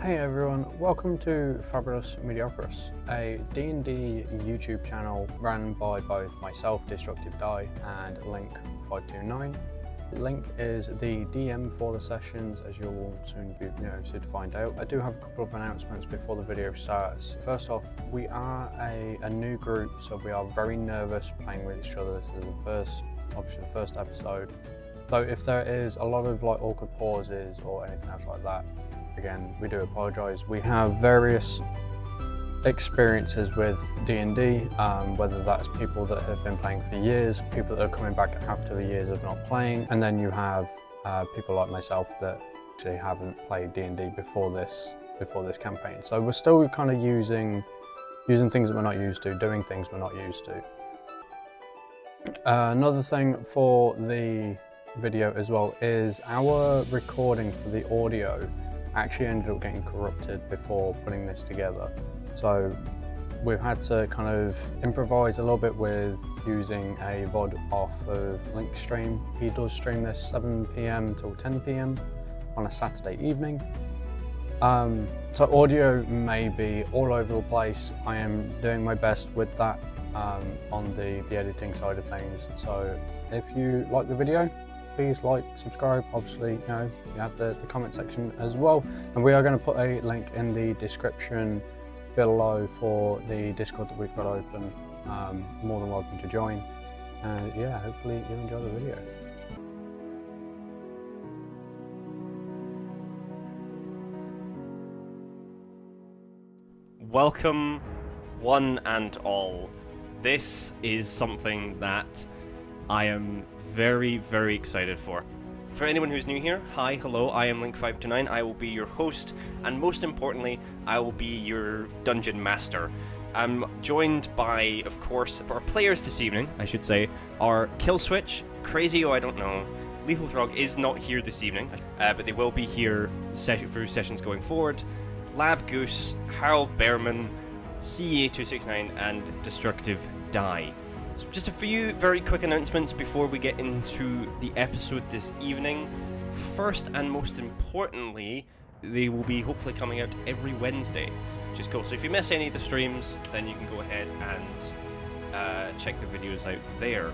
Hey everyone, welcome to Fabulas Mediocres, a D&D YouTube channel run by both myself, Destructive Die, and Link529. Link is the DM for the sessions, as you'll soon be to find out. I do have a couple of announcements before the video starts. First off, we are a new group, so we are very nervous playing with each other. This is obviously the first episode. So if there is a lot of awkward pauses or anything else like that, again, we do apologise. We have various experiences with D&D, whether that's people that have been playing for years, people that are coming back after the years of not playing, and then you have people like myself that actually haven't played D&D before this campaign. So we're still kind of using things that we're not used to, doing things we're not used to. Another thing for the video as well is our recording for the audio actually ended up getting corrupted before putting this together. So we've had to kind of improvise a little bit with using a VOD off of Link's stream. He does stream this 7 PM till 10 PM on a Saturday evening. So audio may be all over the place. I am doing my best with that on the editing side of things. So if you like the video, please like, subscribe, obviously, you have the comment section as well. And we are going to put a link in the description below for the Discord that we've got open. More than welcome to join. And yeah, hopefully you enjoy the video. Welcome, one and all. This is something that I am very, very excited for. For anyone who's new here, hi, hello, I am Link529. I will be your host, and most importantly, I will be your dungeon master. I'm joined by, of course, our players this evening, I should say, are Killswitch, Crazy I don't know, Lethal Throg is not here this evening, but they will be here through sessions going forward, Lab Goose, Harold Behrman, CA269, and Destructive Die. So just a few very quick announcements before we get into the episode this evening. First and most importantly, they will be hopefully coming out every Wednesday, which is cool. So if you miss any of the streams, then you can go ahead and check the videos out there.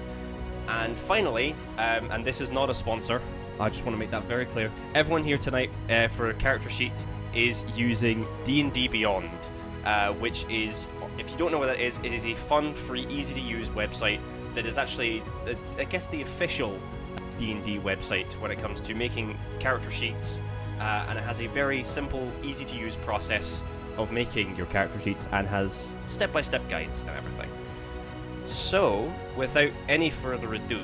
And finally, and this is not a sponsor, I just want to make that very clear, everyone here tonight for character sheets is using D&D Beyond, which is, if you don't know what that is, it is a fun, free, easy-to-use website that is actually, I guess, the official D&D website when it comes to making character sheets, and it has a very simple, easy-to-use process of making your character sheets and has step-by-step guides and everything. So, without any further ado,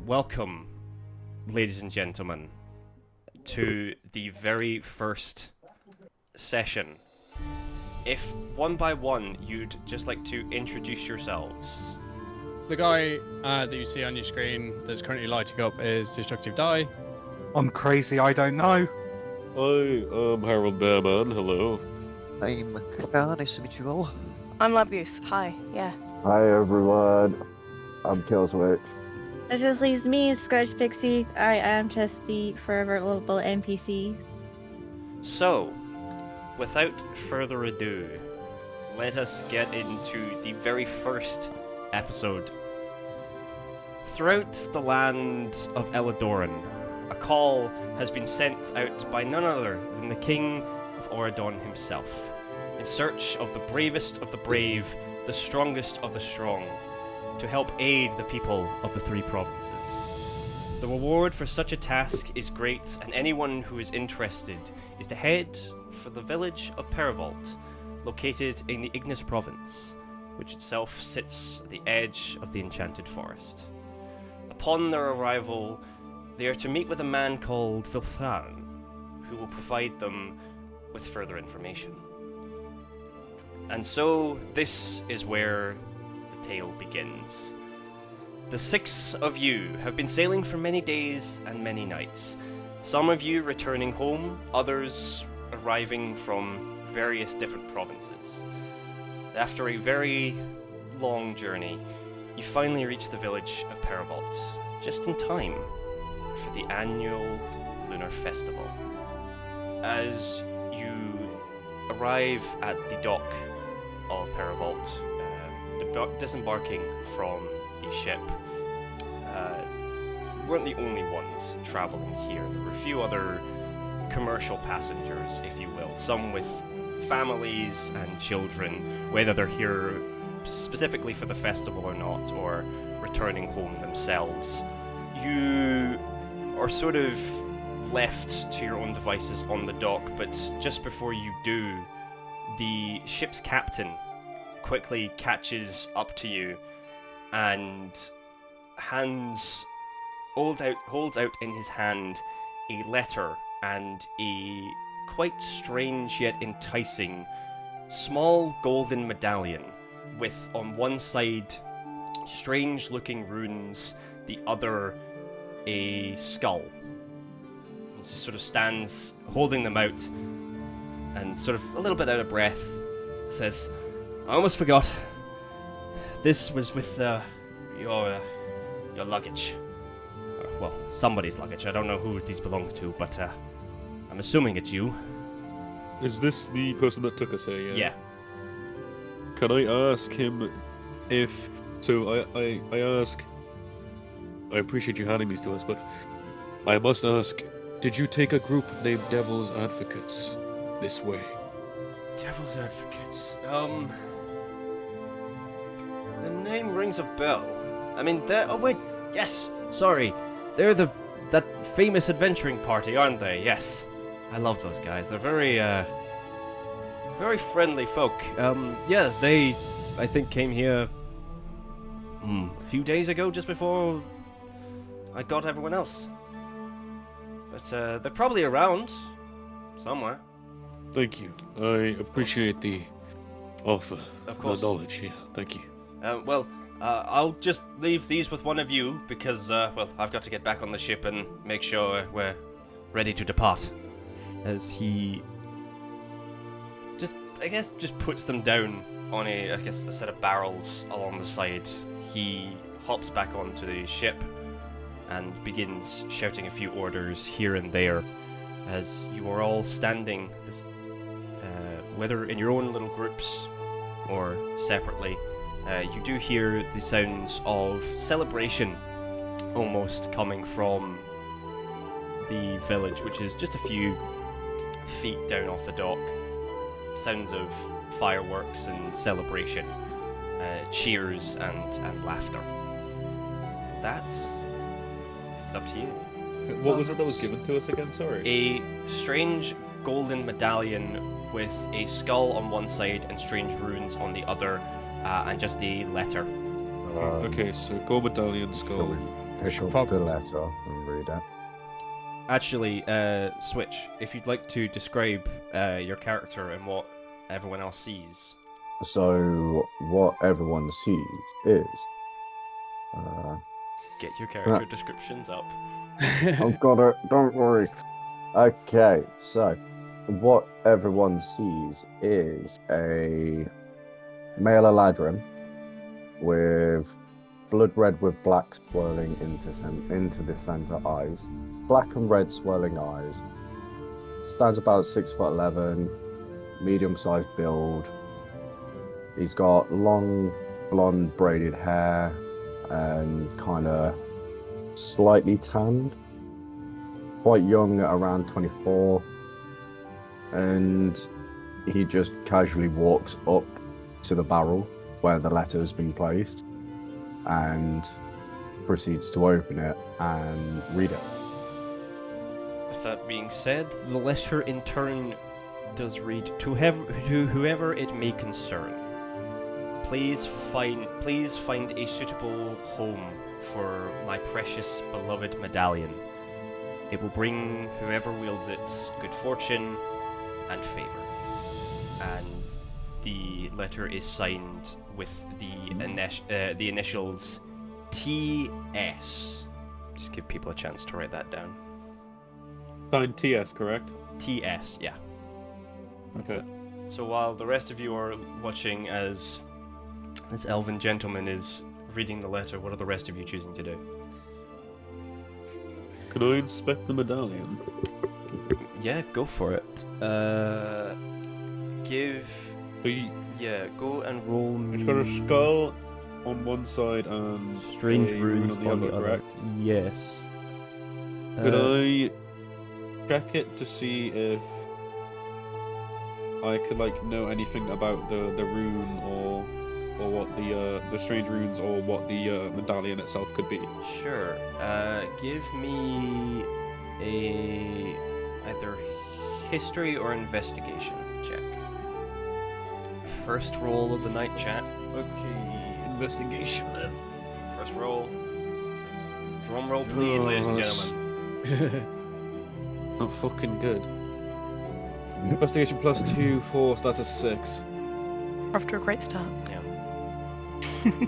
welcome, ladies and gentlemen, to the very first session. If one by one you'd just like to introduce yourselves. The guy that you see on your screen that's currently lighting up is Destructive Die. I'm Crazy I don't know. Hi, I'm Harold Behrman, hello. I'm Kara, nice to meet you all. I'm Labuse. Hi. Yeah. Hi everyone, I'm Killswitch. That just leaves me, Scourge Pixie. I am just the forever lovable NPC. So, without further ado, let us get into the very first episode. Throughout the land of Elidoran, a call has been sent out by none other than the King of Auradon himself, in search of the bravest of the brave, the strongest of the strong, to help aid the people of the three provinces. The reward for such a task is great, and anyone who is interested is to head for the village of Peravolt, located in the Ignis province, which itself sits at the edge of the Enchanted Forest. Upon their arrival, they are to meet with a man called Vilthran, who will provide them with further information. And so, this is where the tale begins. The 6 of you have been sailing for many days and many nights. Some of you returning home, others arriving from various different provinces. After a very long journey, you finally reach the village of Peravolt, just in time for the annual Lunar Festival. as you arrive at the dock of Paravolt, disembarking from the ship, weren't the only ones traveling here. There were a few other commercial passengers, if you will, some with families and children, whether they're here specifically for the festival or not, or returning home themselves. You are sort of left to your own devices on the dock, but just before you do, the ship's captain quickly catches up to you and holds out in his hand a letter and a quite strange yet enticing small golden medallion with, on one side, strange looking runes, the other a skull. He just sort of stands holding them out and sort of a little bit out of breath says, "I almost forgot. This was with your luggage. Well, somebody's luggage. I don't know who these belong to, but I'm assuming it's you." Is this the person that took us here? Yeah. Can I ask him if... So I ask... I appreciate you handing these to us, but I must ask, did you take a group named Devil's Advocates this way? Devil's Advocates. The name rings a bell. I mean, oh wait, yes, sorry. They're that famous adventuring party, aren't they? Yes. I love those guys. They're very friendly folk. Yeah, they, I think, came here a few days ago, just before I got everyone else. But they're probably around somewhere. Thank you. I appreciate the offer. Of course. The knowledge, yeah. Thank you. Well, I'll just leave these with one of you because, well, I've got to get back on the ship and make sure we're ready to depart. As he just puts them down on a set of barrels along the side. He hops back onto the ship and begins shouting a few orders here and there as you are all standing, whether in your own little groups or separately. You do hear the sounds of celebration almost coming from the village, which is just a few feet down off the dock. Sounds of fireworks and celebration, cheers and laughter. It's up to you. What was it that was given to us again? Sorry. A strange golden medallion with a skull on one side and strange runes on the other, and just a letter. Okay, so gold medallion, skull. Pick up the letter and read it. Actually, Switch, if you'd like to describe your character and what everyone else sees. So, what everyone sees is... Get your character descriptions up. I've got it, don't worry. Okay, so, what everyone sees is a male Eladrin with blood red with black swirling into the center eyes. Black and red swirling eyes. Stands about 6'11", medium-sized build. He's got long blonde braided hair and kind of slightly tanned. Quite young, around 24. And he just casually walks up to the barrel where the letter has been placed and proceeds to open it and read it. With that being said, the letter in turn does read, to whoever it may concern. Please find a suitable home for my precious beloved medallion. It will bring whoever wields it good fortune and favor. And the letter is signed with the initials TS. Just give people a chance to write that down. Signed TS, correct? TS, yeah. That's Okay. it. So while the rest of you are watching as this elven gentleman is reading the letter, what are the rest of you choosing to do? Can I inspect the medallion? Yeah, go for it. Go and roll me. It's got a skull on one side and Strange a rune runes on the other, correct? Yes. Could I check it to see if I could like know anything about the rune or what the strange runes or what the medallion itself could be? Sure. Give me a either history or investigation check. First roll of the night, chat. Okay, investigation then. First roll. Drum roll, please, ladies and that's- gentlemen. Not fucking good. Investigation plus 2, 4, so that's a 6. Off to a great start.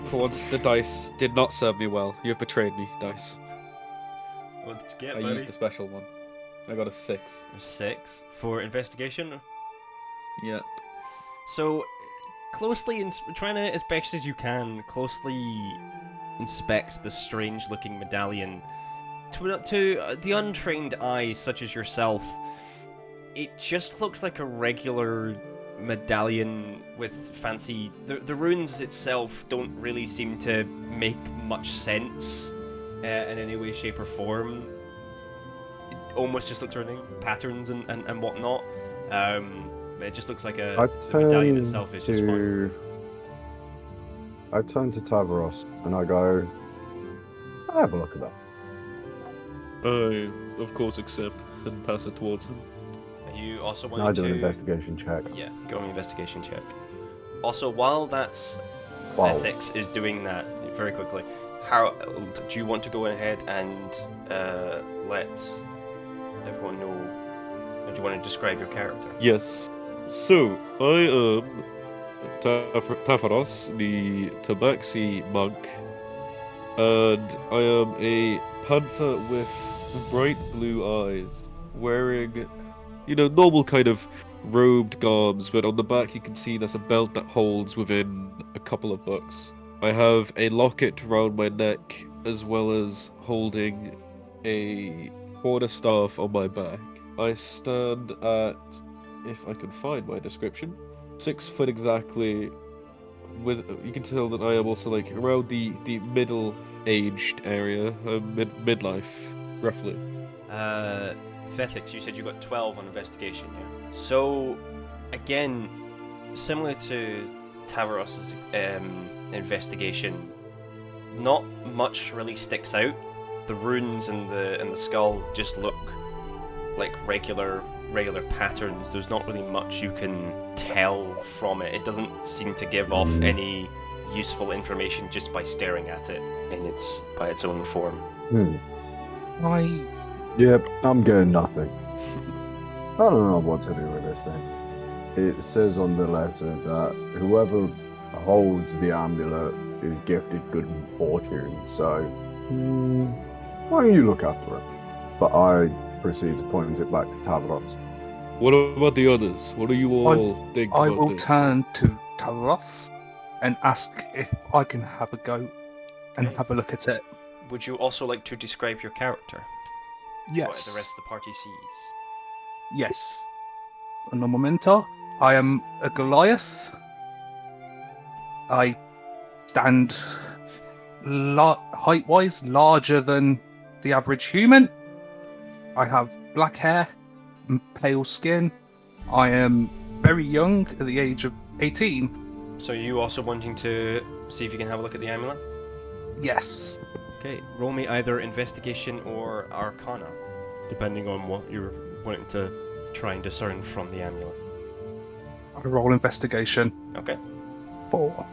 For once, the dice did not serve me well. You have betrayed me, dice. What did you get, I buddy? used the special one. I got a 6. 6 for investigation. Yep. So, closely, trying to, as best as you can, closely inspect the strange-looking medallion. To the untrained eye, such as yourself, it just looks like a regular medallion with fancy... The runes itself don't really seem to make much sense in any way, shape, or form. It almost just looks like patterns and whatnot. It just looks like the medallion itself is just fun. I turn to Tavaros and I go, I have a look at that. I, of course, accept and pass it towards him. And you also And want I to... do an investigation check. Yeah, go on investigation check. Also, while that's... Wow. Ethics is doing that very quickly, how do you want to go ahead and let everyone know, or do you want to describe your character? Yes. So, I am Tafaros, the Tabaxi monk, and I am a panther with bright blue eyes, wearing, normal kind of robed garbs, but on the back you can see there's a belt that holds within a couple of books. I have a locket round my neck, as well as holding a quarterstaff on my back. I stand at, if I can find my description, 6 foot exactly. With you can tell that I am also like around the middle-aged area, midlife, roughly. Ethics, you said you got 12 on investigation, yeah? So, again, similar to Tavaros's investigation, not much really sticks out. The runes and the skull just look like regular patterns. There's not really much you can tell from it. It doesn't seem to give off any useful information just by staring at it by its own form. Yep, I'm getting nothing. I don't know what to do with this thing. It says on the letter that whoever holds the amulet is gifted good fortune, so why don't you look after it? But I proceed to point it back to Tavaros. What about the others? What do you all think I about will this? turn to Tavaros and ask if I can have a go and have a look at it. Would you also like to describe your character? What the Yes. rest of the party sees? Yes. Un momento. I am a Goliath. I stand height-wise larger than the average human. I have black hair, pale skin. I am very young, at the age of 18. So you also wanting to see if you can have a look at the amulet? Yes. Okay, roll me either investigation or arcana, depending on what you're wanting to try and discern from the amulet. I roll investigation. Okay. 4.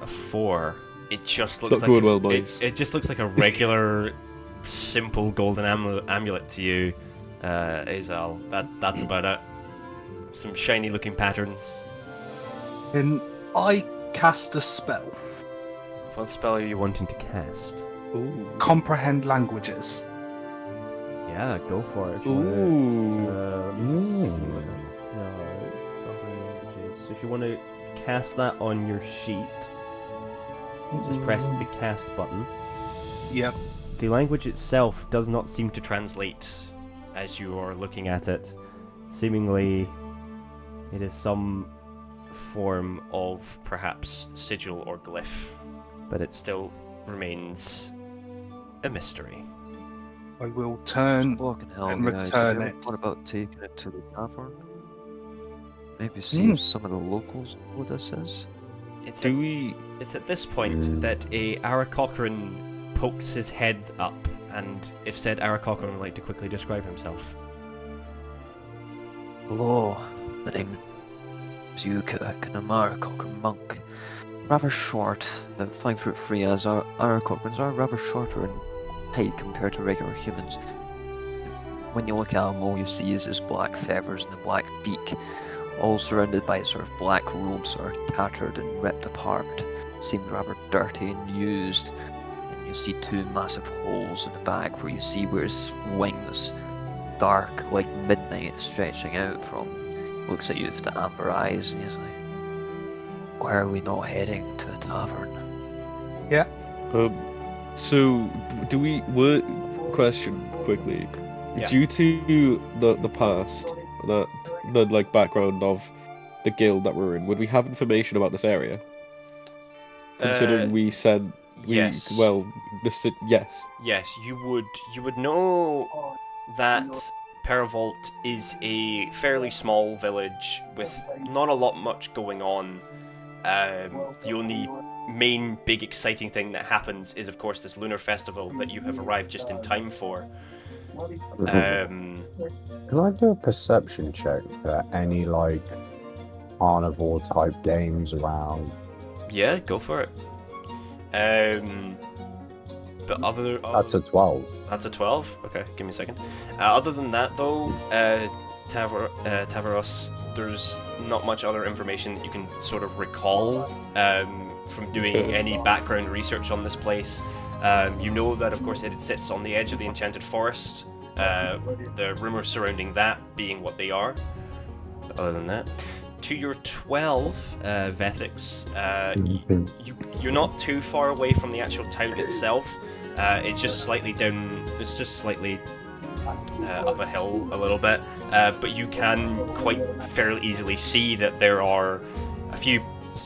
A 4. It just It's looks not like going well, boys. it just looks like a regular, simple golden amulet to you, Azal. That's about it. Some shiny looking patterns. Can I cast a spell? What spell are you wanting to cast? Ooh. Comprehend languages. Yeah, go for it. Ooh. Let me just see what that does. So if you want to cast that on your sheet, just press the cast button. Yep. The language itself does not seem to translate as you are looking at it. Seemingly, it is some form of perhaps sigil or glyph, but it still remains a mystery. I will turn Fucking hell, and guys. return Have you it. ever thought about taking it to the tavern? Maybe see if some of the locals know what this is? It's Do at this point that a Aarakocran pokes his head up, and if said Aarakocran would like to quickly describe himself. Hello, my name is Yukak, and I'm Aarakocran monk. Rather short, about 5'3", as our Aarakocrans are rather shorter in height compared to regular humans. When you look at them, all you see is his black feathers and a black beak, all surrounded by sort of black robes that are tattered and ripped apart. Seems rather dirty and used. And you see two massive holes in the back where you see where his wings, dark like midnight, stretching out from. Looks at you with the amber eyes, and he's like, "Why are we not heading to a tavern?" So, do we? Question quickly. Yeah. Due to the past, the like background of the guild that we're in, would we have information about this area? Considering we said yes. Yes. Yes, you would know that Paravolt is a fairly small village with not a lot much going on. The only main big exciting thing that happens is, of course, this lunar festival that you have arrived just in time for. Can I do a perception check for any like carnivore type games around? Yeah, go for it. But That's a 12. That's a 12? Okay, give me a second. Other than that, though, Tavaros, there's not much other information that you can sort of recall from doing any background research on this place. You know that, of course, it sits on the edge of the Enchanted Forest, the rumours surrounding that being what they are. But other than that, to your 12, Vethix, you're not too far away from the actual town itself. It's just slightly down. It's just slightly up a hill a little bit, but you can quite fairly easily see that there are a few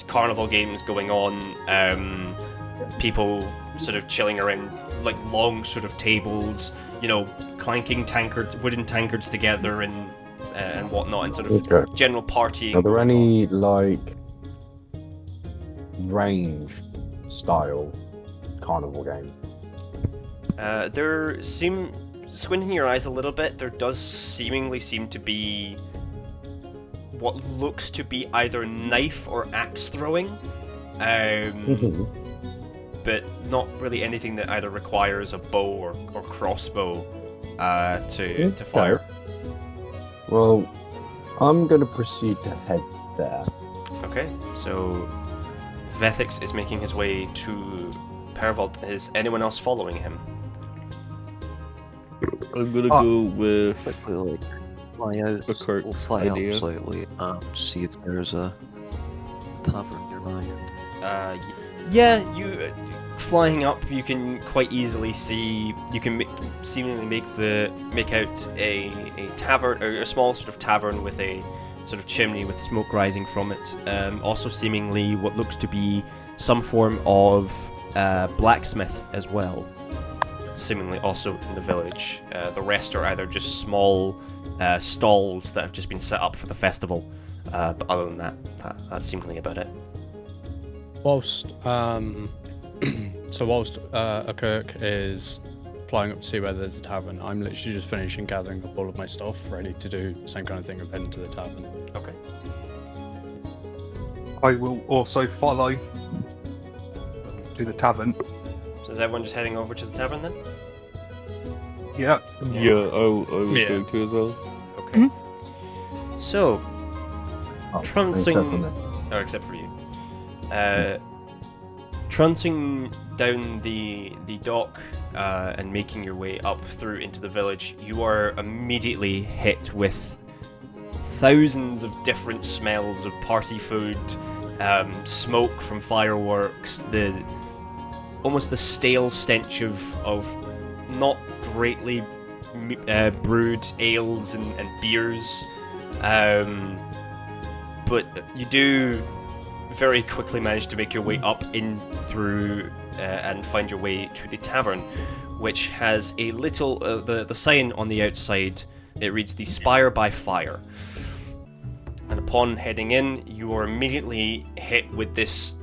carnival games going on. People sort of chilling around like long sort of tables, you know, clanking wooden tankards together and whatnot, and sort of general partying. Are there any like range style carnival games? Squinting your eyes a little bit, there does seemingly seem to be what looks to be either knife or axe throwing, but not really anything that either requires a bow or crossbow to fire. Well, I'm going to proceed to head there. Okay, so Vethix is making his way to Paravolt. Is anyone else following him? I'm gonna go with Quickly, like, fly out. a Kurt We'll fly idea. out slightly and see if there's a tavern nearby. Yeah, you flying up, you can quite easily see. You can seemingly make out a tavern, or a small sort of tavern with a sort of chimney with smoke rising from it. Also, seemingly what looks to be some form of blacksmith as well. Seemingly also in the village. The rest are either just small stalls that have just been set up for the festival. But other than that, that's seemingly about it. Whilst a Kirk is flying up to see where there's a tavern, I'm literally just finishing gathering up all of my stuff, ready to do the same kind of thing of heading to the tavern. Okay. I will also follow to the tavern. So is everyone just heading over to the tavern then? Yeah. Yeah, I was going to as well. Okay. So, Except for me. except for you. Trouncing down the dock and making your way up through into the village, you are immediately hit with thousands of different smells of party food, smoke from fireworks, almost the stale stench of not greatly brewed ales and beers. But you do very quickly manage to make your way up in through and find your way to the tavern, which has a little the sign on the outside. It reads "The Spire by Fire." And upon heading in, you are immediately hit with this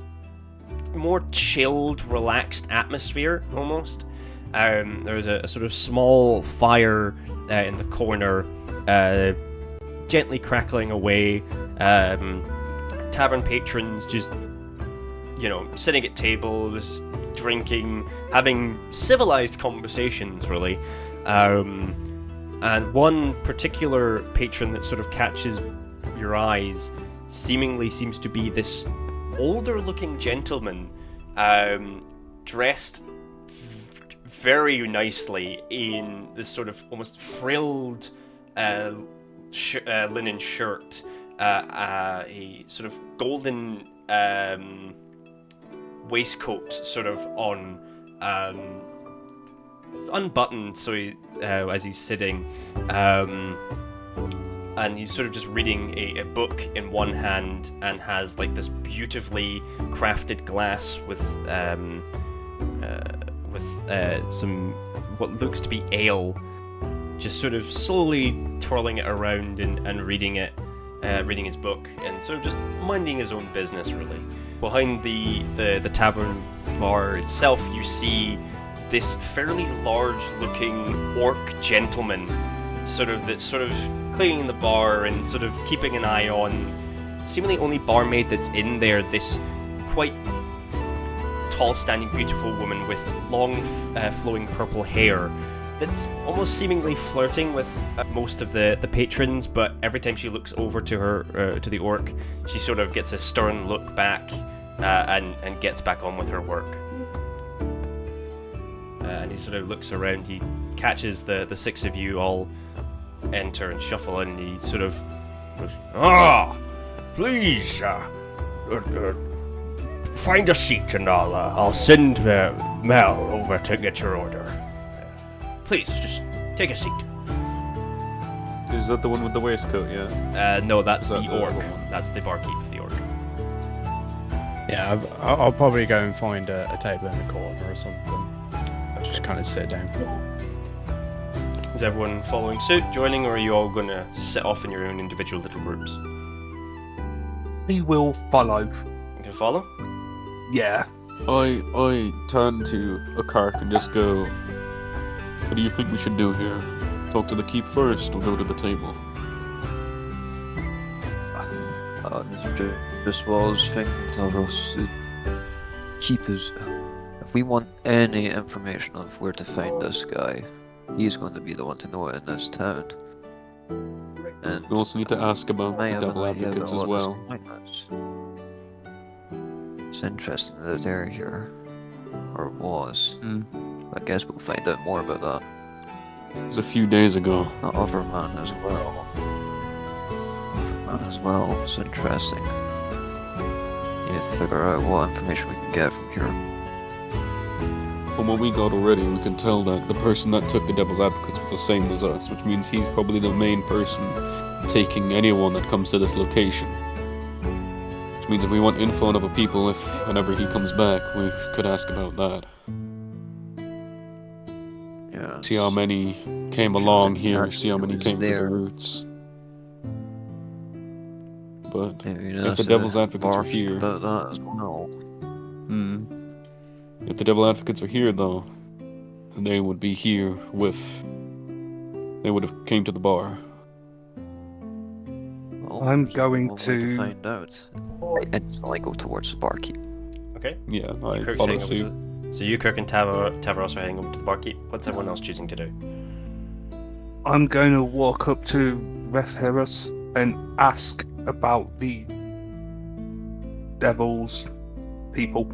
more chilled, relaxed atmosphere, almost. There's a sort of small fire in the corner, gently crackling away. Tavern patrons just, sitting at tables, drinking, having civilized conversations, really. And one particular patron that sort of catches your eyes seemingly seems to be this older-looking gentleman, dressed very nicely in this sort of almost frilled linen shirt, a sort of golden waistcoat sort of on, unbuttoned, so as he's sitting, and he's sort of just reading a book in one hand and has like this beautifully crafted glass with some what looks to be ale, just sort of slowly twirling it around and reading it, reading his book, and sort of just minding his own business, really. Behind the tavern bar itself, you see this fairly large-looking orc gentleman, sort of cleaning the bar and sort of keeping an eye on seemingly only barmaid that's in there, this quite tall, standing, beautiful woman with long, flowing purple hair that's almost seemingly flirting with most of the patrons, but every time she looks over to her, to the orc, she sort of gets a stern look back and gets back on with her work. And he sort of looks around, he catches the six of you all enter and shuffle in, and he sort of goes, please, find a seat and I'll send Mel over to get your order. Please, just take a seat. Is that the one with the waistcoat, yeah? No, that's the orc. one? That's the barkeep, the orc. Yeah, I'll probably go and find a table in the corner or something. Just kind of sit down. Is everyone following suit, joining, or are you all going to sit off in your own individual little groups? We will follow. You can follow? Yeah. I turn to Akark and just go, what do you think we should do here? Talk to the keep first or go to the table? Just what I was thinking, Tavros. Keep is. If we want any information of where to find this guy, he's going to be the one to know it in this town. And We also need to ask about may the have an devil idea advocates about as what well. this coin is. It's interesting that they're here, or was. I guess we'll find out more about that. It was a few days ago. The other man as well. It's interesting. You figure out what information we can get from here. From what we got already, we can tell that the person that took the devil's advocates was the same as us, which means he's probably the main person taking anyone that comes to this location. Which means if we want info on other people, if whenever he comes back, we could ask about that. Yeah. See how many came along here, see how many came to the roots. But Maybe if the devil's advocates are here... about that as well. If the devil advocates are here, though, they would be here with... They would have came to the bar. Well, I'm there's going one way to- find out. I instantly go towards the barkeep. Okay. Yeah, I Kirk's follow heading over suit. So you, Kirk, and Tavros are heading over to the barkeep. What's everyone else choosing to do? I'm going to walk up to Vesheros and ask about the devil's people.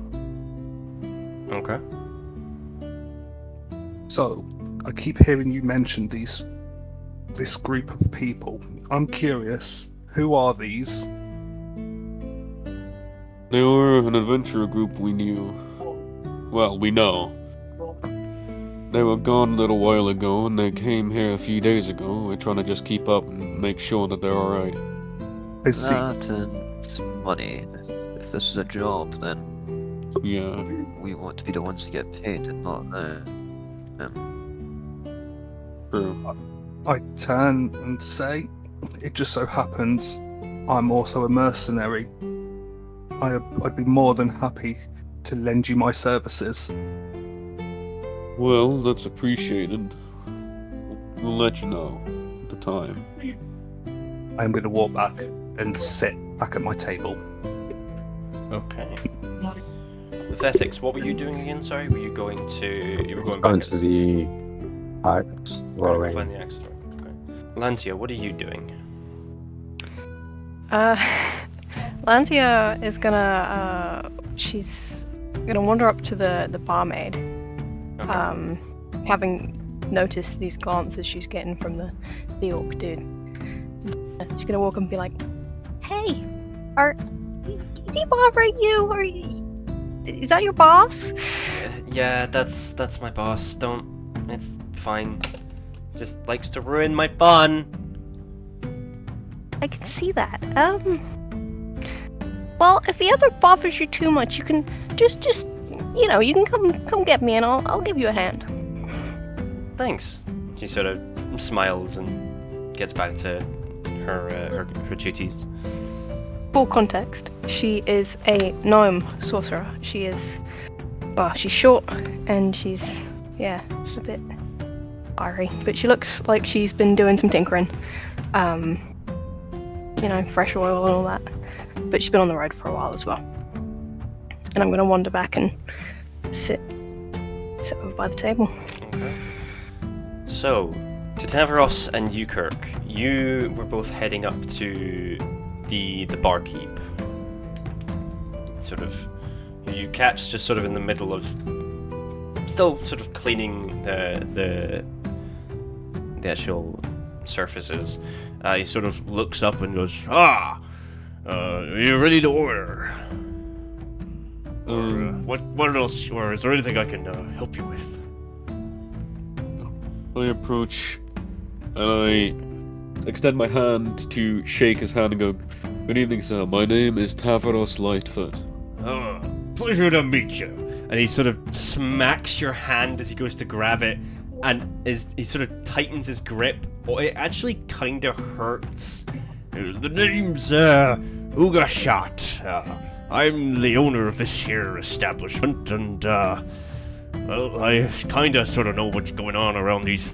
Okay. So, I keep hearing you mention this group of people. I'm curious, who are these? They were an adventurer group we knew. Well, we know. They were gone a little while ago, and they came here a few days ago. We're trying to just keep up and make sure that they're alright. I see. That and money. If this is a job, then Yeah. we want to be the ones to get paid and not them. True. I turn and say, it just so happens I'm also a mercenary. I'd be more than happy to lend you my services. Well, that's appreciated. We'll let you know at the time. I'm going to walk back and sit back at my table. Okay. With ethics, what were you doing again? Sorry, were you going to? You were going back Going to the axe Go throwing. find the axe throw. Okay. Lancia, what are you doing? Lancia is gonna she's gonna wander up to the barmaid. Okay. Having noticed these glances she's getting from the orc dude. She's gonna walk up and be like, "Hey, is he bothering you? Or is that your boss?" Yeah, that's my boss. It's fine. Just likes to ruin my fun. I can see that. Well, if he ever bothers you too much, you can just you can come get me and I'll give you a hand. Thanks. She sort of smiles and gets back to her duties. Full context, she is a gnome sorcerer. She's short and she's, a bit wiry, but she looks like she's been doing some tinkering. Fresh oil and all that. But she's been on the road for a while as well. And I'm gonna wander back and sit over by the table. Okay. So, to Tavros and Ukirk, you were both heading up to the barkeep. Sort of, you catch just sort of in the middle of, still sort of cleaning the actual surfaces. He sort of looks up and goes, are you ready to order? What else, or is there anything I can help you with? I approach and I extend my hand to shake his hand and go, "Good evening, sir. My name is Tavros Lightfoot." Pleasure to meet you. And he sort of smacks your hand as he goes to grab it, and he sort of tightens his grip. Oh, it actually kind of hurts. The name's Ugashot. I'm the owner of this here establishment, and well, I kind of sort of know what's going on around these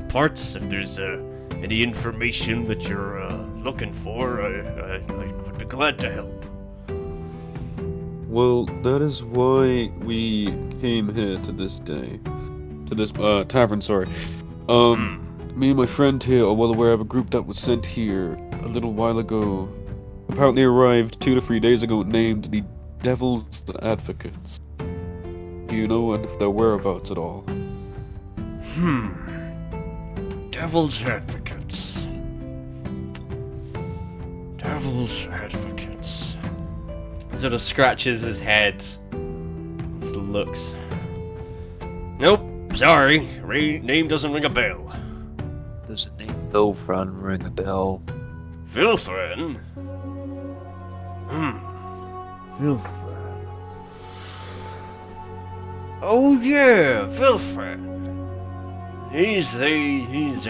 parts. If there's any information that you're looking for, I would be glad to help. Well, that is why we came here to this tavern, sorry. Me and my friend here are well aware of a group that was sent here a little while ago. Apparently arrived 2 to 3 days ago, named the Devil's Advocates. Do you know if their whereabouts at all? Devil's Advocates. Devil's Advocates. He sort of scratches his head. Just looks. Nope, sorry. Name doesn't ring a bell. Does the name Vilfran ring a bell? Vilfran? Vilfran. Oh yeah, Vilfran. He's as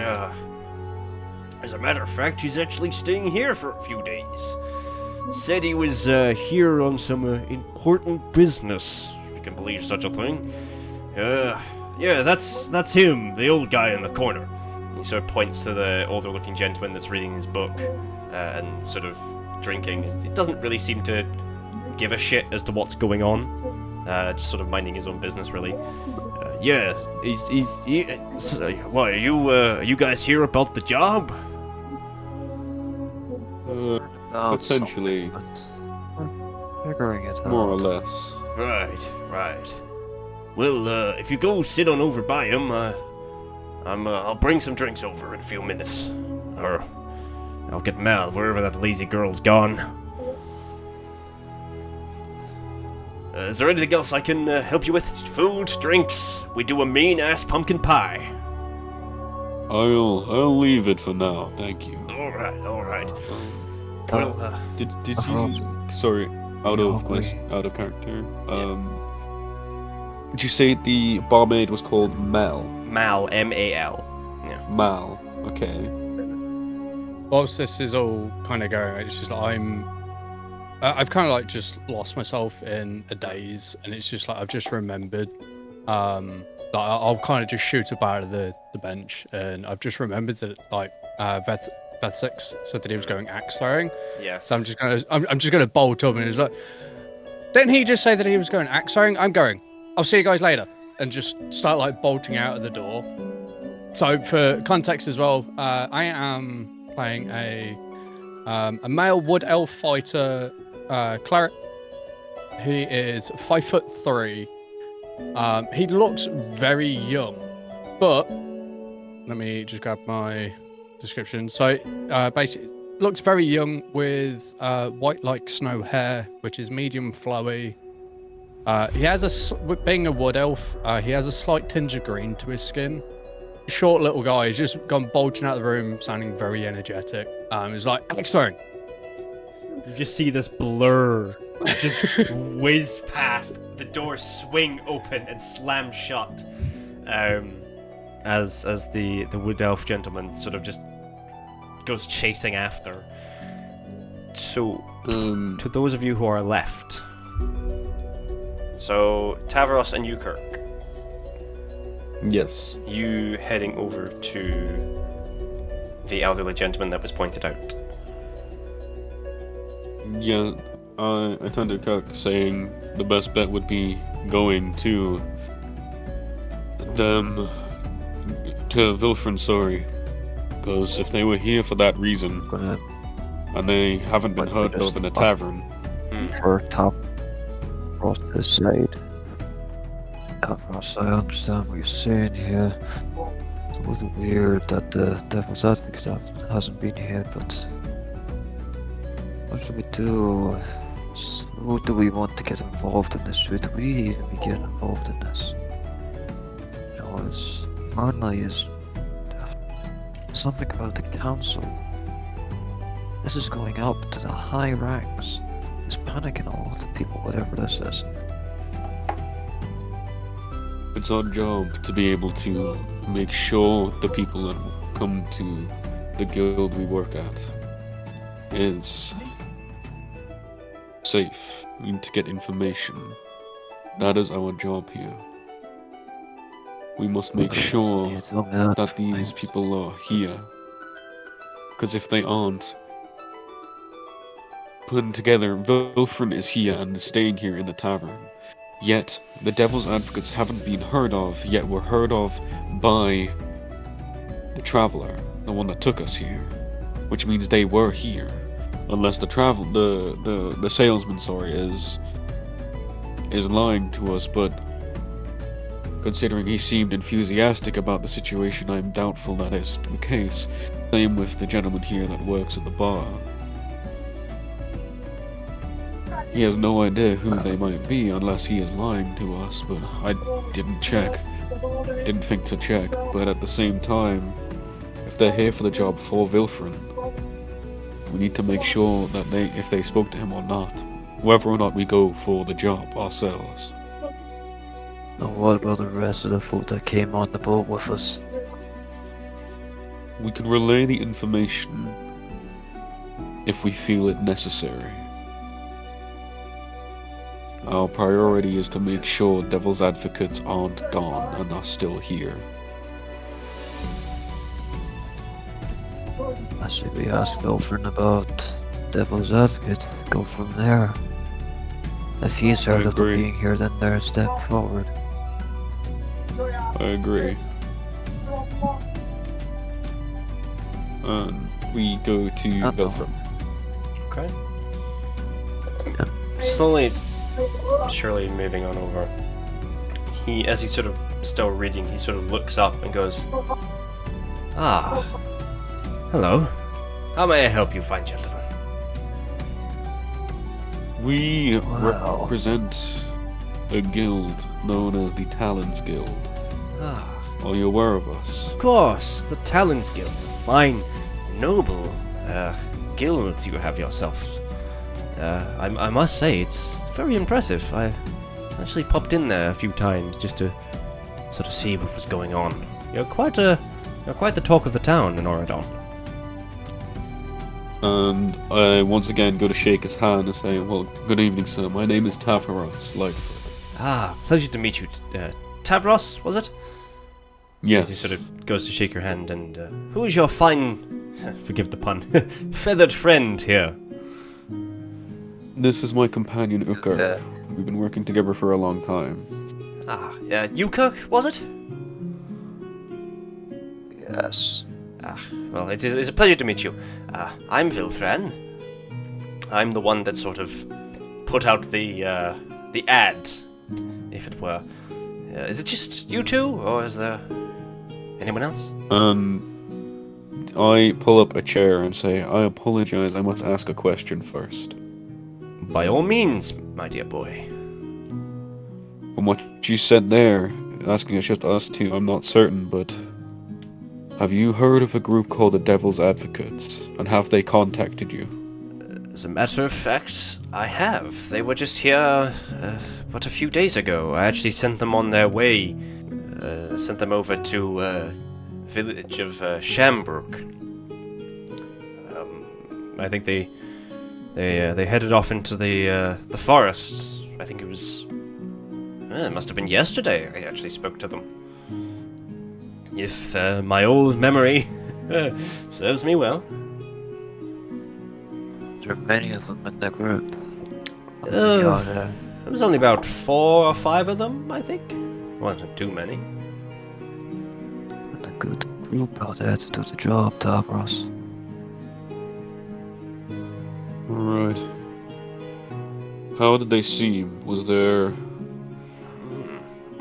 a matter of fact, he's actually staying here for a few days. Said he was here on some important business, if you can believe such a thing. Yeah, that's him, the old guy in the corner. He sort of points to the older-looking gentleman that's reading his book and sort of drinking. It doesn't really seem to give a shit as to what's going on. Just sort of minding his own business, really. Yeah, why, are you guys here about the job? Potentially. We're figuring it out. More or less. Right. Well, if you go sit on over by him, I'll bring some drinks over in a few minutes. Or I'll get Mal, wherever that lazy girl's gone. Is there anything else I can help you with? Food, drinks? We do a mean-ass pumpkin pie. I'll leave it for now, thank you. Alright. Well, Did you... Sorry, out of character. Did you say the barmaid was called Mel? Mal, M-A-L. Yeah. Mal, okay. Whilst this is all kind of going, it's just like I've kind of like just lost myself in a daze, and it's just like I've just remembered. Like I'll kind of just shoot about at the bench, and I've just remembered that like Beth Six said that he was going axe throwing. Yes. So I'm just gonna bolt up, and it's like, didn't he just say that he was going axe throwing? I'm going. I'll see you guys later, and just start like bolting out of the door. So for context as well, I am playing a male wood elf fighter cleric. He is 5'3". He looks very young, but let me just grab my description. So basically, looks very young with white like snow hair, which is medium flowy. He has being a wood elf, he has a slight tinge of green to his skin. Short little guy, he's just gone bulging out of the room, sounding very energetic. He's like, excellent. You just see this blur just whiz past, the door swing open and slam shut, as the wood elf gentleman sort of just goes chasing after. So, to those of you who are left, so Tavaros and you, Kirk. Yes. You heading over to the elderly gentleman that was pointed out. Yeah, I turned to Kirk saying the best bet would be going to them, to Vilfrin, sorry. Because if they were here for that reason, and they haven't been heard of in a tavern... For top across this side. Ross, I understand what you're saying here. It's a little weird that the Devil's Advocate hasn't been here, but what should we do? Who do we want to get involved in this? Should we even be getting involved in this? You know, it's hardly is something about the council. This is going up to the high ranks. It's panicking a lot of people, whatever this is. It's our job to be able to make sure the people that come to the guild we work at is safe. We need to get information. That is our job here. We must make sure that these people are here. Because if they aren't put together, Vilfrin is here and is staying here in the tavern. Yet, the Devil's Advocates haven't been heard of, yet were heard of by the Traveler, the one that took us here. Which means they were here. Unless the salesman, sorry, is lying to us, but considering he seemed enthusiastic about the situation, I'm doubtful that is the case. Same with the gentleman here that works at the bar. He has no idea who they might be unless he is lying to us, but I didn't check. Didn't think to check, but at the same time, if they're here for the job for Vilfrin, we need to make sure that if they spoke to him or not, whether or not we go for the job ourselves. Now what about the rest of the folk that came on the boat with us? We can relay the information if we feel it necessary. Our priority is to make sure Devil's Advocates aren't gone and are still here. I say we ask Vilfrin about Devil's Advocate, go from there. If he's heard of them being here, then they're a step forward. I agree. And we go to Vilfrin. Okay. Slowly, surely moving on over. As he's sort of still reading, he sort of looks up and goes, "Ah, hello. How may I help you, fine gentlemen?" We represent a guild known as the Talons Guild. Ah, Are you aware of us? of course, the Talons Guild. Fine, noble guild you have yourself. I must say, it's very impressive. I actually popped in there a few times just to sort of see what was going on. You're quite the talk of the town in Oradon. And I once again go to shake his hand and say, well, good evening, sir. My name is Tavaros Lightfoot. Ah, pleasure to meet you. Tavros, was it? Yes. He sort of goes to shake your hand, and who is your fine, forgive the pun, feathered friend here? This is my companion, Ukar. We've been working together for a long time. Ah, Yukuk, was it? Yes. Ah, well, it's a pleasure to meet you. I'm Vilfran. I'm the one that sort of put out the ad, if it were. Is it just you two, or is there anyone else? I pull up a chair and say, I apologize, I must ask a question first. By all means, my dear boy. From what you said there, asking it's just us two, I'm not certain, but have you heard of a group called the Devil's Advocates, and have they contacted you? As a matter of fact, I have. They were just here, a few days ago. I actually sent them on their way. Sent them over to, village of, Shambrook. I think they headed off into the forest. I think it was... it must have been yesterday I actually spoke to them. If my old memory serves me well. There are many of them in the group. There was only about 4 or 5 of them, I think. Wasn't too many. A good group out there to do the job, Tavros. Alright. How did they seem? Was there...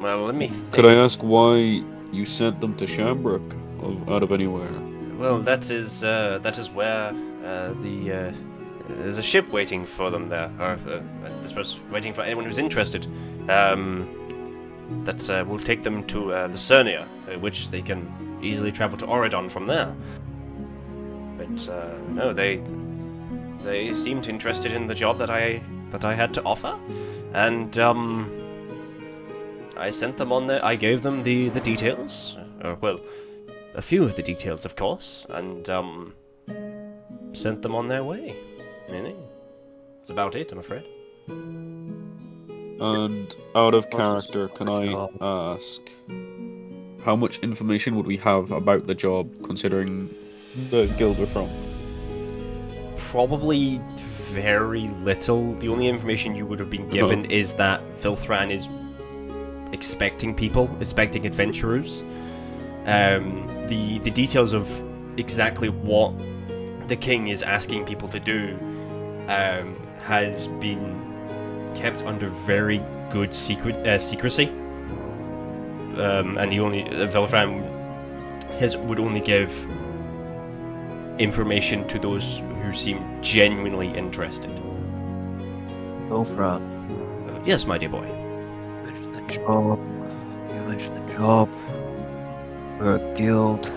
Well, let me think. Could I ask why you sent them to Shambrook out of anywhere? Well, that is where there's a ship waiting for them there, or I suppose waiting for anyone who's interested. That will take them to Lucernia, which they can easily travel to Oradon from there. But no, they seemed interested in the job that I had to offer, and I sent them on there. I gave them the details, well, a few of the details, of course, and sent them on their way. Really, that's about it, I'm afraid. And out of character, can I ask, how much information would we have about the job, considering the guild we're from? Probably very little. The only information you would have been given is that Vilthran is expecting adventurers. The details of exactly what the king is asking people to do has been kept under very good secrecy. And Vilthran would only give information to those who seem genuinely interested. Vilthran. Yes, my dear boy. You mentioned the job. We're a guild.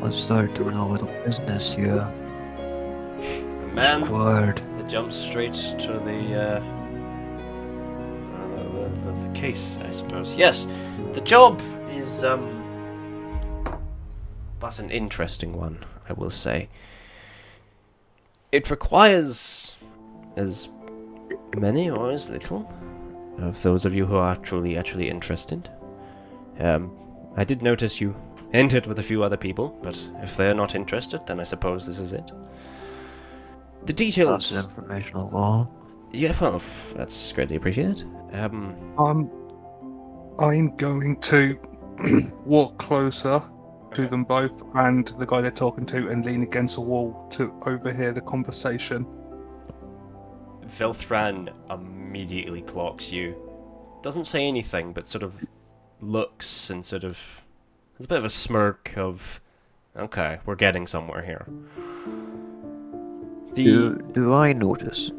Let's start doing all the business here. A man Required. that jumps straight to the case, I suppose. Yes, the job is but an interesting one, I will say. It requires as many or as little of those of you who are truly actually interested. I did notice you entered with a few other people, but if they're not interested, then I suppose this is it. The details... That's an informational wall. Yeah, well, that's greatly appreciated. I'm going to walk closer to them both and the guy they're talking to and lean against a wall to overhear the conversation. Vilthran immediately clocks you. Doesn't say anything, but sort of looks and sort of... There's a bit of a smirk of... Okay, we're getting somewhere here. Do I notice?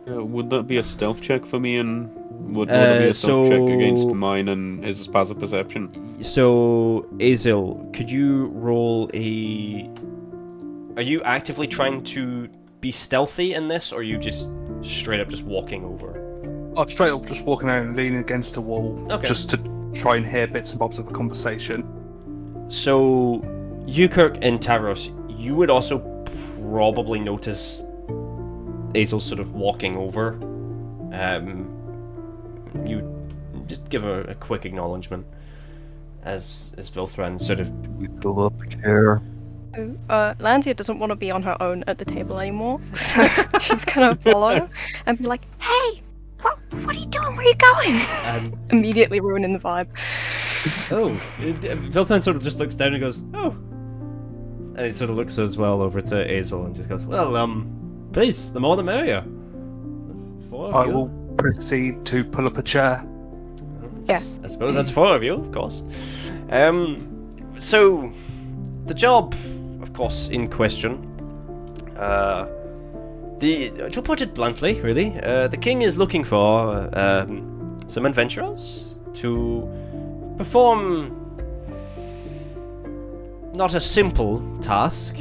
Would that be a stealth check for me and Would it be a stealth check against so- mine and his passive perception? So, Azil, could you roll a... Are you actively trying to be stealthy in this, or are you just straight up just walking over? I'm straight up just walking out and leaning against a wall, Okay. just to try and hear bits and bobs of the conversation. So, Ukirk and Tavros, you would also probably notice Azil sort of walking over. You just give her a quick acknowledgement as Vilthran sort of... We go up a chair. Lantia doesn't want to be on her own at the table anymore, so she's gonna follow and be like, "Hey, what are you doing? Where are you going?" Um, Immediately ruining the vibe. Vilthran sort of just looks down and goes, "Oh." And he sort of looks as well over to Azil and just goes, "Well, please, the more the merrier." Four of I you. will proceed to pull up a chair. Yeah. I suppose that's four of you, of course. So, the job, of course, in question. To put it bluntly, really, the king is looking for some adventurers to perform not a simple task,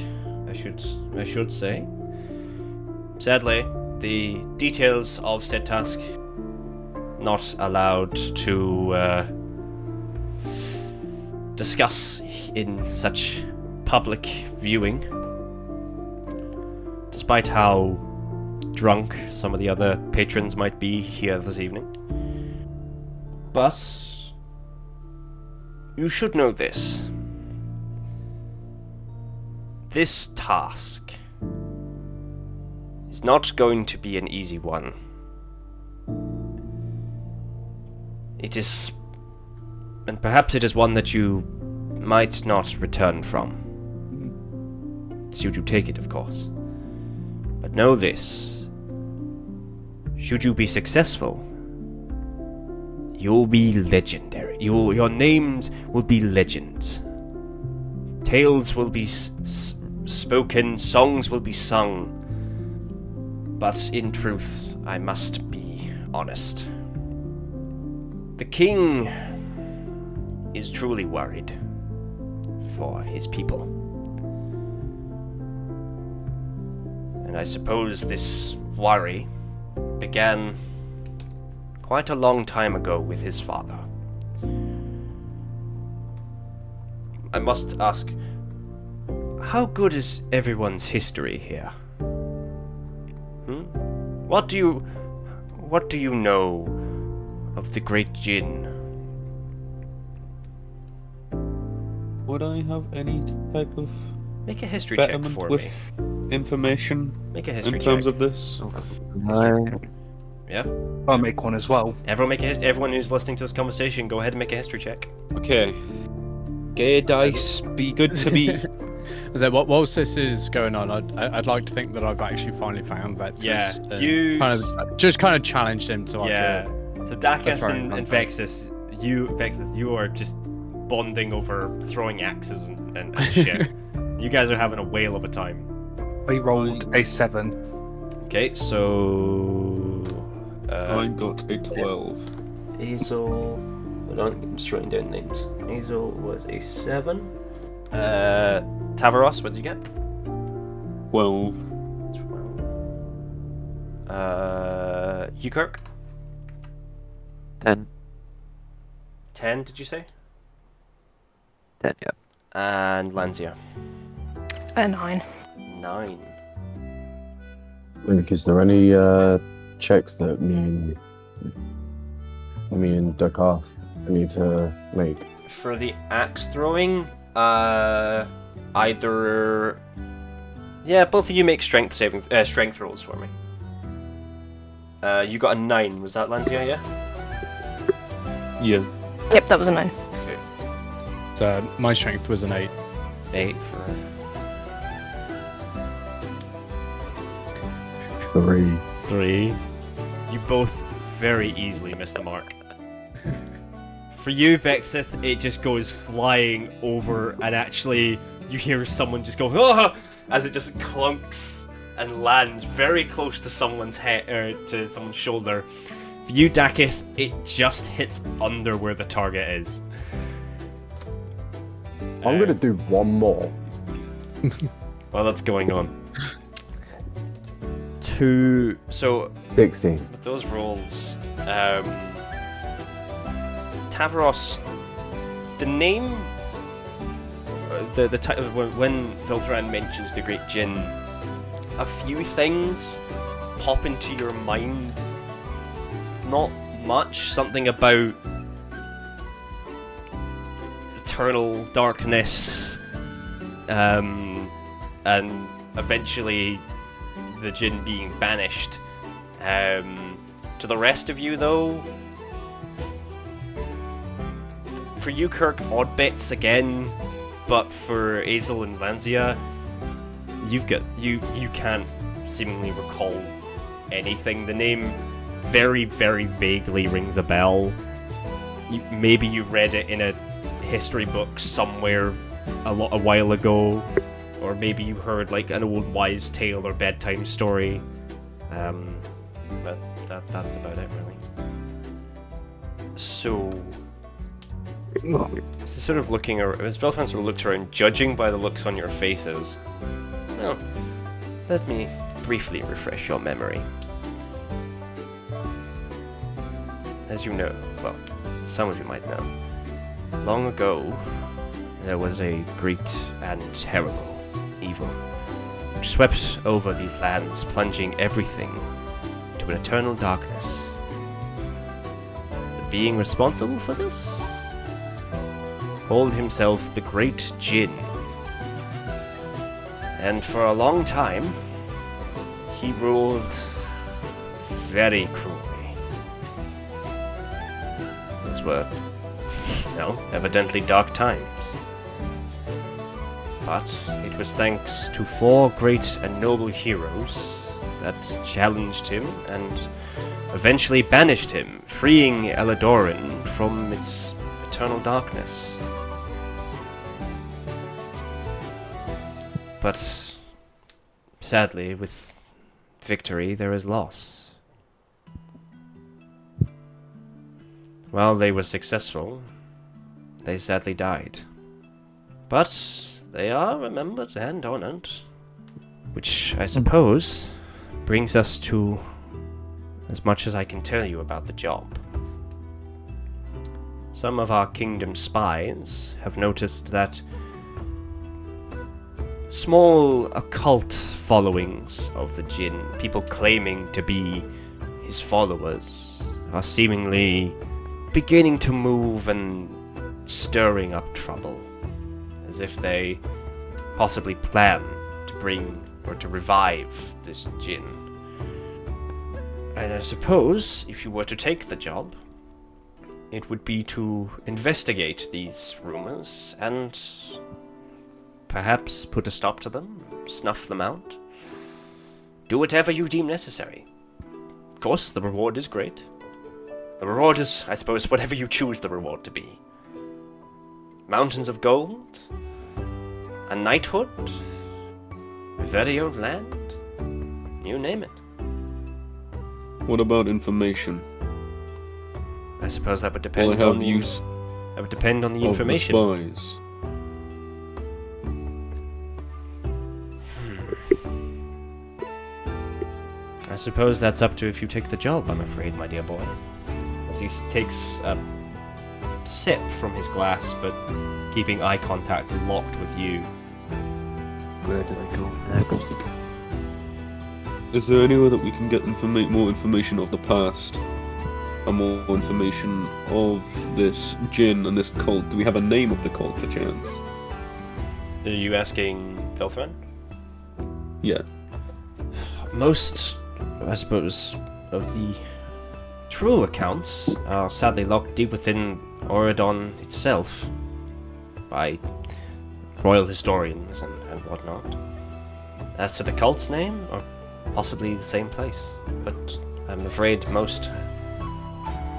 I should say. Sadly, the details of said task not allowed to discuss in such public viewing, despite how drunk some of the other patrons might be here this evening. But you should know this. This task is not going to be an easy one. It is, and perhaps it is one that you might not return from. Should you take it, of course. But know this. Should you be successful, you'll be legendary. Your names will be legends. Tales will be spoken, songs will be sung. But in truth, I must be honest. The king is truly worried for his people. And I suppose this worry began quite a long time ago with his father. I must ask, how good is everyone's history here? What do you know of the Great Jinn? Would I have any type of Make a history check betterment for with me. information Make a history in terms check. of this? Yeah. I'll make one as well. Everyone who's listening to this conversation, go ahead and make a history check. Okay. Gay dice, be good to me. Whilst this is going on, I'd like to think that I've actually finally found Vexus. Yeah, and you kind of challenged him to like So Daketh throwing and context. Vexus, you are just bonding over throwing axes and shit. You guys are having a whale of a time. I rolled a 7. Okay, so I got a 12. Hazel. Hold on, I'm just writing down names. Hazel was a 7. Tavaros, what did you get? 12. 12. Ukirk? 10. 10, did you say? 10, yeah. And Lancia? A 9. 9. Link, is there any checks that me and Duck need to make? For the axe throwing, either... Yeah, both of you make strength rolls for me. You got a 9, was that Lancia, yeah? Yeah. Yep, that was a 9. Okay. So my strength was an 8. 8 for... 3. 3. You both very easily miss the mark. For you, Vexith, it just goes flying over, and actually, you hear someone just go, "Ah!" as it just clunks and lands very close to someone's head, or to someone's shoulder. For you, Dakith, it just hits under where the target is. I'm gonna do one more. While that's going on. So 16. with those rolls, Tavaros, the name, when Vilthran mentions the Great Djinn, a few things pop into your mind. Not much. Something about eternal darkness, and eventually the Djinn being banished. To the rest of you, though, for you, Kirk, odd bits again, but for Azel and Lanzia, you can't seemingly recall anything. The name very, very vaguely rings a bell. Maybe you read it in a history book somewhere a while ago, or maybe you heard like an old wives' tale or bedtime story. But that's about it, really. So, sort of looking around, as Velfan sort of looked around, judging by the looks on your faces. Well, let me briefly refresh your memory. As you know, well, some of you might know, long ago, there was a great and terrible evil which swept over these lands, plunging everything to an eternal darkness. The being responsible for this called himself the Great Djinn, and for a long time, he ruled very cruelly. Those were, evidently dark times. But it was thanks to 4 great and noble heroes that challenged him and eventually banished him, freeing Eladoran from its eternal darkness. But sadly, with victory there is loss. While they were successful, they sadly died. But they are remembered and honored, which I suppose brings us to as much as I can tell you about the job. Some of our kingdom spies have noticed that small occult followings of the Djinn, people claiming to be his followers, are seemingly beginning to move and stirring up trouble, as if they possibly plan to bring or to revive this Djinn. And I suppose, if you were to take the job, it would be to investigate these rumors and perhaps put a stop to them, snuff them out. Do whatever you deem necessary. Of course, the reward is great. The reward is, I suppose, whatever you choose the reward to be. Mountains of gold, a knighthood, a very old land, you name it. What about information? I suppose that would depend Will I have on the use that would depend on the of information. The spies? I suppose that's up to if you take the job, I'm afraid, my dear boy. As he takes a sip from his glass, but keeping eye contact locked with you. Where do I go next? Is there anywhere that we can get more information of the past? And more information of this Djinn and this cult? Do we have a name of the cult, perchance? Are you asking Velthran? Yeah. Most, I suppose, of the true accounts are sadly locked deep within Auradon itself by royal historians and whatnot. As to the cult's name, or possibly the same place, but I'm afraid most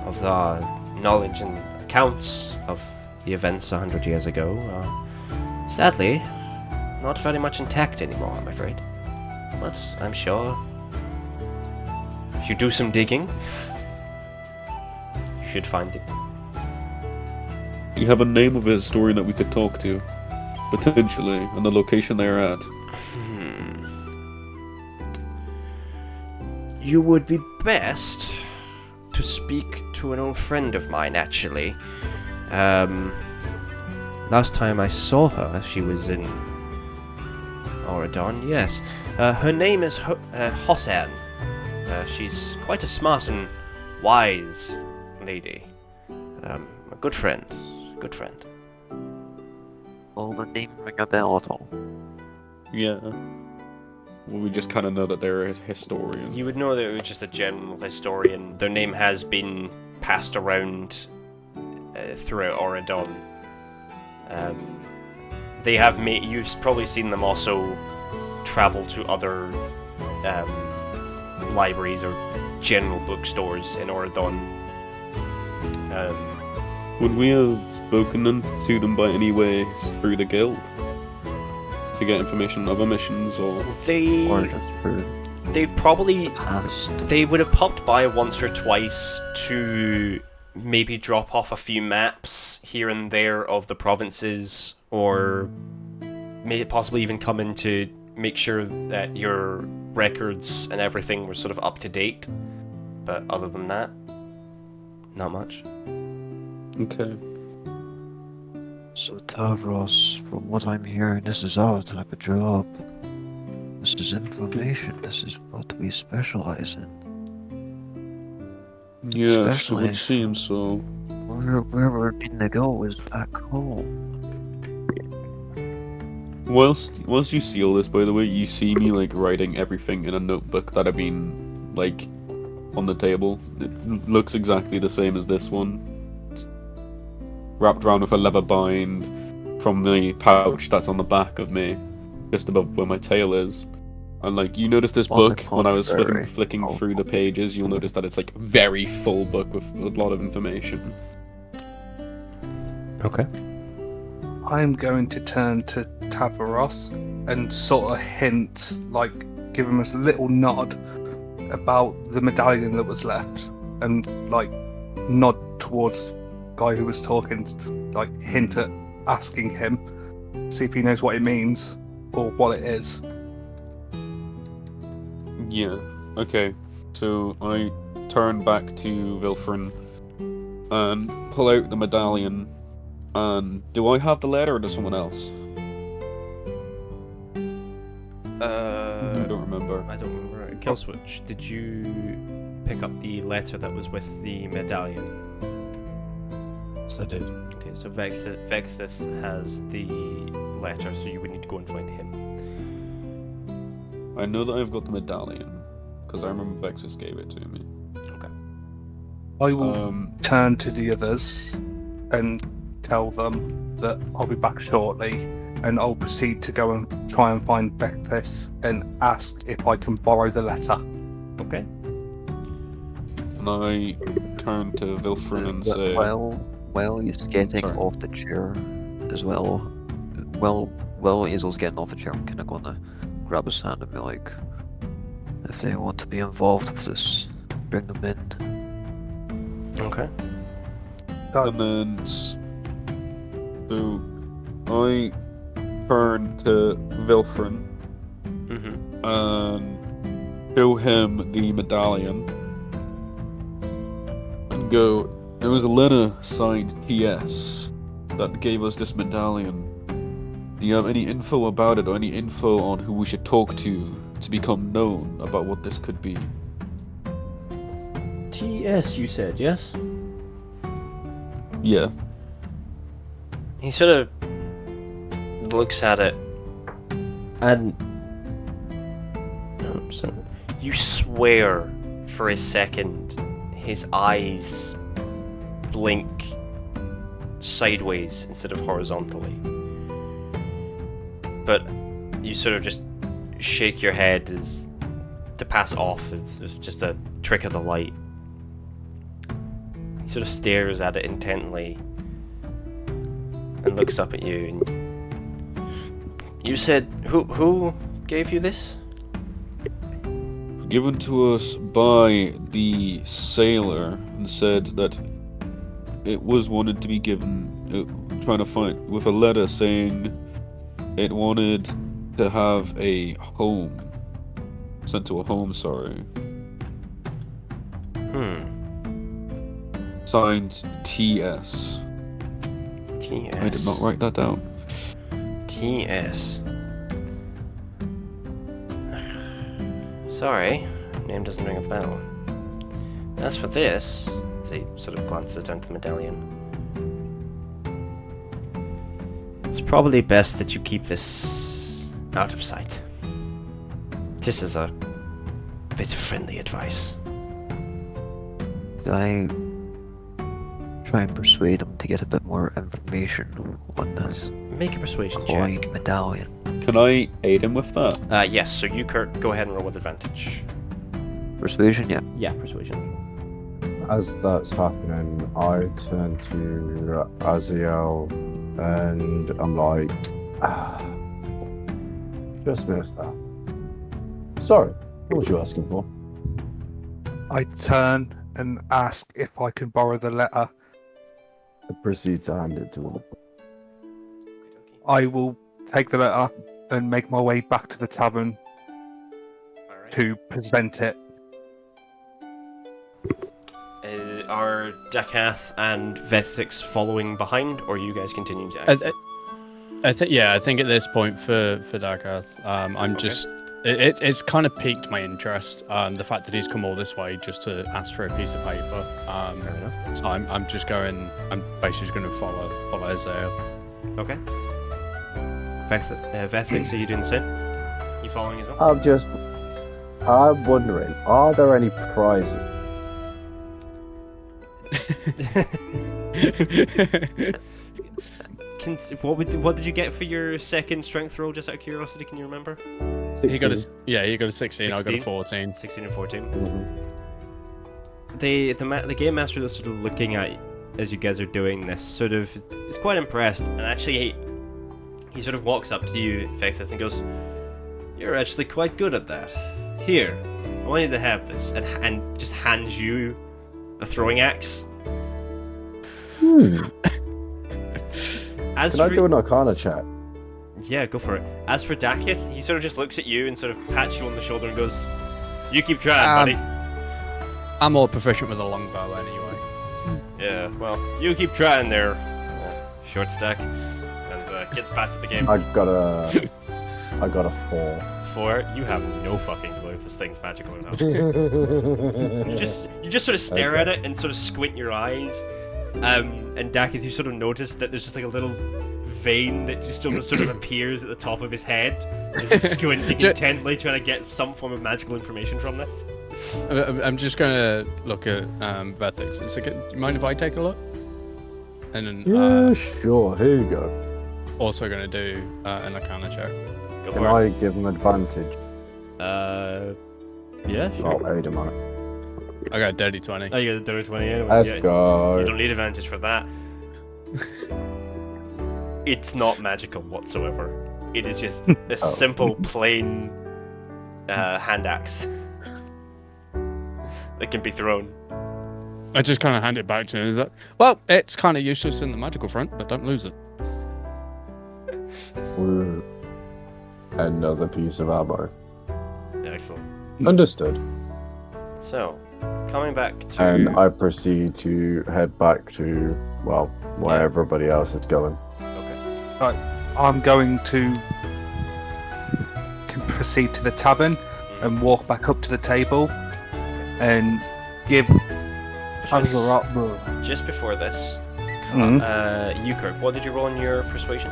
of the knowledge and accounts of the events 100 years ago are sadly not very much intact anymore, I'm afraid. But I'm sure if you do some digging, should find it. Do you have a name of a historian that we could talk to? Potentially, and the location they're at? You would be best to speak to an old friend of mine, actually. Last time I saw her, she was in Oradon, yes. Her name is Hossan. She's quite a smart and wise lady. A good friend. Good friend. Will the name ring a bell at all? Yeah. Well, we just kind of know that they're a historian. You would know that it was just a general historian. Their name has been passed around throughout Oradon. They have made. You've probably seen them also travel to other libraries or general bookstores in Oradon. Would we have spoken to them by any way through the guild? To get information on other missions, or just for they've probably past? they would have popped by once or twice to maybe drop off a few maps here and there of the provinces, or may possibly even come in to make sure that your records and everything were sort of up to date. But other than that, not much. Okay. So Tavros, from what I'm hearing, this is our type of job. This is information. This is what we specialize in. Yeah, so Especially it seems so. Where we're going to go is back home. Once you see all this, by the way, you see me like writing everything in a notebook that I've been like on the table. It looks exactly the same as this one. It's wrapped around with a leather bind from the pouch that's on the back of me, just above where my tail is. And like, you notice this On the book when I was contrary. flicking through the pages, you'll notice that it's like a very full book with a lot of information. Okay. I'm going to turn to Tavaros and sort of hint, like, give him a little nod about the medallion that was left, and like nod towards the guy who was talking, like hint at asking him, see if he knows what it means or what it is. Yeah, okay. So I turn back to Vilfrin and pull out the medallion. And do I have the letter or does someone else? I don't remember. I don't remember. Killswitch, did you pick up the letter that was with the medallion? Yes, I did. Okay, so Vexus has the letter, so you would need to go and find him. I know that I've got the medallion because I remember Vexus gave it to me. Okay. I will turn to the others and tell them that I'll be back shortly, and I'll proceed to go and try and find Vexus and ask if I can borrow the letter. Okay. And I turn to Vilfrin and say, While he's getting Sorry. off the chair as well, while Hazel's getting off the chair, I'm kind of gonna grab his hand and be like, if they want to be involved with this, bring them in. Okay. and then so I turn to Vilfrin Mm-hmm. and show him the medallion and go, there was a letter signed TS that gave us this medallion. Do you have any info about it, or any info on who we should talk to become known about what this could be? TS, you said, yes? Yeah. He sort of looks at it, and so you swear for a second his eyes blink sideways instead of horizontally. But you sort of just shake your head as to pass it off as just a trick of the light. He sort of stares at it intently and looks up at you. And you said, who gave you this? Given to us by the sailor, and said that it was wanted to be given, trying to find with a letter saying it wanted to have a home, sent to a home. Sorry. Signed T.S. T.S. I did not write that down. T.S. Sorry, name doesn't ring a bell. As for this, as he sort of glances down to the medallion, it's probably best that you keep this out of sight. This is a bit of friendly advice. Do I try and persuade him to get a bit more information on this Make a persuasion coin check. medallion? Can I aid him with that? Yes, so you, Kurt, go ahead and roll with advantage. Persuasion, yeah. Yeah, persuasion. As that's happening, I turn to Aziel and I'm like, just missed that. Sorry, what was you asking for? I turn and ask if I can borrow the letter. I proceed to hand it to him. I will take the letter and make my way back to the tavern to present it. Are Dakath and Vethix following behind, or are you guys continuing to act? I think at this point for Darkath, I'm just it's kind of piqued my interest. The fact that he's come all this way just to ask for a piece of paper. Fair enough. So I'm basically just going to follow Isaiah. Okay. Vethix, are you doing the same? You following as well? I'm wondering, are there any prizes? What did you get for your second strength roll, just out of curiosity? Can you remember? 16. He got a 16. I got a 14. 16 and 14. Mm-hmm. The game master that's sort of looking at as you guys are doing this sort of is quite impressed, and actually he sort of walks up to you, Vexith, and goes, "You're actually quite good at that. Here, I want you to have this," and just hands you a throwing axe. Can I do an Arcana check? Yeah, go for it. As for Dakith, he sort of just looks at you and sort of pats you on the shoulder and goes, "You keep trying, buddy." I'm more proficient with a longbow anyway. Yeah, well, you keep trying there, short stack, and gets back to the game. I got a 4. 4. You have no fucking clue if this thing's magical or not. you just sort of stare at it and sort of squint your eyes. And Dakith, you sort of notice that there's just like a little vein that just sort of appears at the top of his head as he's squinting intently, trying to get some form of magical information from this. I'm just gonna look at Vethix. It's like, do you mind if I take a look? And then Yeah, sure. Here you go. also gonna do an Arcana check. Go Can for I it. give him advantage? Yeah, sure. I'll aid him on it. I got a dirty 20. Oh, you got a dirty 20 anyway. Let's Yeah. go. You don't need advantage for that. It's not magical whatsoever. It is just a simple, plain hand axe that can be thrown. I just kind of hand it back to him. He's like, well, it's kind of useless in the magical front, but don't lose it. Ooh. Another piece of ammo. Excellent. Understood. So, coming back to... And I proceed to head back to, well, where everybody else is going. Okay. I'm going to proceed to the tavern and walk back up to the table and give Just before this, Mhm. Euchre, what did you roll on your persuasion?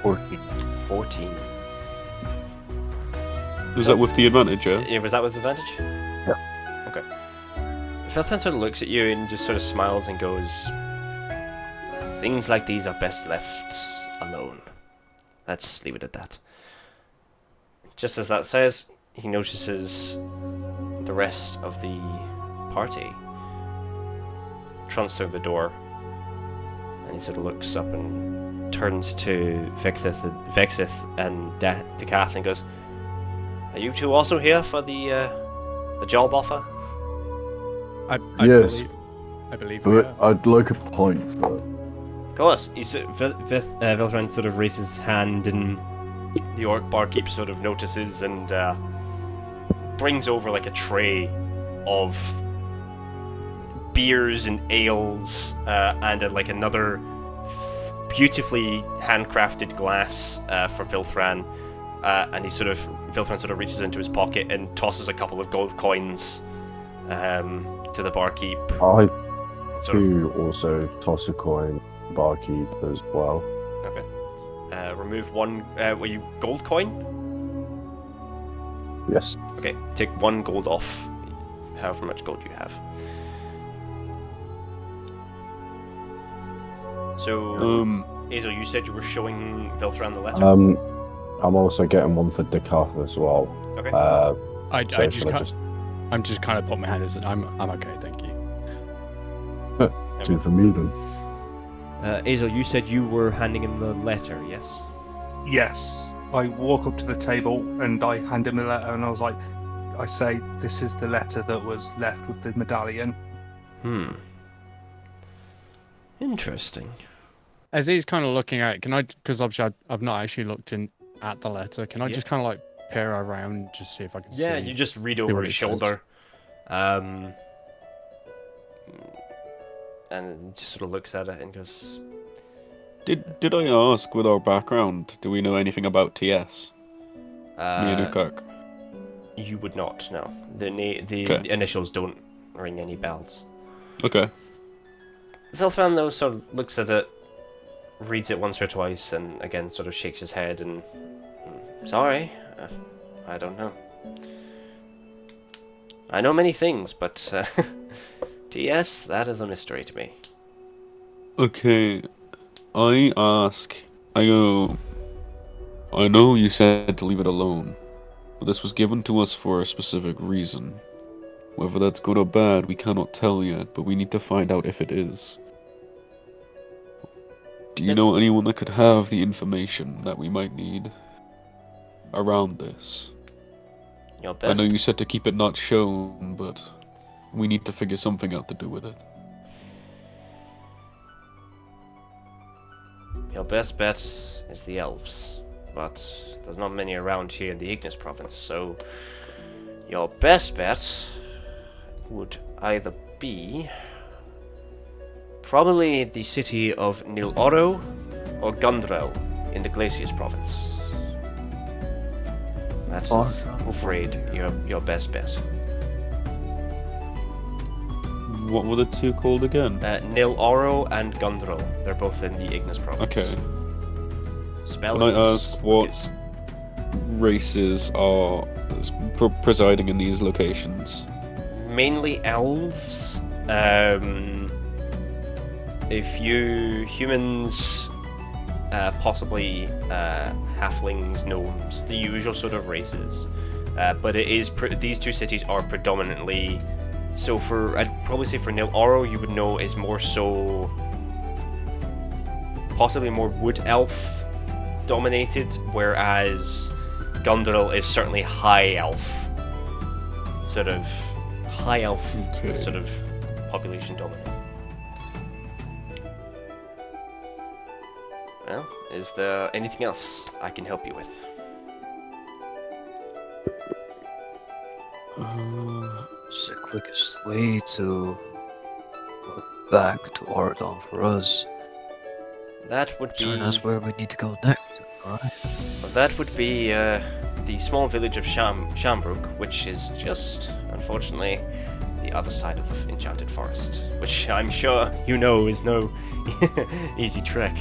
14. 14. Was that with the advantage, yeah? Yeah, was that with advantage? Yeah. Okay. Felthan sort of looks at you and just sort of smiles and goes, "Things like these are best left alone. Let's leave it at that." Just as that says, he notices the rest of the party trundle through the door, and he sort of looks up and turns to Vexith and Dakath and goes, "Are you two also here for the job offer?" I Yes. I believe we But are. I'd like a pint for it. Of course. Viltran sort of raises his hand, and the orc barkeep sort of notices and brings over like a tray of beers and ales and like another beautifully handcrafted glass for Vilthran. And Vilthran sort of reaches into his pocket and tosses a couple of gold coins to the barkeep. I Sort of, do also toss a coin, barkeep as well. okay. Remove one. Were you gold coin? Yes. Okay, take 1 gold off, however much gold you have. So, Azel, you said you were showing Vilthran the letter? I'm also getting one for Decaf as well. Okay. I'm just kind of put my hand as I'm okay, thank you. Two for me then. Azel, you said you were handing him the letter, yes? Yes. I walk up to the table and I hand him a letter, and I say, this is the letter that was left with the medallion. Interesting. As he's kind of looking at it, can I, because obviously I've not actually looked at the letter, can I just kind of like peer around, just see if I can see? Yeah, you just read over his shoulder. And he just sort of looks at it and goes... Did I ask, with our background, do we know anything about TS? Me and Ukirk? You would not, no. The initials don't ring any bells. Okay. Vilthran, though, sort of looks at it, reads it once or twice, and again sort of shakes his head and... Sorry, I don't know. I know many things, but TS, that is a mystery to me. Okay, I know you said to leave it alone, but this was given to us for a specific reason. Whether that's good or bad, we cannot tell yet, but we need to find out if it is. Do you know anyone that could have the information that we might need around this? Your best... I know you said to keep it not shown, but we need to figure something out to do with it. Your best bet is the elves, but there's not many around here in the Ignis province, so your best bet would either be probably the city of Nil Oro or Gundrel in the Glacius province. That is, I'm afraid, your best bet. What were the two called again? Nil Oro and Gundrel. They're both in the Ignis province. Okay. Spell Can I ask what races are presiding in these locations? Mainly elves. If you humans, possibly halflings, gnomes, the usual sort of races. But it is these two cities are predominantly. So I'd probably say for Nil Oro, you would know is more so, possibly more wood elf dominated, whereas Gundrel is certainly high elf, sort of high elf, sort of population dominant. Well, is there anything else I can help you with? It's the quickest way to go back to Ordon for us. That would be... Turn us where we need to go next, alright? Well, that would be the small village of Shambrook, which is just, unfortunately, the other side of the enchanted forest, which I'm sure you know is no easy trek.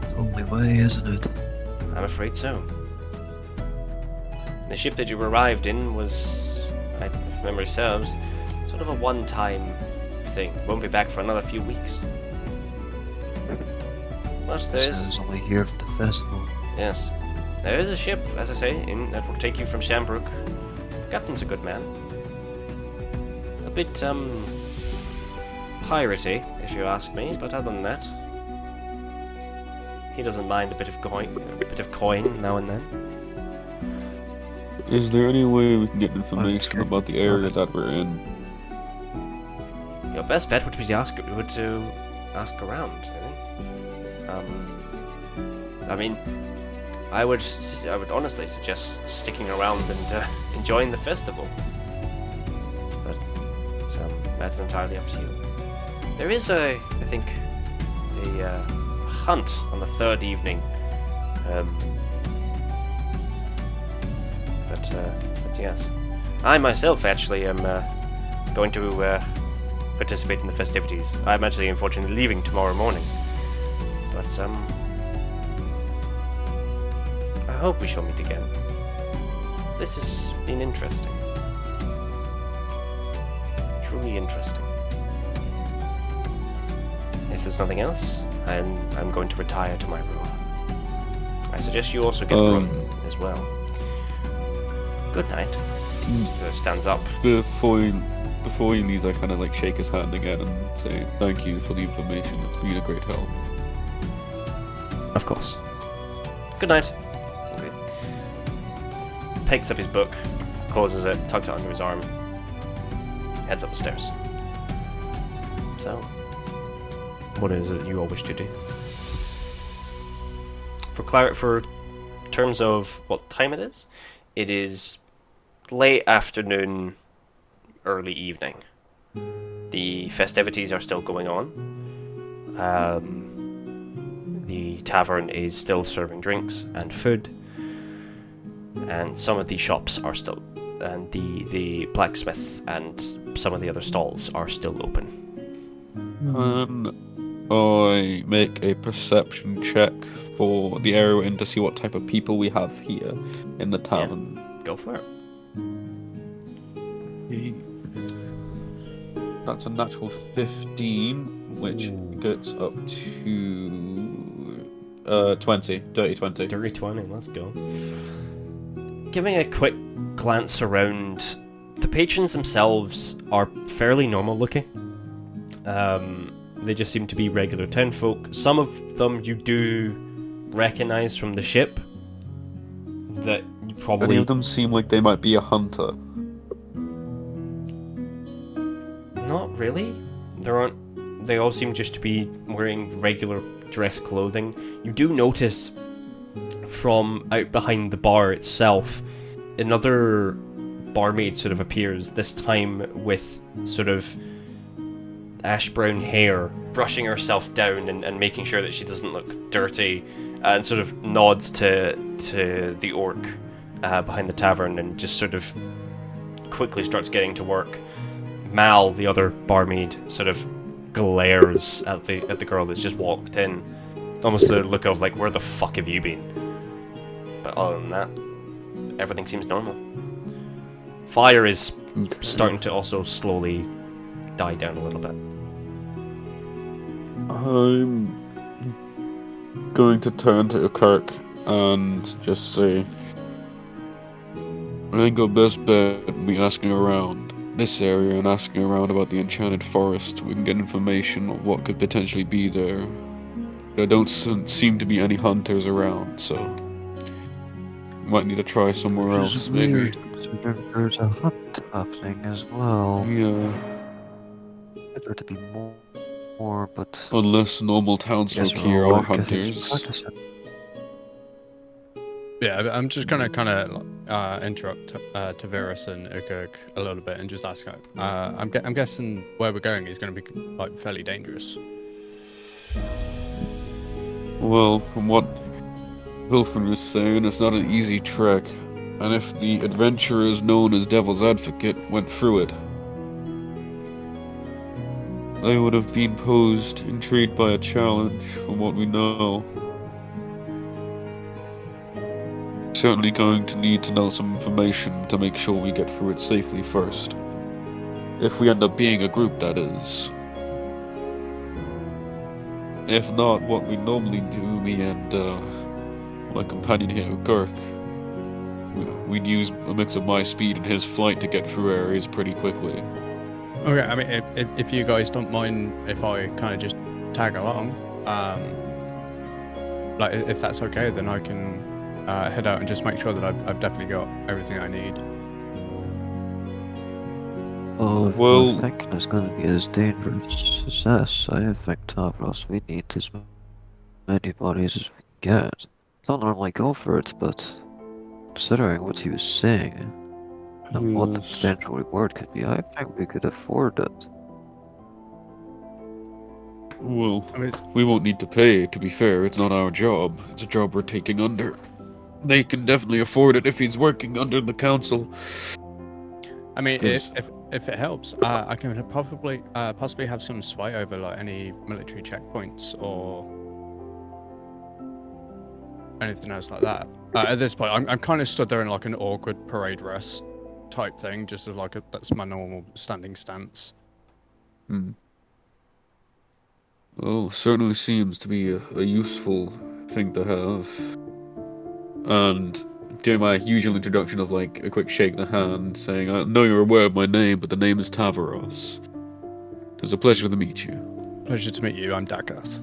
The only way, isn't it? I'm afraid so. The ship that you arrived in was, if memory serves, sort of a one-time thing. Won't be back for another few weeks. But there is... I was only here for the festival. Yes. There is a ship, as I say, that will take you from Shambrook. Captain's a good man. A bit, piratey, if you ask me, but other than that, he doesn't mind a bit of coin now and then. Is there any way we can get information about the area that we're in? your best bet would be to ask around, really. I mean, I would honestly suggest sticking around and enjoying the festival. But that's entirely up to you. There is I think, a hunt on the third evening. But yes, I myself actually am going to participate in the festivities. I'm actually unfortunately leaving tomorrow morning. But I hope we shall meet again. This has been interesting. Truly interesting. If there's nothing else, I'm going to retire to my room. I suggest you also get a room as well. Good night. Stands up. Before he leaves, I kind of like shake his hand again and say thank you for the information. It's been a great help. Of course. Good night. Okay. Picks up his book, closes it, tucks it under his arm, heads up the stairs. So, what is it you all wish to do? For terms of what time it is late afternoon, early evening. The festivities are still going on. The tavern is still serving drinks and food, and some of the shops are still, and the blacksmith and some of the other stalls are still open. I make a perception check for the area we're in to see what type of people we have here in the tavern. Yeah, go for it. That's a natural 15, which gets up to 20. Dirty 20. Dirty 20, let's go. Giving a quick glance around, the patrons themselves are fairly normal looking. They just seem to be regular townfolk. Some of them you do recognize from the ship. That you probably... Any of them seem like they might be a hunter. Not really. They all seem just to be wearing regular dress clothing. You do notice from out behind the bar itself, another barmaid sort of appears, this time with sort of ash brown hair, brushing herself down and making sure that she doesn't look dirty, and sort of nods to the orc behind the tavern and just sort of quickly starts getting to work. Mal, the other barmaid, sort of glares at the girl that's just walked in, almost a look of like, where the fuck have you been? But other than that, everything seems normal. Fire is starting to also slowly die down a little bit. I'm going to turn to Kirk and just say, I think our best bet would be asking around this area and asking around about the enchanted forest. We can get information on what could potentially be there. There don't seem to be any hunters around, so might need to try somewhere else, maybe. There's a hunt happening as well. Yeah. There to be more, but Unless normal townsfolk here are hunters. Yeah, I'm just gonna kind of interrupt Taviris and Ukuk a little bit and just ask. I'm guessing where we're going is going to be like fairly dangerous. Well, from what Wilfred was saying, it's not an easy trek, and if the adventurers known as Devil's Advocate went through it, they would have been posed, intrigued by a challenge, from what we know. Certainly going to need to know some information to make sure we get through it safely first. If we end up being a group, that is. If not, what we normally do, me and my companion here, Girk, we'd use a mix of my speed and his flight to get through areas pretty quickly. Okay, I mean, if you guys don't mind if I kind of just tag along, like if that's okay, then I can head out and just make sure that I've definitely got everything I need. Well, if Well- we're thinking it's going to be as dangerous as this, I think, Tavros, we need as many bodies as we can get. Don't normally go for it, but considering what he was saying and what the Yes. potential reward could be, I think we could afford it. Well, I mean, we won't need to pay, to be fair. It's not our job. It's a job we're taking under. They can definitely afford it if he's working under the council. I mean, 'Cause- if it helps, I can probably possibly have some sway over like any military checkpoints or anything else like that. At this point, I'm kind of stood there in like an awkward parade rest type thing, just as like that's my normal standing stance. Hmm. Well, certainly seems to be a useful thing to have. And doing my usual introduction of like a quick shake of the hand, saying, I know you're aware of my name, but the name is Tavaros. It's a pleasure to meet you. Pleasure to meet you. I'm Dakath.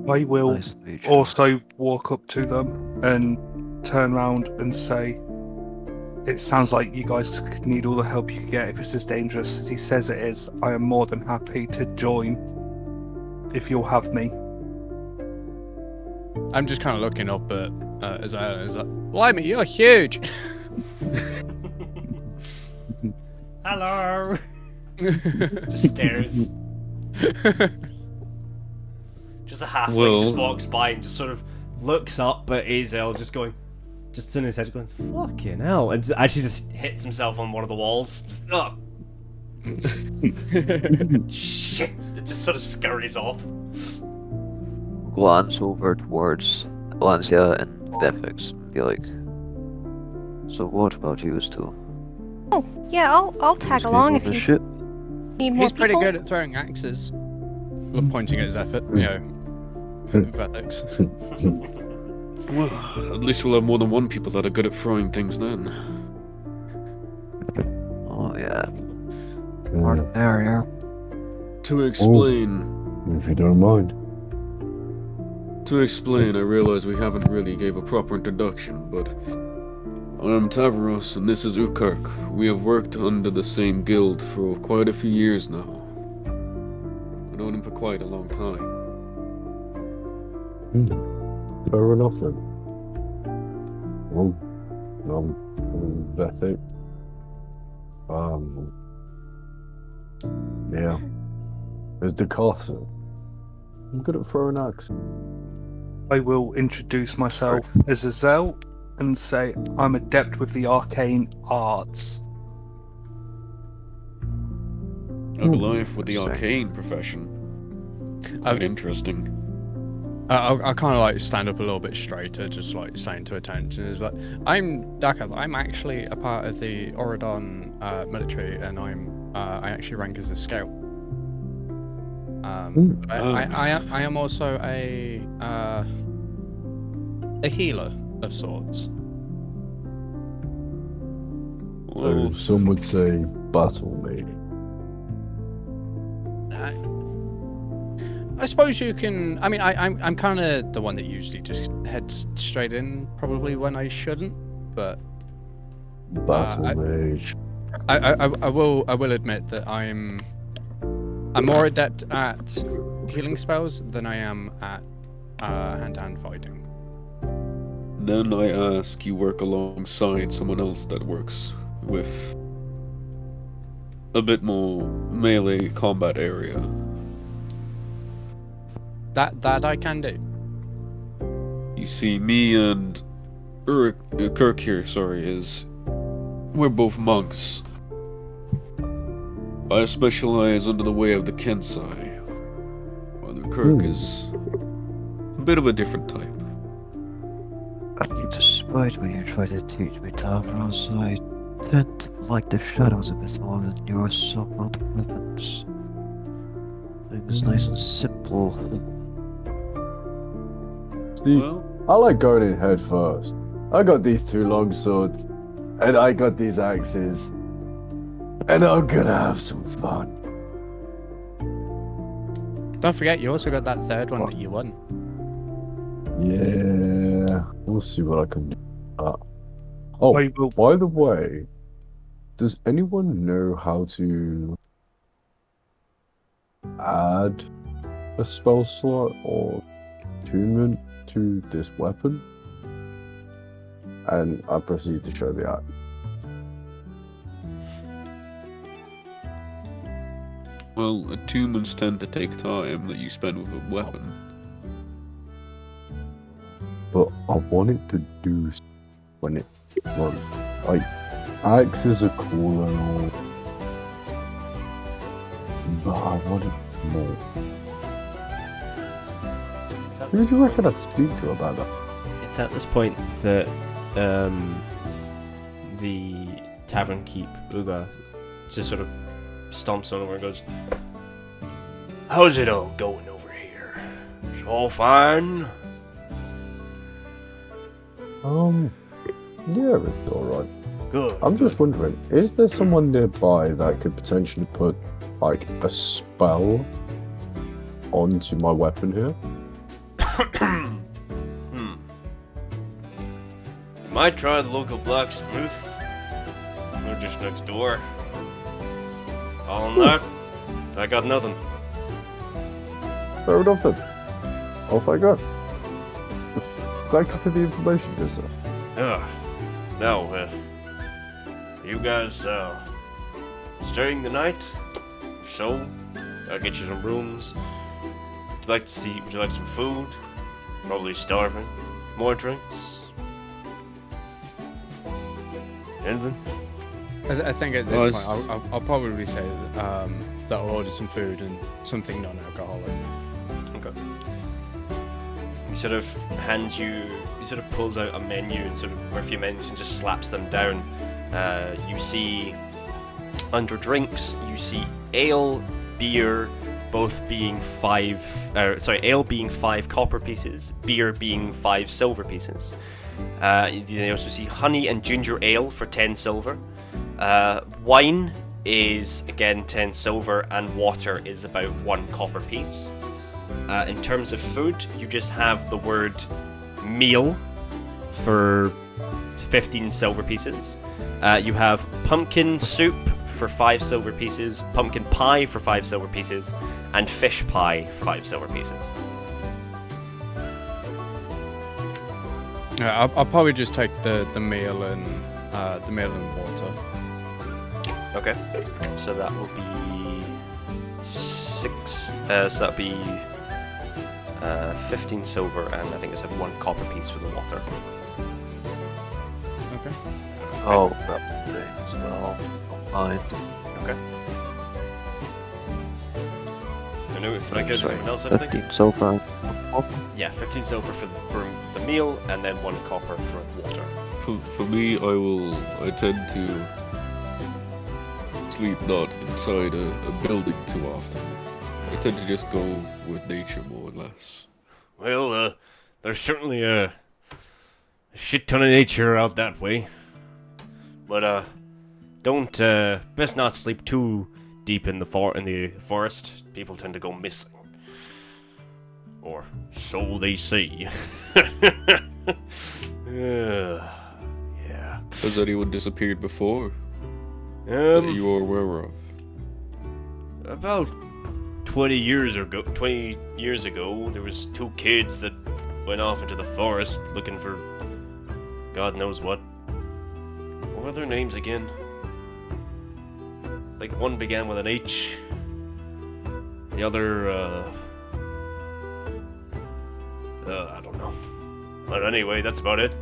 I will Nice to meet you. also walk up to them and turn around and say, it sounds like you guys could need all the help you can get if it's as dangerous as he says it is. I am more than happy to join if you'll have me. I'm just kind of looking up at Isaiah. Is like, blimey, you're huge. Hello. Just stares. Just a halfling just walks by and just sort of looks up at Azel, just going, just in his head, going, "Fucking hell!" And actually just hits himself on one of the walls. Just, oh. Shit! It just sort of scurries off. Glance over towards Lancia and Vefix and be like, so what about you two? Oh, yeah, I'll tag Just along on if the you ship? need more He's pretty people. good at throwing axes. Look, pointing at his effort, you know, Vetix. Well, at least we'll have more than one people that are good at throwing things then. Oh yeah. More the merrier. To explain, If you don't mind. I realize we haven't really gave a proper introduction, but I'm Tavaros and this is Ukirk. We have worked under the same guild for quite a few years now. I've known him for quite a long time. Fair enough then. Well, that's it. Yeah. There's the castle. I'm good at throwing axes. I will introduce myself as Azel and say I'm adept with the arcane arts. A life with the Same. arcane profession. Quite interesting. I'll kind of like stand up a little bit straighter, just like saying to attention is like, I'm Dakath. I'm actually a part of the Oradon military, and I actually rank as a scout. But I am also a healer of sorts. Well, Some would say battle mage. I suppose you can. I mean, I'm kind of the one that usually just heads straight in, probably when I shouldn't. But Battle mage. I will admit that I'm more adept at healing spells than I am at hand-to-hand fighting. then I ask you work alongside someone else that works with a bit more melee combat area. That I can do. You see, me and Kirk here, we're both monks. I specialize under the way of the Kensai, while Kirk is a bit of a different type. Despite what you try to teach me, Tavros, I tend to like the shadows a bit more than your so-called weapons. Things nice and simple. See, Well, I like going in head first. I got these two long swords, and I got these axes, and I'm gonna have some fun. Don't forget, you also got that third one that you won. Yeah, we'll see what I can do. Oh, I will by the way, Does anyone know how to add a spell slot or attunement to this weapon? And I proceed to show the art. Well, attunements tend to take time that you spend with a weapon. But I want it to do when it runs. Like, axes are cool and all, but I want it more. Who do you reckon I'd speak to about that? It's at this point that the tavern keep Uga just sort of stomps on over and goes, "How's it all going over here? It's all fine?" Yeah, it's alright. Good. I'm just wondering, is there someone nearby that could potentially put, like, a spell onto my weapon here? Might try the local blacksmith. They're just next door. All in that, I got nothing. Fair enough then. Off I go. Thank you for the information, good sir. Now, you guys, staying the night? If so, I'll get you some rooms. Would you like some food? Probably starving. More drinks? Anything? I think at this point, I'll probably say that I'll order some food and something non-alcoholic. Okay. He sort of he sort of pulls out a menu and sort of, or a few menus and just slaps them down. You see, under drinks, you see ale, beer, both being ale being 5 copper pieces, beer being 5 silver pieces. You also see honey and ginger ale for 10 silver. Wine is again 10 silver, and water is about 1 copper piece. In terms of food, you just have the word meal for 15 silver pieces. You have pumpkin soup for 5 silver pieces, pumpkin pie for 5 silver pieces, and fish pie for 5 silver pieces. Yeah, I'll probably just take the meal and water. Okay, so that will be 6. So that'll be 15 silver, and I think I said 1 copper piece for the water. Okay. Oh, that thing as well. Mind. Okay. Can I get anyone else? 15 silver. Yeah, 15 silver for the meal, and then 1 copper for water. For me, I tend to sleep not inside a building too often. I tend to just go with nature more or less. Well, there's certainly a shit ton of nature out that way. But don't best not sleep too deep in the forest. People tend to go missing, or so they say. Yeah. Has anyone disappeared before that you are aware of? About 20 years ago, there was 2 kids that went off into the forest looking for God knows what. What were their names again? Like, one began with an H. The other, I don't know. But anyway, that's about it.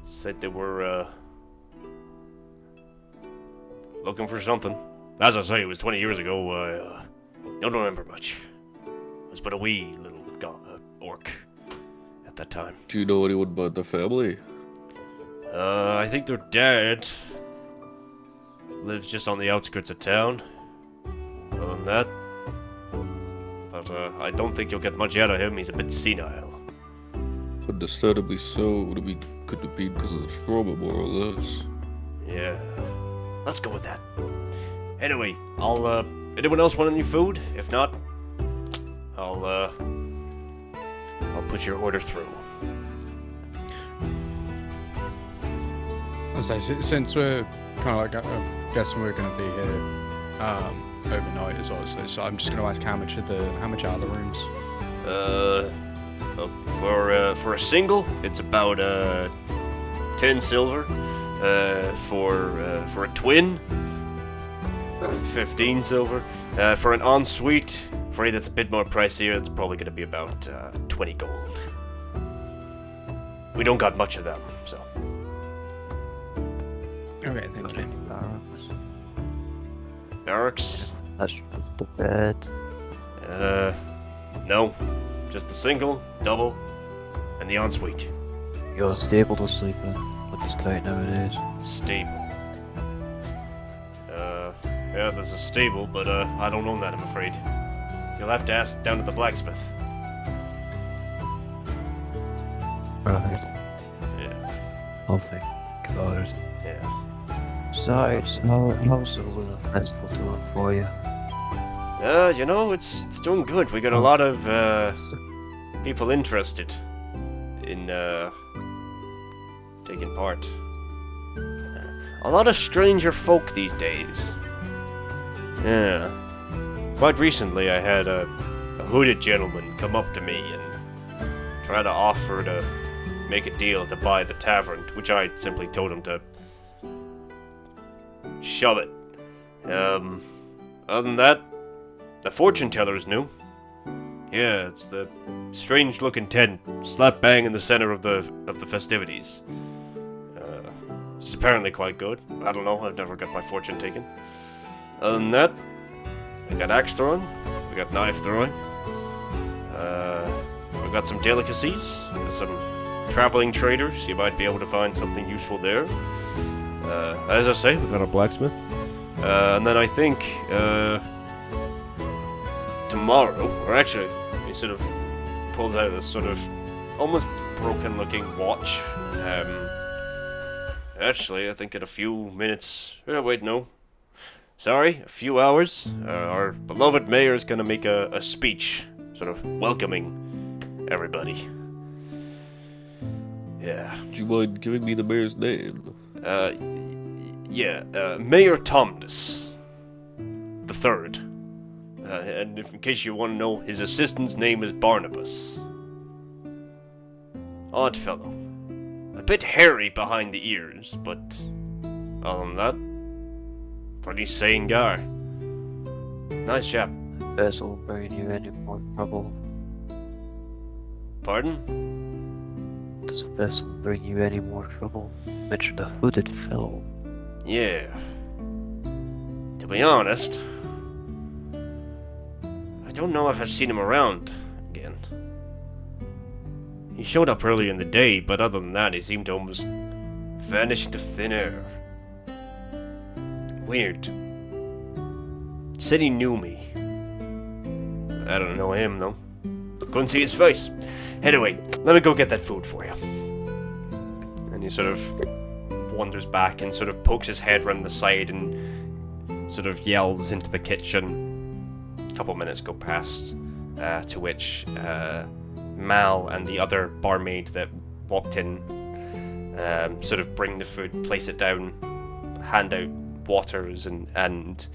Said they were, looking for something. As I say, it was 20 years ago. I don't remember much. I was but a wee little orc at that time. Do you know anyone about the family? I think their dad lives just on the outskirts of town. Other than that, but I don't think you'll get much out of him. He's a bit senile. Understandably so. Could it be because of the trauma, more or less? Yeah. Let's go with that. Anyway, I'll, anyone else want any food? If not, I'll put your order through. I say, since we're kind of like guessing we're going to be here overnight as well, so I'm just going to ask how much are the rooms? For a single, it's about 10 silver. For a twin, 15 silver. For an ensuite, afraid that's a bit more pricier. It's probably going to be about 20 gold. We don't got much of them, so. Okay, thank you. Barracks? That's the bed. No. Just the single, double, and the ensuite. You got a stable to sleep in. Look, it's tight nowadays. Stable. Yeah, there's a stable, but I don't own that, I'm afraid. You'll have to ask down to the blacksmith. Right. Yeah. I'll think about it. Yeah. Besides, how's the Luna Festival doing for you? You know, it's doing good. We got a lot of people interested in taking part. A lot of stranger folk these days. Yeah. Quite recently, I had a hooded gentleman come up to me and try to offer to make a deal to buy the tavern, which I simply told him to shove it. Other than that, the fortune teller's new. Yeah, it's the strange-looking tent, slap bang in the center of the festivities. It's apparently quite good. I don't know, I've never got my fortune taken. Other than that, we got axe throwing, we got knife throwing, we got some delicacies, some traveling traders, you might be able to find something useful there. As I say, we got a blacksmith. And then I think, tomorrow, or actually, he sort of pulls out this sort of almost broken-looking watch. Actually, I think in a few minutes... wait, no. Sorry, a few hours, our beloved mayor is gonna make a speech, sort of welcoming everybody. Yeah. Do you mind giving me the mayor's name? Yeah, Mayor Tomness the Third. And if, in case you want to know, his assistant's name is Barnabas. Odd fellow. A bit hairy behind the ears, but other than that, pretty sane guy. Nice chap. This will bring you any more trouble. Pardon? Does the vessel bring you any more trouble? Mention a hooded fellow. Yeah. To be honest, I don't know if I've seen him around again. He showed up earlier in the day, but other than that, he seemed to almost vanish into thin air. Weird. Said he knew me. I don't know him, though. Couldn't see his face. Anyway, let me go get that food for you. And he sort of wanders back and sort of pokes his head around the side and sort of yells into the kitchen. A couple minutes go past, to which Mal and the other barmaid that walked in sort of bring the food, place it down, hand out waters, and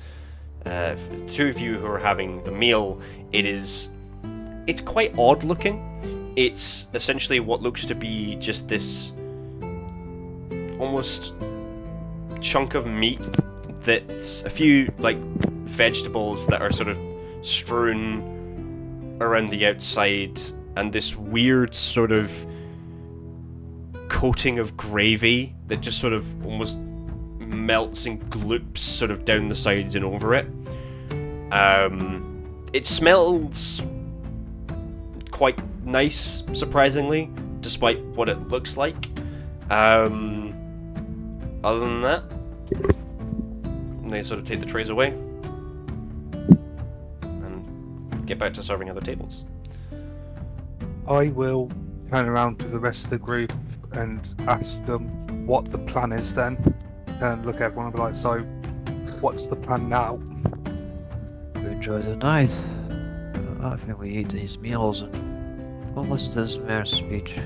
two of you who are having the meal, it's quite odd looking. It's essentially what looks to be just this almost chunk of meat that's a few like vegetables that are sort of strewn around the outside, and this weird sort of coating of gravy that just sort of almost melts and gloops sort of down the sides and over it. It smells quite nice, surprisingly, despite what it looks like. Other than that, they sort of take the trays away and get back to serving other tables. I will turn around to the rest of the group and ask them what the plan is then. And look at everyone and be like, so, what's the plan now? We enjoy the night. I think we eat these meals and go listen to this mayor's speech.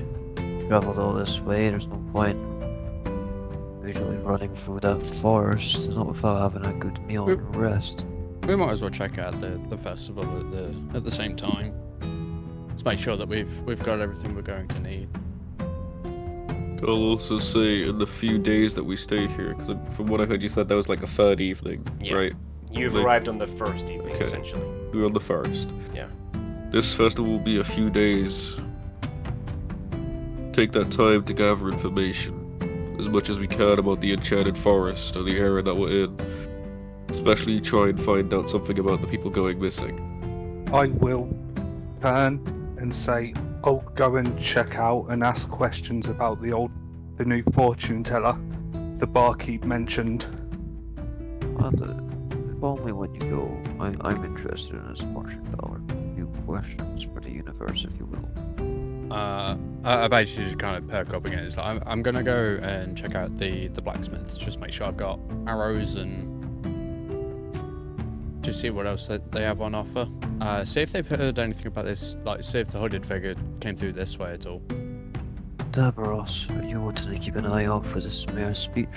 Traveled all this way, there's no point. We usually running through that forest, not without having a good meal and rest. We might as well check out the festival at the same time. Let's make sure that we've got everything we're going to need. I'll also say in the few days that we stay here, because from what I heard you said that was like a third evening, Yeah. right? You've Like- arrived on the first evening, Okay. essentially. We're on the first. Yeah. This festival will be a few days. Take that time to gather information, as much as we can about the enchanted forest and the area that we're in. Especially try and find out something about the people going missing. I will turn and say, I'll go and check out and ask questions about the new fortune teller the barkeep mentioned. And only when you go, I'm interested in his fortune teller. New questions for the universe, if you will. I basically just kind of perk up again. It's like, I'm gonna go and check out the blacksmiths. Just make sure I've got arrows and just see what else they have on offer. See if they've heard anything about this. Like, see if the hooded figure came through this way at all. Davros, are you wanting to keep an eye out for this mayor's speech?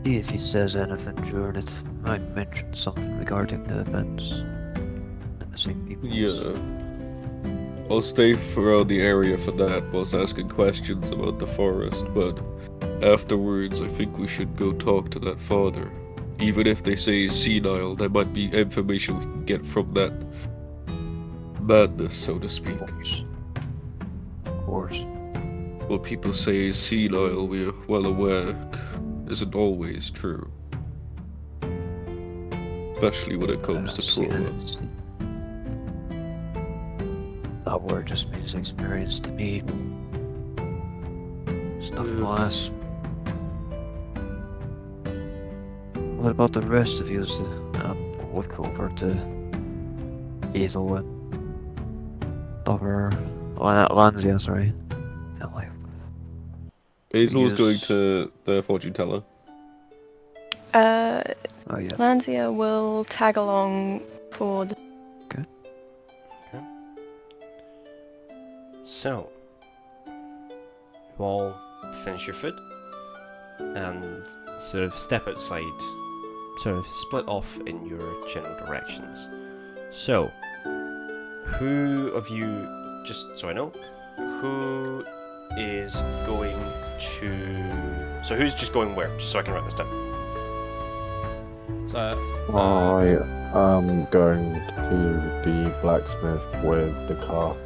See if he says anything during it. Might mention something regarding the events. The missing people. Yeah. I'll stay around the area for that whilst asking questions about the forest, but afterwards I think we should go talk to that father. Even if they say he's senile, there might be information we can get from that madness, so to speak. Of course. What people say is senile, we're well aware, isn't always true. Especially when it comes to trauma. That word just means experience to me. It's nothing less. What about the rest of you? We'll go over to Hazel and Lanzia, sorry. Hazel's going Use- to the fortune teller. Oh yeah. Lanzia will tag along for the. So, you all finish your food and sort of step outside, sort of split off in your general directions. So, who of you, just so I know, who is going to... So who's just going where? Just so I can write this down. So I am going to the blacksmith with the car.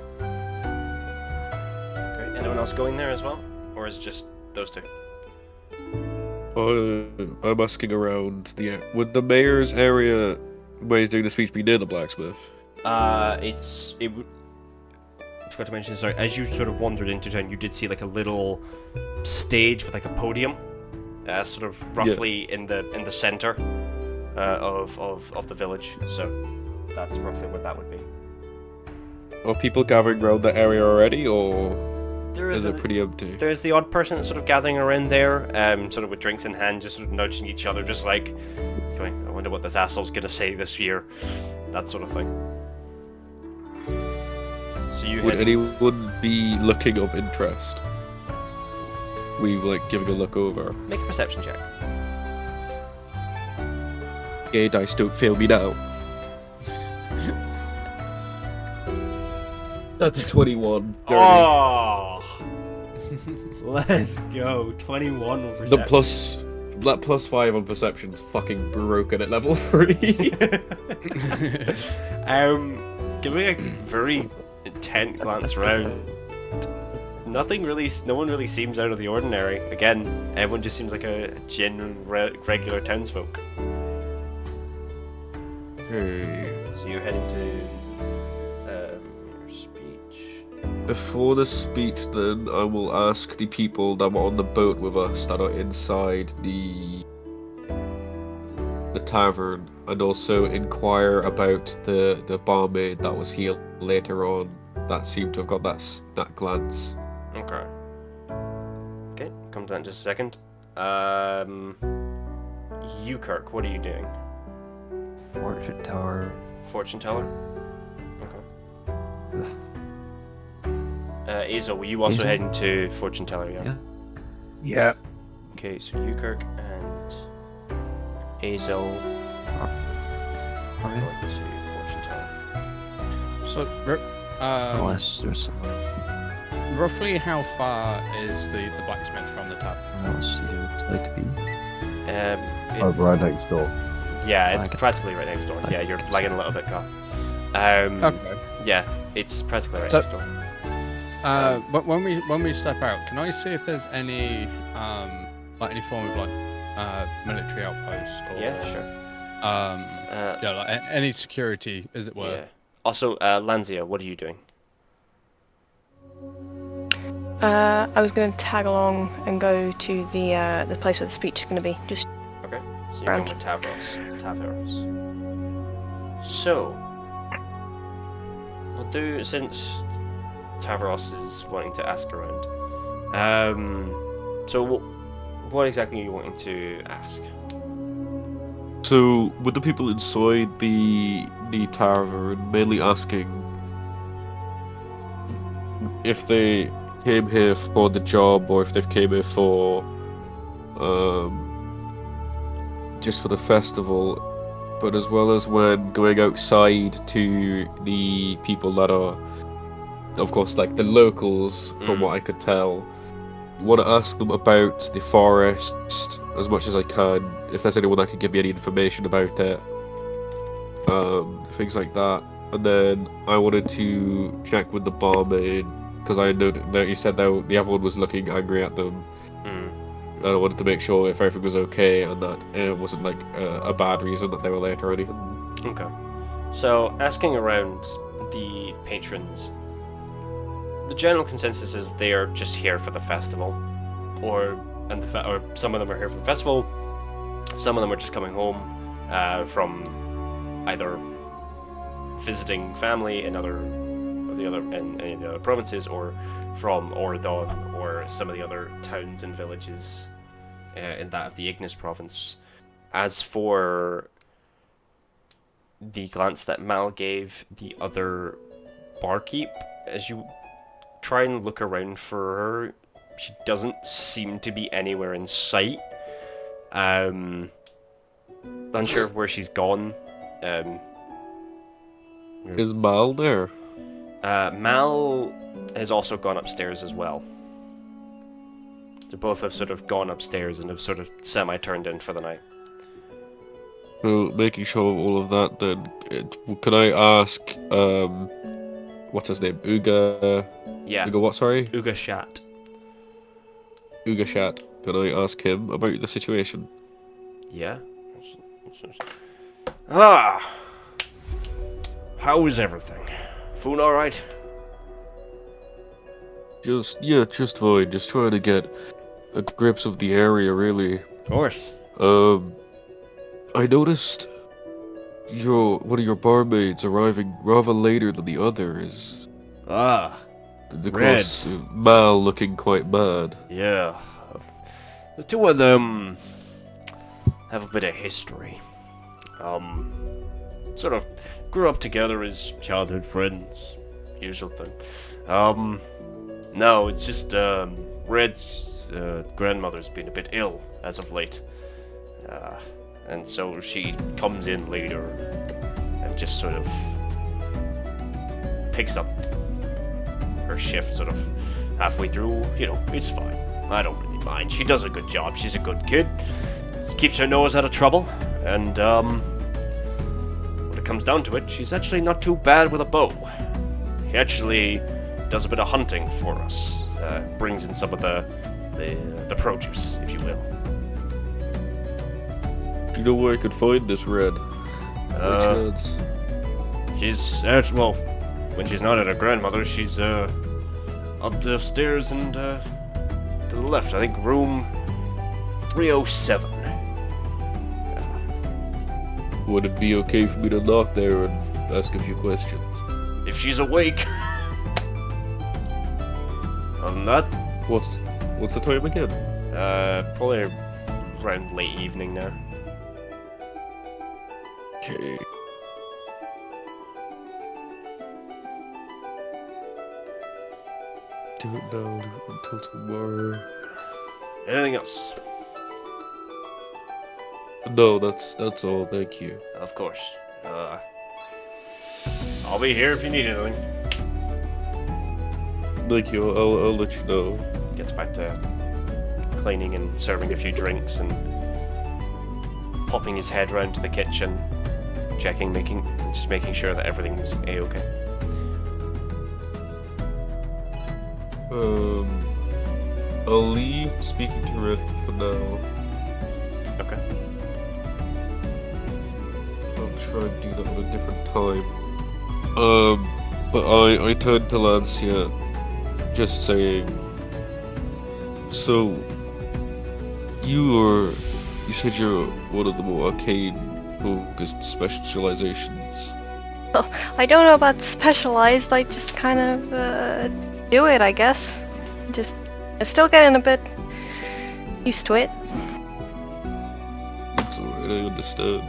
Okay, anyone else going there as well? Or is it just those two? I'm asking around would the mayor's area where he's doing the speech be near the blacksmith? I forgot to mention, sorry, as you sort of wandered into town, you did see like a little stage with like a podium, sort of roughly in the center of the village. So that's roughly what that would be. Are people gathering around that area already, or There is it pretty empty? There's the odd person that's sort of gathering around there, sort of with drinks in hand, just sort of nudging each other, just like going, I wonder what this asshole's gonna say this year, that sort of thing. So you Would head... anyone be looking of interest? We like giving a look over. Make a perception check. Yeah, dice don't fail me now. That's a 21. Dirty. Oh! Let's go. 21 on perception. That plus 5 on perception's fucking broken at level 3. Giving a very intent glance around, no one really seems out of the ordinary. Again, everyone just seems like a genuine regular townsfolk. Hey. So you're heading to your speech. Before the speech, then, I will ask the people that were on the boat with us that are inside the tavern, and also inquire about the barmaid that was here later on that seemed to have got that glance. Okay. Okay, come to that in just a second. You, Kirk, what are you doing? Fortune tower. Fortune teller? Okay. Azel, were you also Hazel? heading to fortune teller, yeah? Yeah. Yeah. Okay, so Ukirk and Azel Are we? going to fortune teller. So, Unless there's someone roughly how far is the blacksmith from the tavern? else you'd like to be. Oh, It's, right next door. Yeah, it's Okay. practically right next door. Yeah, you're Okay. lagging a little bit, Carl. Okay. Yeah, it's practically right So- next door. But when we step out, can I see if there's any like any form of like military outpost or Yeah, sure. yeah, like any security, as it were? Yeah. Also, Lanzia, what are you doing? I was going to tag along and go to the place where the speech is going to be. Just Okay, so you're going Round. with Tavros. So, we'll do, since Tavros is wanting to ask around. So what exactly are you wanting to ask? So, with the people inside the tavern mainly asking if they came here for the job or if they've came here for just for the festival, but as well as when going outside to the people that are, of course, like the locals, from what I could tell. Want to ask them about the forest as much as I can, if there's anyone that can give me any information about it, things like that. And then I wanted to check with the barmaid, because I know that you said that the other one was looking angry at them, and I wanted to make sure if everything was okay and that it wasn't like a bad reason that they were late or anything. Okay. So, asking around the patrons, the general consensus is they are just here for the festival, or some of them are here for the festival. Some of them are just coming home from either visiting family in any of the other provinces, or from Oradon or some of the other towns and villages in that of the Ignis province. As for the glance that Mal gave the other barkeep, as you try and look around for her, she doesn't seem to be anywhere in sight. Unsure where she's gone. Is Mal there? Mal has also gone upstairs as well. They both have sort of gone upstairs and have sort of semi-turned in for the night. So, making sure of all of that, then, can I ask, what's his name? Uga Yeah, what, sorry? Uga Shat. Ugashat. Can I ask him about the situation? Yeah? Ah! How is everything? Food alright? Just fine. Just trying to get a grips of the area, really. Of course. I noticed one of your barmaids arriving rather later than the others. Ah, Of Red. course, Mal looking quite mad. yeah. The two of them have a bit of history. Sort of grew up together as childhood friends. Usual thing. No, it's just, Red's grandmother's been a bit ill as of late. And so she comes in later and just sort of picks up her shift sort of halfway through. You know, it's fine. I don't really mind. She does a good job. She's a good kid. Keeps her nose out of trouble. And, when it comes down to it, she's actually not too bad with a bow. He actually does a bit of hunting for us. Brings in some of the produce, if you will. Do you know where I could find this Red? By chance? She's well, when she's not at her grandmother's, she's up the stairs and to the left. I think room 307. Would it be okay for me to knock there and ask a few questions? If she's awake. Other than that, What's the time again? probably around late evening now. Okay. Do it now until tomorrow. Anything else? No, that's all. Thank you. Of course. I'll be here if you need anything. Thank you. I'll let you know. Gets back to cleaning and serving a few drinks and popping his head round to the kitchen, checking, just making sure that everything's a-okay. I'll leave speaking to Red for now. Okay. I'll try and do that at a different time. But I turned to Lancia, just saying. So, you said you're one of the more arcane-focused specializations. Well, I don't know about specialized. I just kind of do it, I guess. I'm still getting a bit used to it. That's alright, I understand.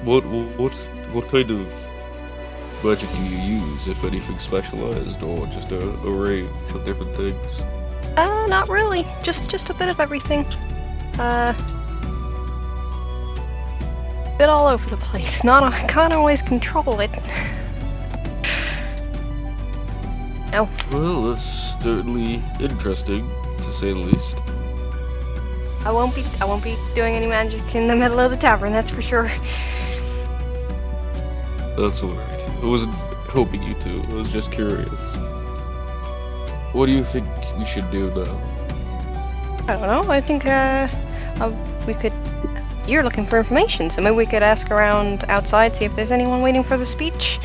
What kind of magic do you use, if anything specialized, or just a range of different things? Not really. Just a bit of everything. Bit all over the place. I can't always control it. No. Well, that's certainly interesting, to say the least. I won't be doing any magic in the middle of the tavern, that's for sure. That's alright. I wasn't hoping you to, I was just curious. What do you think we should do now? I don't know. I think we could. You're looking for information, so maybe we could ask around outside, see if there's anyone waiting for the speech.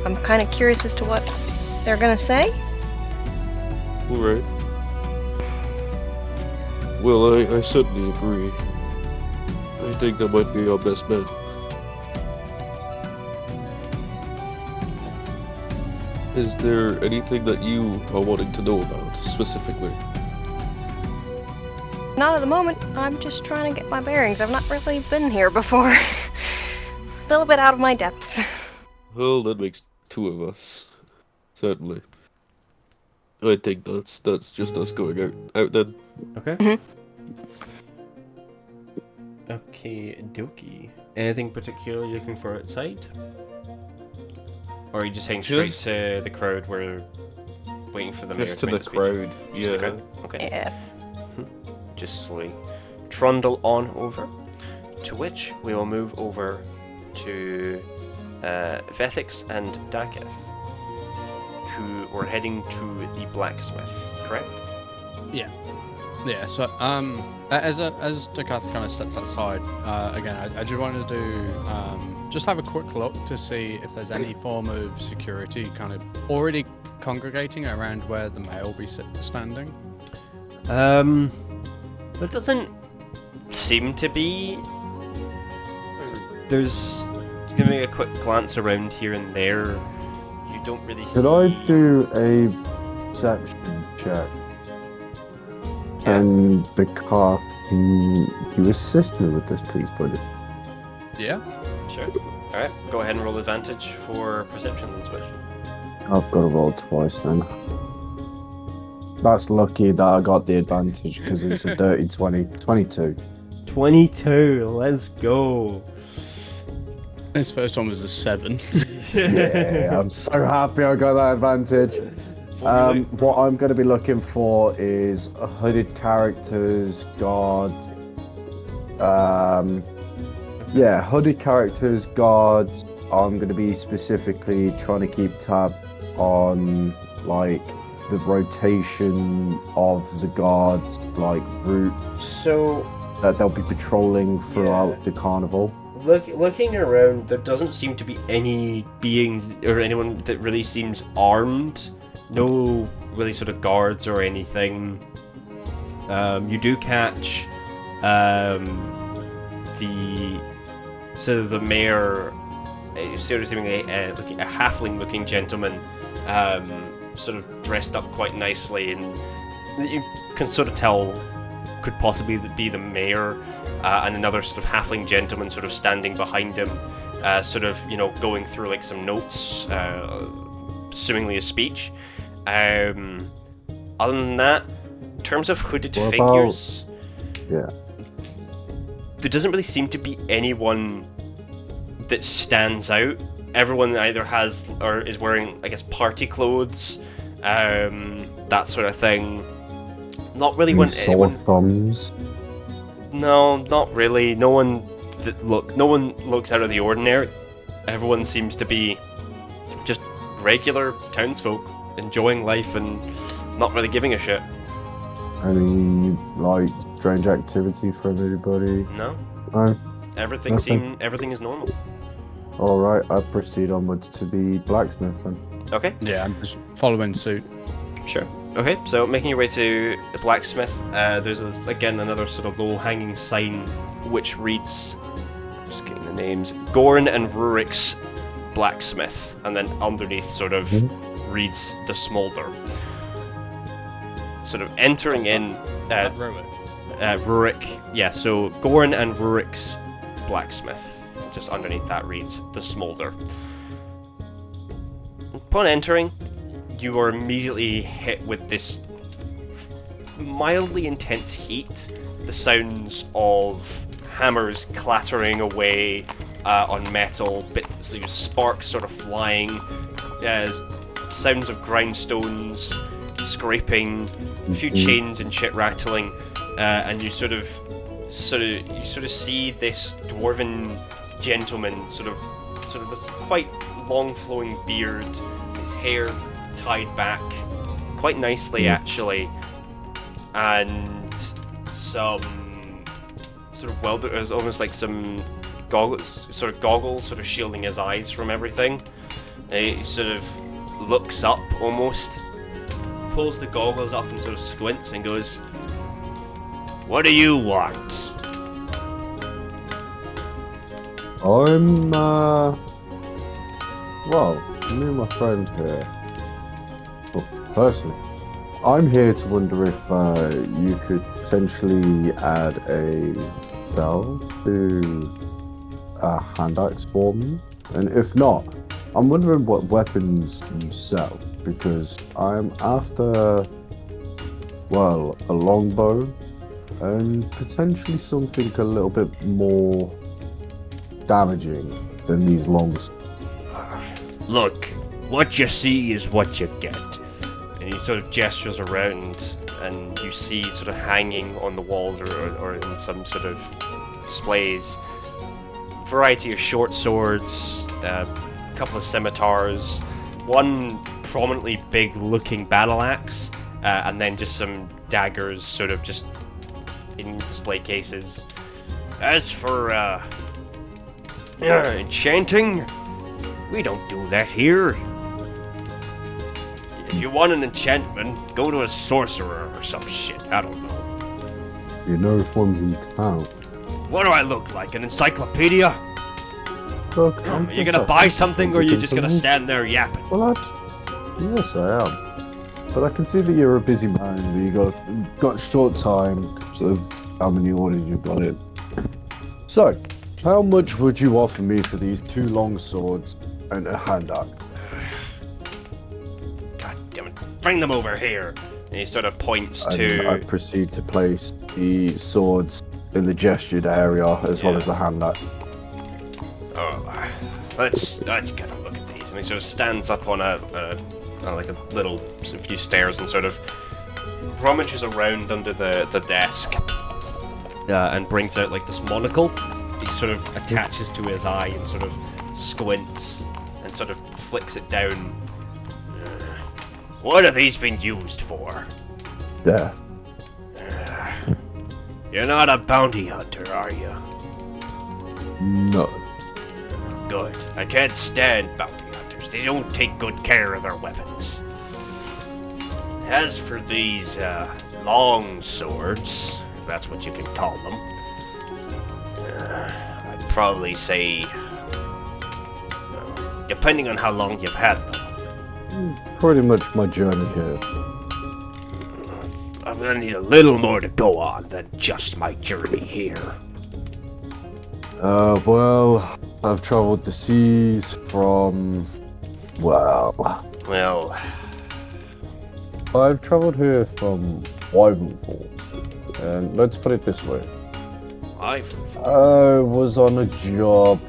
I'm kind of curious as to what they're gonna say. Alright. Well, I certainly agree. I think that might be our best bet. Is there anything that you are wanting to know about, specifically? Not at the moment. I'm just trying to get my bearings. I've not really been here before. A little bit out of my depth. Well, that makes two of us. Certainly. I think that's just us going out then. Okay. Mhm. Okay, dokie. Anything particular you're looking for outside? Or are you just heading straight Just- to the crowd where waiting for the mayor Just to to make the speech? crowd, Just the yeah. crowd? Okay. Yeah. Just slowly trundle on over, to which we will move over to Vethix and Dakith, who were heading to the blacksmith, correct? Yeah, so as Dakath kind of steps outside, again, I just wanted to do just have a quick look to see if there's any form of security kind of already congregating around where the mayor will be standing. There doesn't seem to be. There's giving a quick glance around here and there. You don't really see. Could I do a perception check? Yeah. And the Carth, can you assist me with this, please, buddy? Yeah. Sure. Alright, go ahead and roll advantage for perception then switch. I've got to roll twice then. That's lucky that I got the advantage because it's a dirty 20. 22. 22, let's go. His first one was a 7. Yeah, I'm so happy I got that advantage. What I'm going to be looking for is hooded characters, guards. Yeah, hooded characters, guards. I'm going to be specifically trying to keep tab on like the rotation of the guards, like route So, that they'll be patrolling throughout Yeah. the carnival. looking around, there doesn't seem to be any beings or anyone that really seems armed. No really sort of guards or anything. You do catch the mayor, sort of seemingly a halfling-looking gentleman, sort of dressed up quite nicely, and you can sort of tell could possibly be the mayor, and another sort of halfling gentleman sort of standing behind him, sort of, you know, going through like some notes, assumingly a speech. Other than that, In terms of hooded What figures, Yeah. there doesn't really seem to be anyone that stands out. Everyone either has or is wearing, I guess, party clothes, that sort of thing. Not really Any sore thumbs. No, not really. No one looks out of the ordinary. Everyone seems to be just regular townsfolk enjoying life and not really giving a shit. Any like strange activity from anybody? No, No. everything is normal. All right, I proceed onwards to the blacksmith then. Okay, Yeah, I'm just following suit. sure. Okay, so making your way to the blacksmith, there's again another sort of low-hanging sign which reads, just getting the names, Gorn and Rurik's blacksmith, and then underneath sort of reads the smolder. Sort of entering in, Rurik, yeah, so Gorn and Rurik's blacksmith. Just underneath that reads the smolder. Upon entering, you are immediately hit with this mildly intense heat. The sounds of hammers clattering away on metal, bits of sparks sort of flying, sounds of grindstones scraping, a few chains and shit rattling, and you sort of see this dwarven gentleman, sort of this quite long flowing beard, his hair tied back quite nicely actually, and some sort of there's almost like some goggles sort of shielding his eyes from everything. He sort of looks up almost, pulls the goggles up and sort of squints and goes, "What do you want?" I'm, well, me and my friend here. Well, personally, I'm here to wonder if you could potentially add a bell to a hand axe for me. And if not, I'm wondering what weapons you sell, because I'm after, well, a longbow and potentially something a little bit more damaging than these longs. Look, what you see is what you get. And he sort of gestures around, and you see sort of hanging on the walls or in some sort of displays, variety of short swords, a couple of scimitars, one prominently big looking battle axe, and then just some daggers sort of just in display cases. As for enchanting, we don't do that here. If you want an enchantment, go to a sorcerer or some shit, I don't know. You know if one's in town. What do I look like, an encyclopedia? Look, Are you gonna buy something, or are you just gonna stand there yapping? Well, yes, I am. But I can see that you're a busy man. You got short time, sort of how many orders you've got in. So, how much would you offer me for these 2 long swords and a hand axe? God damn it! Bring them over here. And he sort of points And to. I proceed to place the swords in the gestured area as well as the hand axe. Oh, let's get a look at these. And he sort of stands up on like a little few stairs and sort of rummages around under the desk, and brings out like this monocle. He sort of attaches to his eye and sort of squints and sort of flicks it down. What have these been used for? Death. You're not a bounty hunter, are you? No. Good. I can't stand bounty hunters. They don't take good care of their weapons. As for these long swords, if that's what you can call them, I'd probably say, well, depending on how long you've had them. Pretty much my journey here. I'm gonna need a little more to go on than just my journey here. Well, I've traveled the seas from, well... Well, I've traveled here from Wyvernfall, and let's put it this way. I was on a job,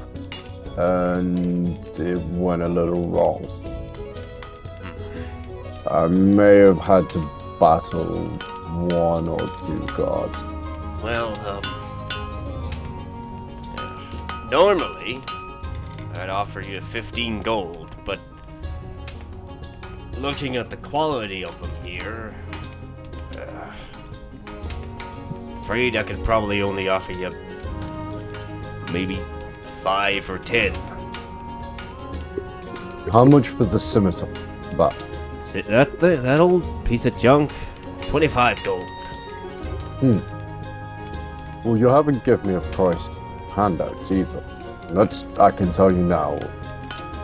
and it went a little wrong. I may have had to battle one or two guards. Well, normally, I'd offer you 15 gold, but looking at the quality of them here, afraid I could probably only offer you maybe 5 or 10. How much for the scimitar? But that old piece of junk, 25 gold. Well, you haven't given me a price handout either. That's, I can tell you now,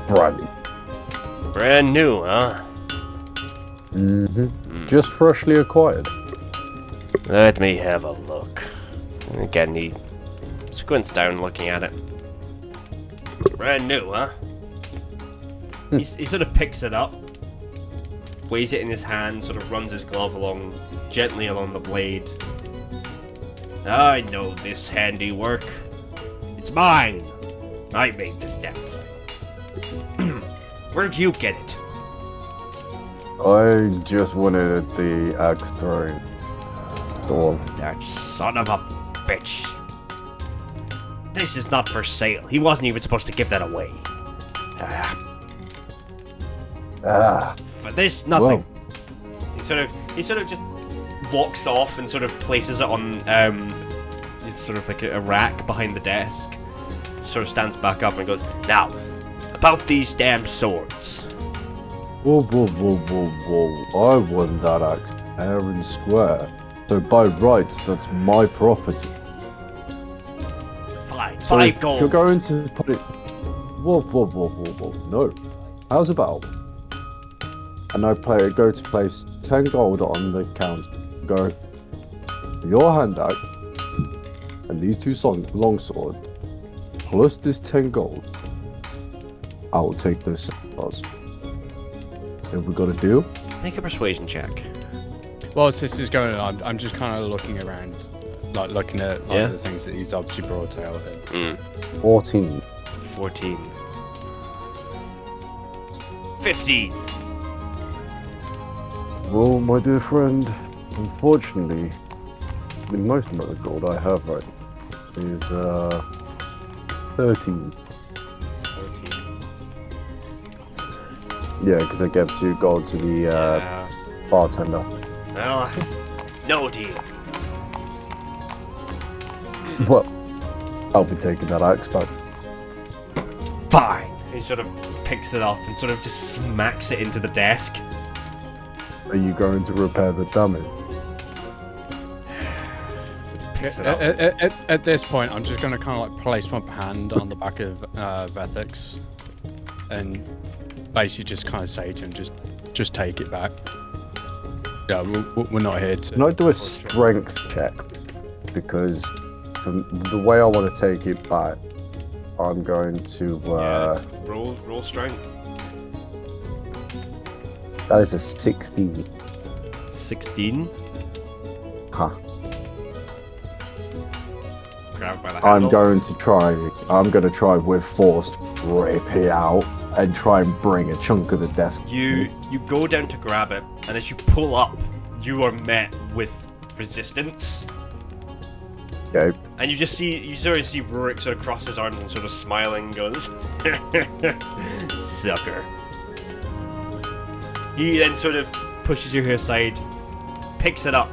brand new. Brand new, huh? Just freshly acquired. Let me have a look. Again, he squints down looking at it. Brand new, huh? He sort of picks it up, weighs it in his hand, sort of runs his glove gently along the blade. I know this handiwork. It's mine. I made this damn thing. Where'd you get it? I just won it at the axe throwing store. That son of a bitch. This is not for sale. He wasn't even supposed to give that away. For this, nothing. Whoa. He sort of just walks off and sort of places it on sort of like a rack behind the desk. Sort of stands back up and goes, now, about these damn swords. Whoa. I won that axe fair and square. So by rights, that's my property. Fine, So 5 gold. if you're going to put it... Whoa. No. How's about? And I go to place 10 gold on the counter. Go, your handout, and these 2 longsword, plus this 10 gold, I will take those swords. Have we got a deal? Make a persuasion check. Whilst this is going on, I'm just kind of looking around, like looking at the things that he's obviously brought out. 14. 14. 15. Well, my dear friend, unfortunately, most of the gold I have right is 13. 13. Yeah, because I gave 2 gold to the bartender. Well, no deal. Well, I'll be taking that axe back. Fine. He sort of picks it up and sort of just smacks it into the desk. Are you going to repair the damage? Sort of picks it up. At this point, I'm just going to kind of like place my hand on the back of Vethix and basically just kind of say to him, just take it back. Yeah, we're not here to... Can I do a strength check? Because from the way I want to take it back, I'm going to... Roll strength. That is a 16. 16? Huh. Grab it by the I'm handle. going to try with force to rip it out and try and bring a chunk of the desk. You go down to grab it, and as you pull up, you are met with resistance. Okay. And you sort of see Rurik sort of cross his arms and sort of smiling and goes, sucker. He then sort of pushes you aside, picks it up,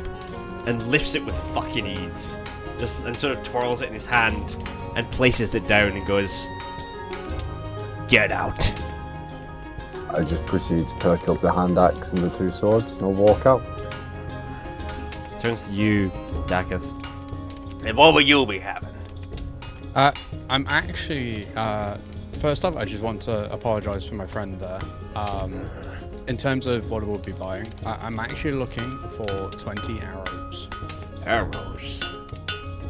and lifts it with fucking ease. And sort of twirls it in his hand and places it down and goes, get out. I just proceed to pick up the hand axe and the 2 swords and I'll walk out. Turns to you, Daketh. And what will you be having? I'm actually... first off, I just want to apologise for my friend there. In terms of what I will be buying, I'm actually looking for 20 arrows. Arrows?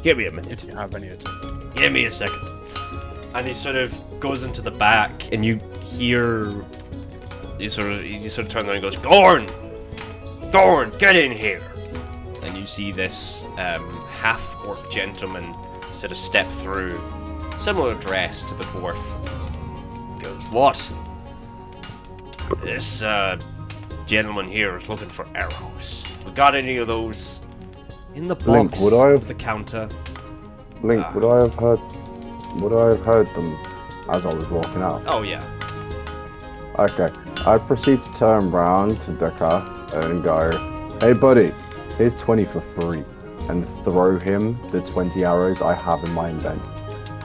Give me a minute. If you have any at all. Give me a second. And he sort of goes into the back, and you hear... You sort of turn around and goes, Gorn! Thorn, get in here! And you see this half-orc gentleman sort of step through, similar dress to the dwarf. Goes, what? This gentleman here is looking for arrows. We got any of those? In the box Link, would I have- of the counter. Link, would I have heard them as I was walking out? Oh yeah. Okay. I proceed to turn round to Dekath and go, "Hey buddy, here's 20 for free," and throw him the 20 arrows I have in my inventory.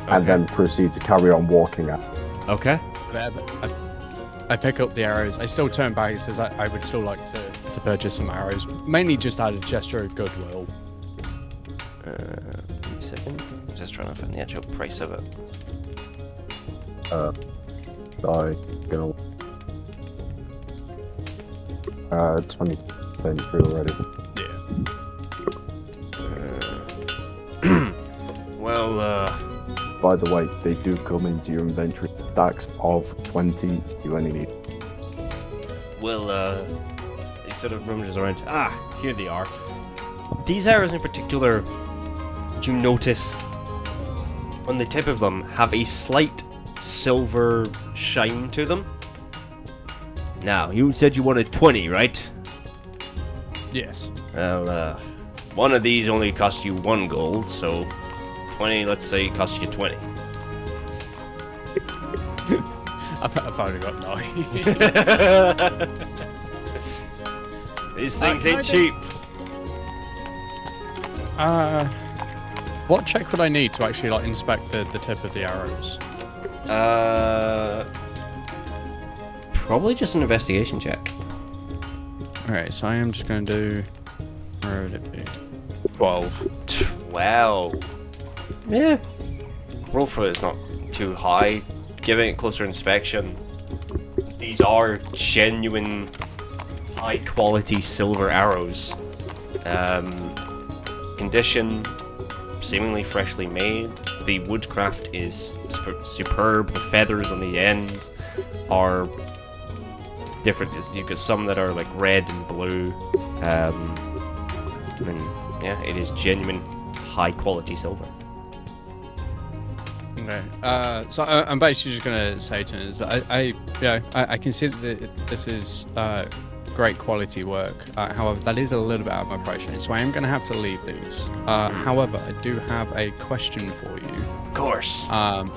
And then proceed to carry on walking out. Okay. I pick up the arrows. I still turn back and says I would still like to purchase some arrows, mainly just out of gesture of goodwill. Give me a second. I'm just trying to find the actual price of it. I go 20 free already. Well, By the way, they do come into your inventory stacks of 20, so you only need. he sort of rummages around. Ah, here they are. These arrows in particular, you notice on the tip of them have a slight silver shine to them. Now, you said you wanted 20, right? Yes. Well, one of these only cost you 1 gold, so 20, let's say, costs you 20. I've only got 9. These things ain't cheap. What check would I need to actually like inspect the tip of the arrows? Probably just an investigation check. Alright, so I am just going to do... Where would it be? 12. 12. Yeah. Roll for it's not too high. Giving it closer inspection, these are genuine high quality silver arrows. Condition, seemingly freshly made. The woodcraft is superb. The feathers on the ends are different. You've got some that are like red and blue. And yeah, it is genuine high quality silver. Okay. So I'm basically just going to say to him is I can see that this is great quality work. However, that is a little bit out of my price range, so I am going to have to leave these. However, I do have a question for you. Of course.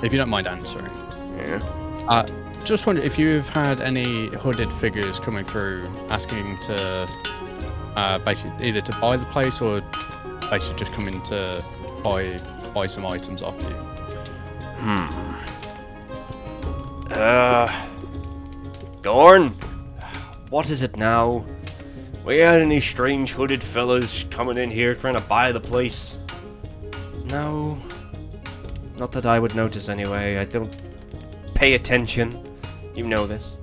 If you don't mind answering. Yeah. Just wonder if you've had any hooded figures coming through asking to basically either to buy the place or basically just coming to buy some items off you. Gorn, what is it now? We had any strange hooded fellas coming in here trying to buy the place? No, not that I would notice anyway. I don't pay attention. You know this.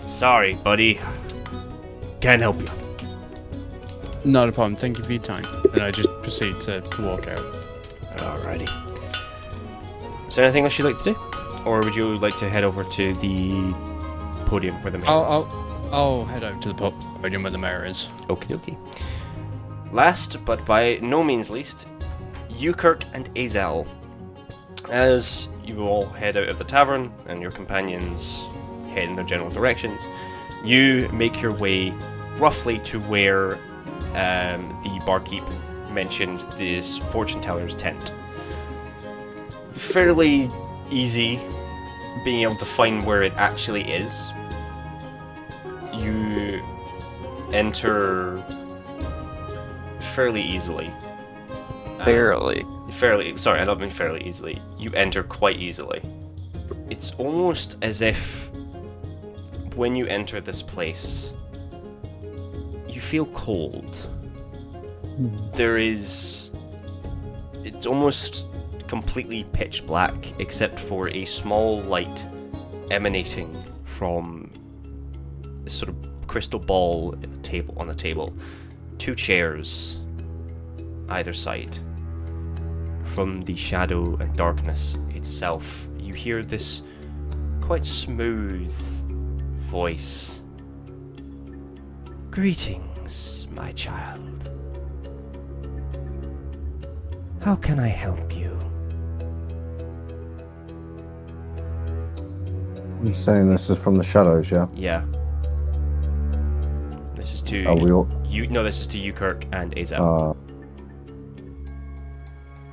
Sorry, buddy. Can't help you. Not a problem. Thank you for your time. And I just proceed to walk out. Alrighty. Is there anything else you'd like to do? Or would you like to head over to the podium where the mayor is? I'll head over to the podium where the mayor is. Okie dokie. Last, but by no means least, Ukert and Azel. As you all head out of the tavern and your companions head in their general directions, you make your way roughly to where the barkeep mentioned this fortune teller's tent. Fairly easy being able to find where it actually is. You enter fairly easily. Sorry, I don't mean fairly easily. You enter quite easily. It's almost as if when you enter this place, you feel cold. It's almost completely pitch black, except for a small light emanating from this sort of crystal ball on the table. 2 chairs either side. From the shadow and darkness itself, you hear this quite smooth voice Greetings, my child. How can I help you? You're saying this is from the shadows, yeah? Yeah. This is to Are we all? you. No, this is to you, Kirk and Azel.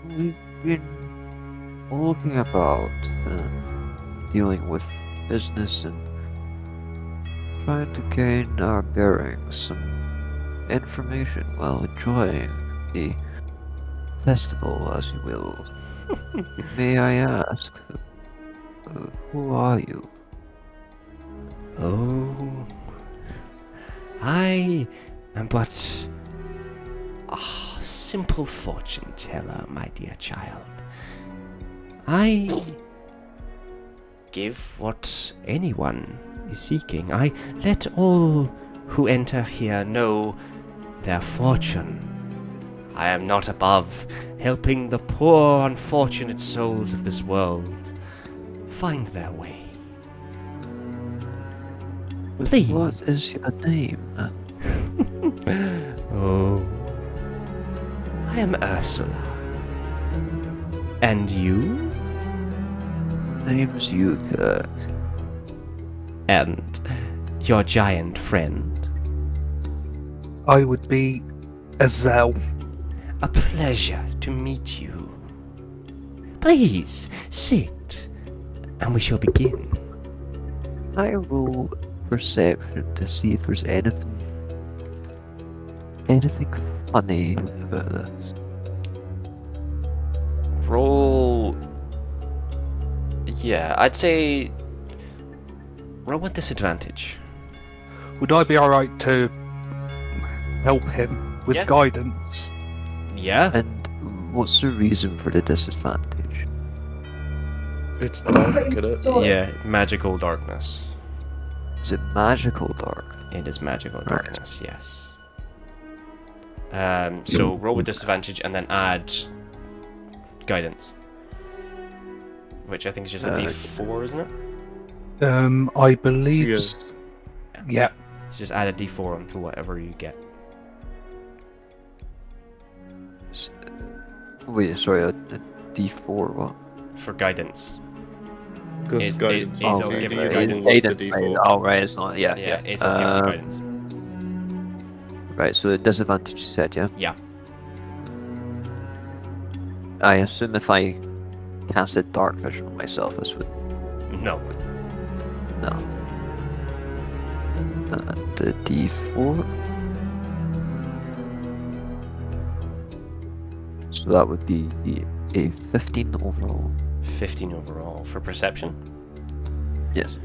We've been looking about dealing with business and trying to gain our bearings, some information while enjoying the festival, as you will. May I ask, who are you? Oh, I am but a simple fortune teller, my dear child. I give what anyone is seeking. I let all who enter here know their fortune. I am not above helping the poor, unfortunate souls of this world find their way. Please. What is your name? Oh, I am Ursula. And you? Name's Yuka. And your giant friend? I would be Azel. A pleasure to meet you. Please, sit, and we shall begin. I roll perception to see if there's anything funny about this. Roll... Yeah, I'd say... roll with disadvantage. Would I be alright to help him with Yeah. guidance? Yeah? And what's the reason for the disadvantage? It's dark, get it? Yeah, magical darkness. Is it magical dark? It is magical darkness, yes. So roll with disadvantage and then add guidance. Which I think is just a d4, isn't it? I believe. Yes. Yeah. So just add a d4 onto whatever you get. Wait, sorry, a D4, what? For guidance. Because guidance. Azel's Okay, giving you yeah, guidance. roll Aiden, the right, D4. oh, right, it's not, yeah. Yeah, Azel's giving you guidance. Right, so the disadvantage you said, yeah? Yeah. I assume if I casted Dark Vision on myself, this would... No. No. The D4? So that would be a 15 overall. 15 overall. For perception? Yes.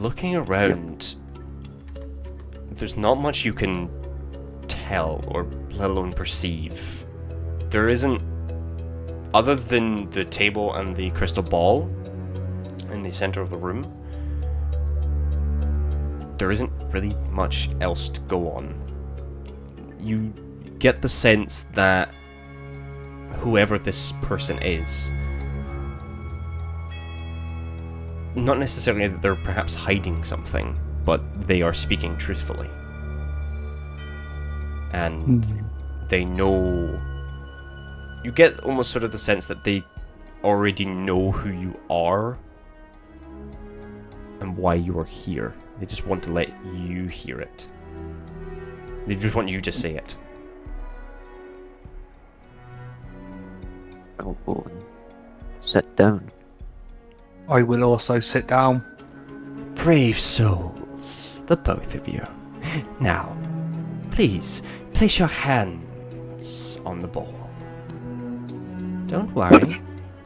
Looking around, there's not much you can tell or let alone perceive. There isn't, other than the table and the crystal ball in the center of the room, there isn't really much else to go on. You get the sense that whoever this person is, not necessarily that they're perhaps hiding something, but they are speaking truthfully. And they know... You get almost sort of the sense that they already know who you are and why you are here. They just want to let you hear it. They just want you to say it. I'll go and sit down. I will also sit down. Brave souls, the both of you. Now, please, place your hands on the ball. Don't worry,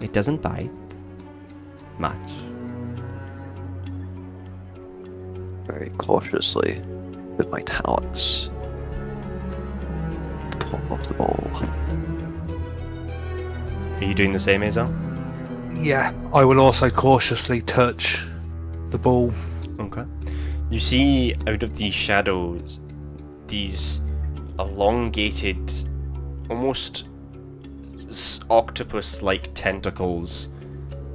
it doesn't bite much. Very cautiously with my talons at the top of the ball. Are you doing the same, Azel? Yeah, I will also cautiously touch the ball. Okay. You see out of these shadows these elongated, almost octopus-like tentacles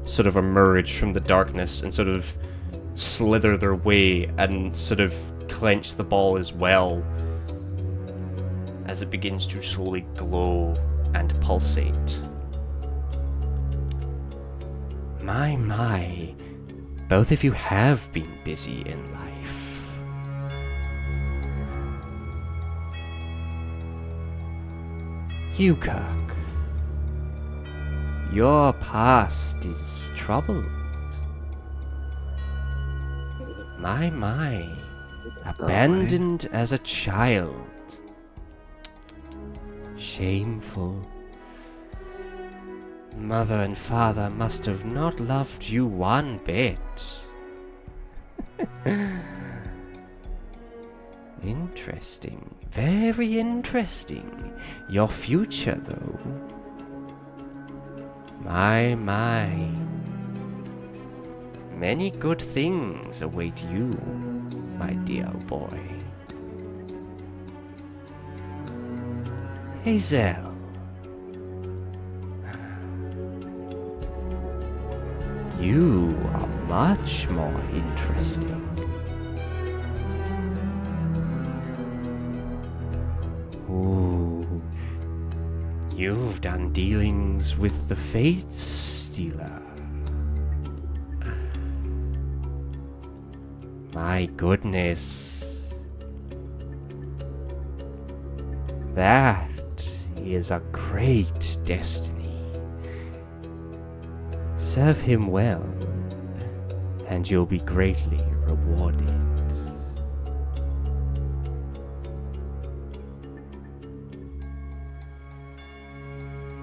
sort of emerge from the darkness and sort of slither their way and sort of clench the ball as well, as it begins to slowly glow and pulsate. My, both of you have been busy in life. Hugh, your past is troubled. My, abandoned as a child. Shameful. Mother and father must have not loved you one bit. Interesting. Very interesting. Your future, though. My. Many good things await you, my dear boy. Hazel. You are much more interesting. Ooh. You've done dealings with the Fates Stealer. My goodness. That is a great destiny. Serve him well, and you'll be greatly rewarded.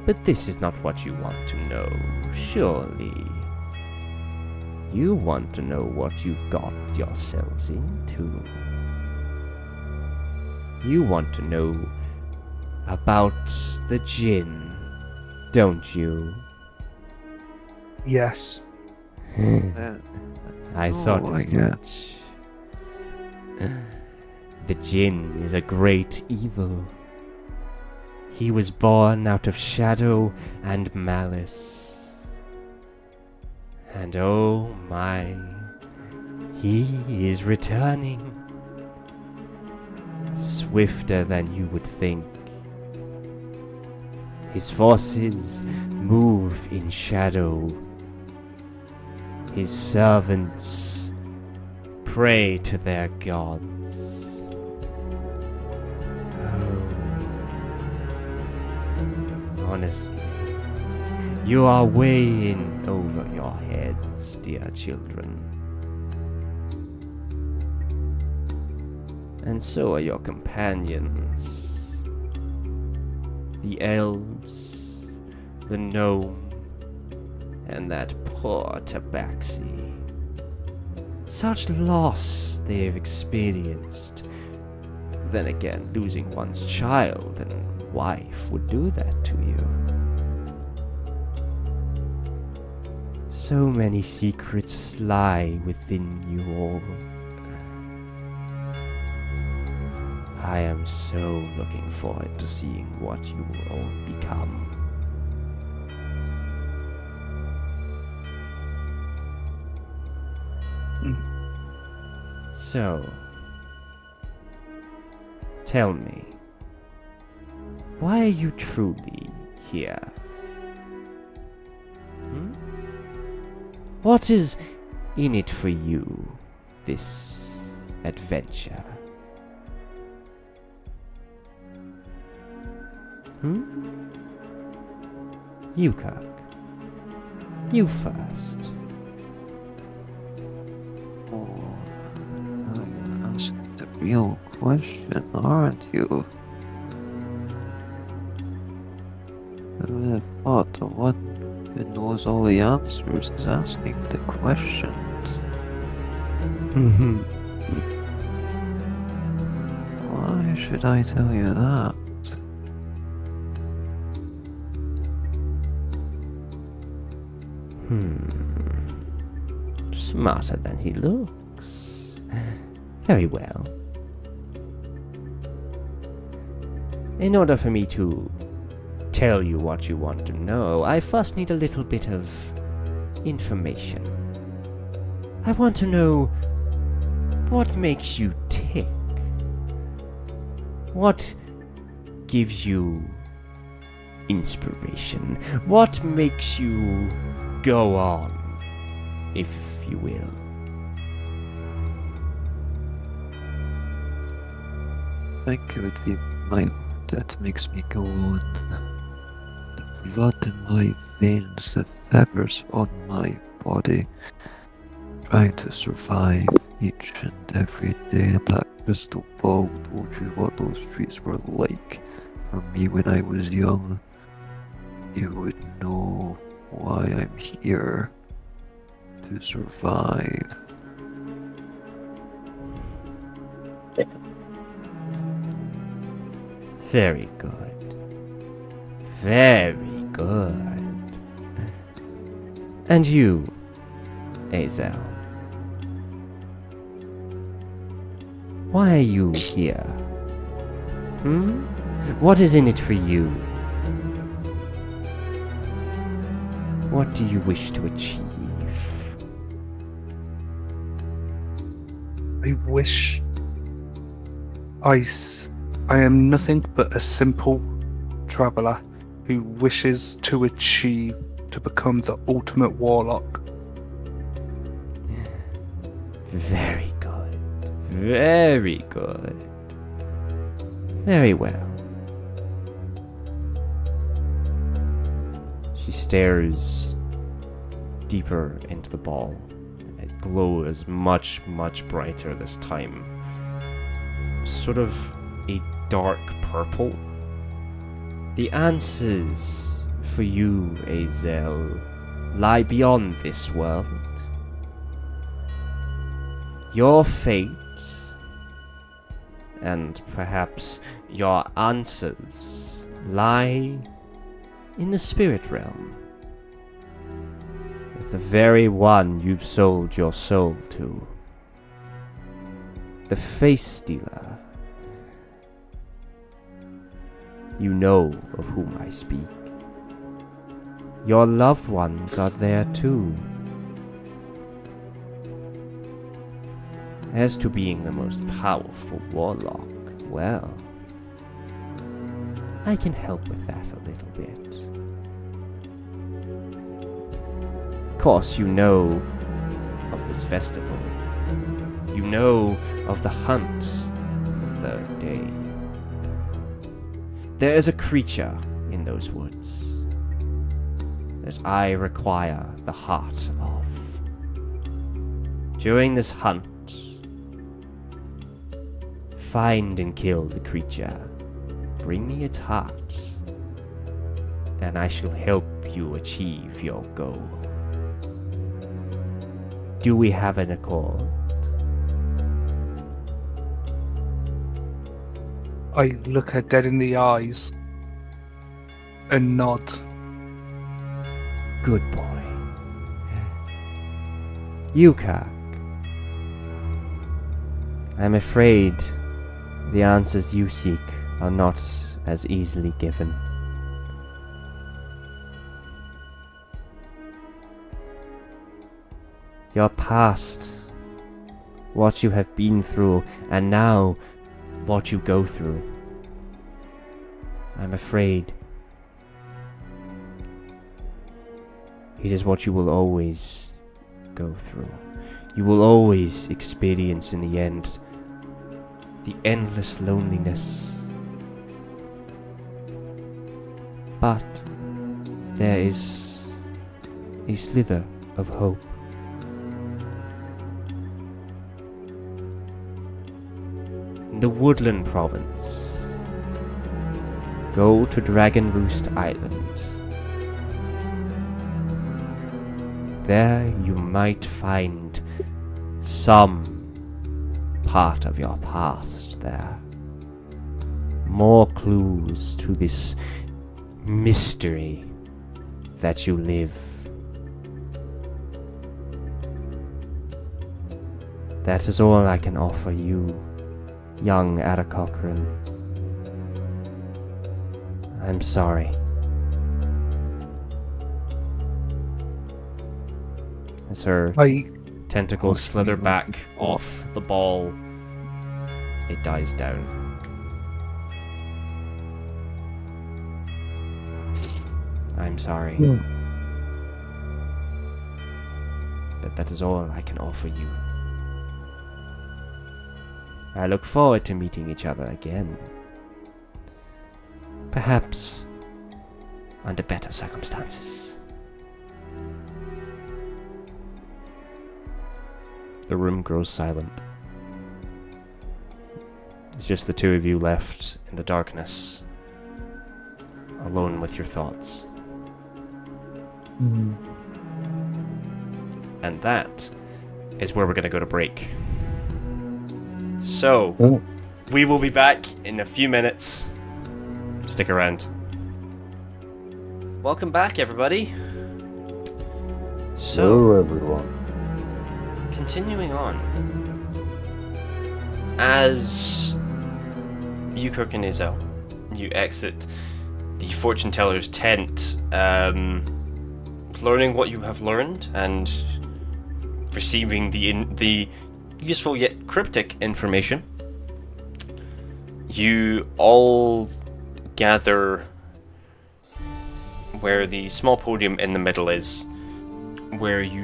But this is not what you want to know, surely. You want to know what you've got yourselves into. You want to know about the djinn, don't you? Yes. I thought as much. The djinn is a great evil. He was born out of shadow and malice. And oh my, he is returning. Swifter than you would think. His forces move in shadow. His servants pray to their gods. Oh. Honestly, you are way in over your heads, dear children. And so are your companions. The elves, the gnome, and that poor tabaxi. Such loss they have experienced. Then again, losing one's child and wife would do that to you. So many secrets lie within you all. I am so looking forward to seeing what you will all become. So, tell me, why are you truly here? What is in it for you, this adventure? You, Kirk. You first. Ask the real question, aren't you? Who would have thought the one who knows all the answers is asking the questions? Why should I tell you that? Smarter than he looks. Very well. In order for me to tell you what you want to know, I first need a little bit of information. I want to know what makes you tick. What gives you inspiration? What makes you go on, if you will? I think it would be my that makes me go on. The blood in my veins, the fibers on my body, trying to survive each and every day. And that crystal ball told you what those streets were like for me when I was young. You would know why I'm here, to survive. Very good. Very good. And you, Azel? Why are you here? What is in it for you? What do you wish to achieve? I wish I am nothing but a simple traveller who wishes to become the ultimate warlock. Very good. Very good. Very well. She stares deeper into the ball. It glows much, much brighter this time. Sort of a dark purple. The answers for you, Azel, lie beyond this world. Your fate, and perhaps your answers, lie in the spirit realm, with the very one you've sold your soul to. The face stealer. You know of whom I speak. Your loved ones are there too. As to being the most powerful warlock, well, I can help with that a little bit. Of course, you know of this festival. You know of the hunt the third day. There is a creature in those woods that I require the heart of. During this hunt, find and kill the creature. Bring me its heart, and I shall help you achieve your goal. Do we have an accord? I look her dead in the eyes and nod. Good boy. Yukak. I'm afraid the answers you seek are not as easily given. Your past, what you have been through, and now what you go through. I'm afraid it is what you will always go through. You will always experience in the end the endless loneliness. But there is a slither of hope. In the Woodland Province, go to Dragon Roost Island. There you might find some part of your past there. More clues to this mystery that you live. That is all I can offer you, young Ada Cochran. I'm sorry. As her I tentacles slither back off the ball. It dies down. I'm sorry. But that is all I can offer you. I look forward to meeting each other again. Perhaps under better circumstances. The room grows silent. It's just the two of you left in the darkness, alone with your thoughts. And that is where we're going to go to break. So, we will be back in a few minutes. Stick around. Welcome back, everybody. So, Hello, everyone. continuing on. As you, Kirk and Izel, you exit the fortune teller's tent, learning what you have learned and receiving the useful yet cryptic information, you all gather where the small podium in the middle is, where you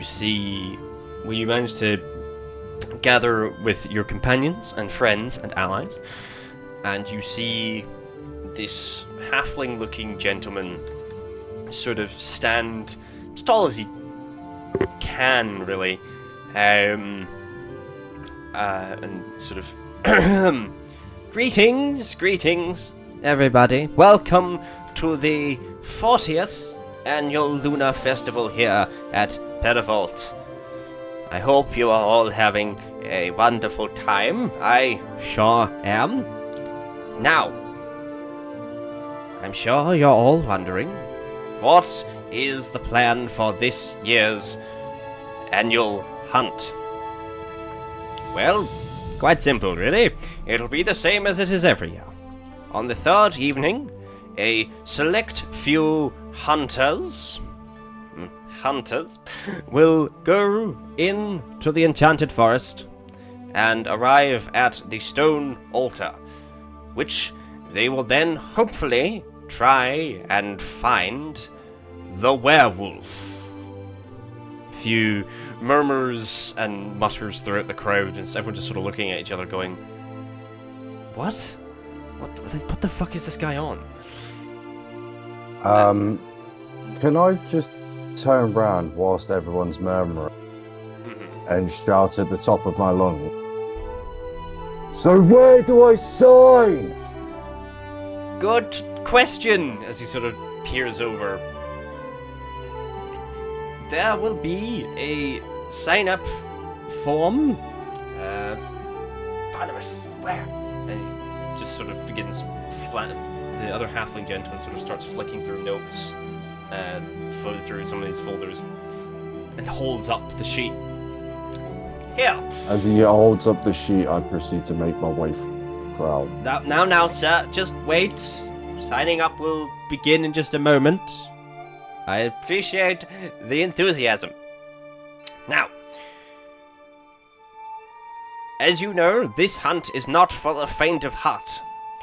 manage to gather with your companions and friends and allies, and you see this halfling-looking gentleman sort of stand as tall as he can, really, and sort of greetings, everybody. Welcome to the 40th annual Lunar Festival here at Perivolt. I hope you are all having a wonderful time. I sure am. Now, I'm sure you're all wondering, what is the plan for this year's annual hunt? Well, quite simple, really. It'll be the same as it is every year. On the third evening, a select few hunters will go into the enchanted forest and arrive at the stone altar, which they will then hopefully try and find the werewolf. Few murmurs and mutters throughout the crowd, and everyone just sort of looking at each other going, What the fuck is this guy on? Can I just turn around whilst everyone's murmuring and shout at the top of my lungs? So where do I sign? Good question, as he sort of peers over. There will be a sign-up form. Barnabas, where? And he just sort of begins the other halfling gentleman sort of starts flicking through notes, floating through some of these folders, and holds up the sheet. Here. As he holds up the sheet, I proceed to make my way through the crowd. Now, sir, just wait. Signing up will begin in just a moment. I appreciate the enthusiasm. Now, as you know, this hunt is not for the faint of heart.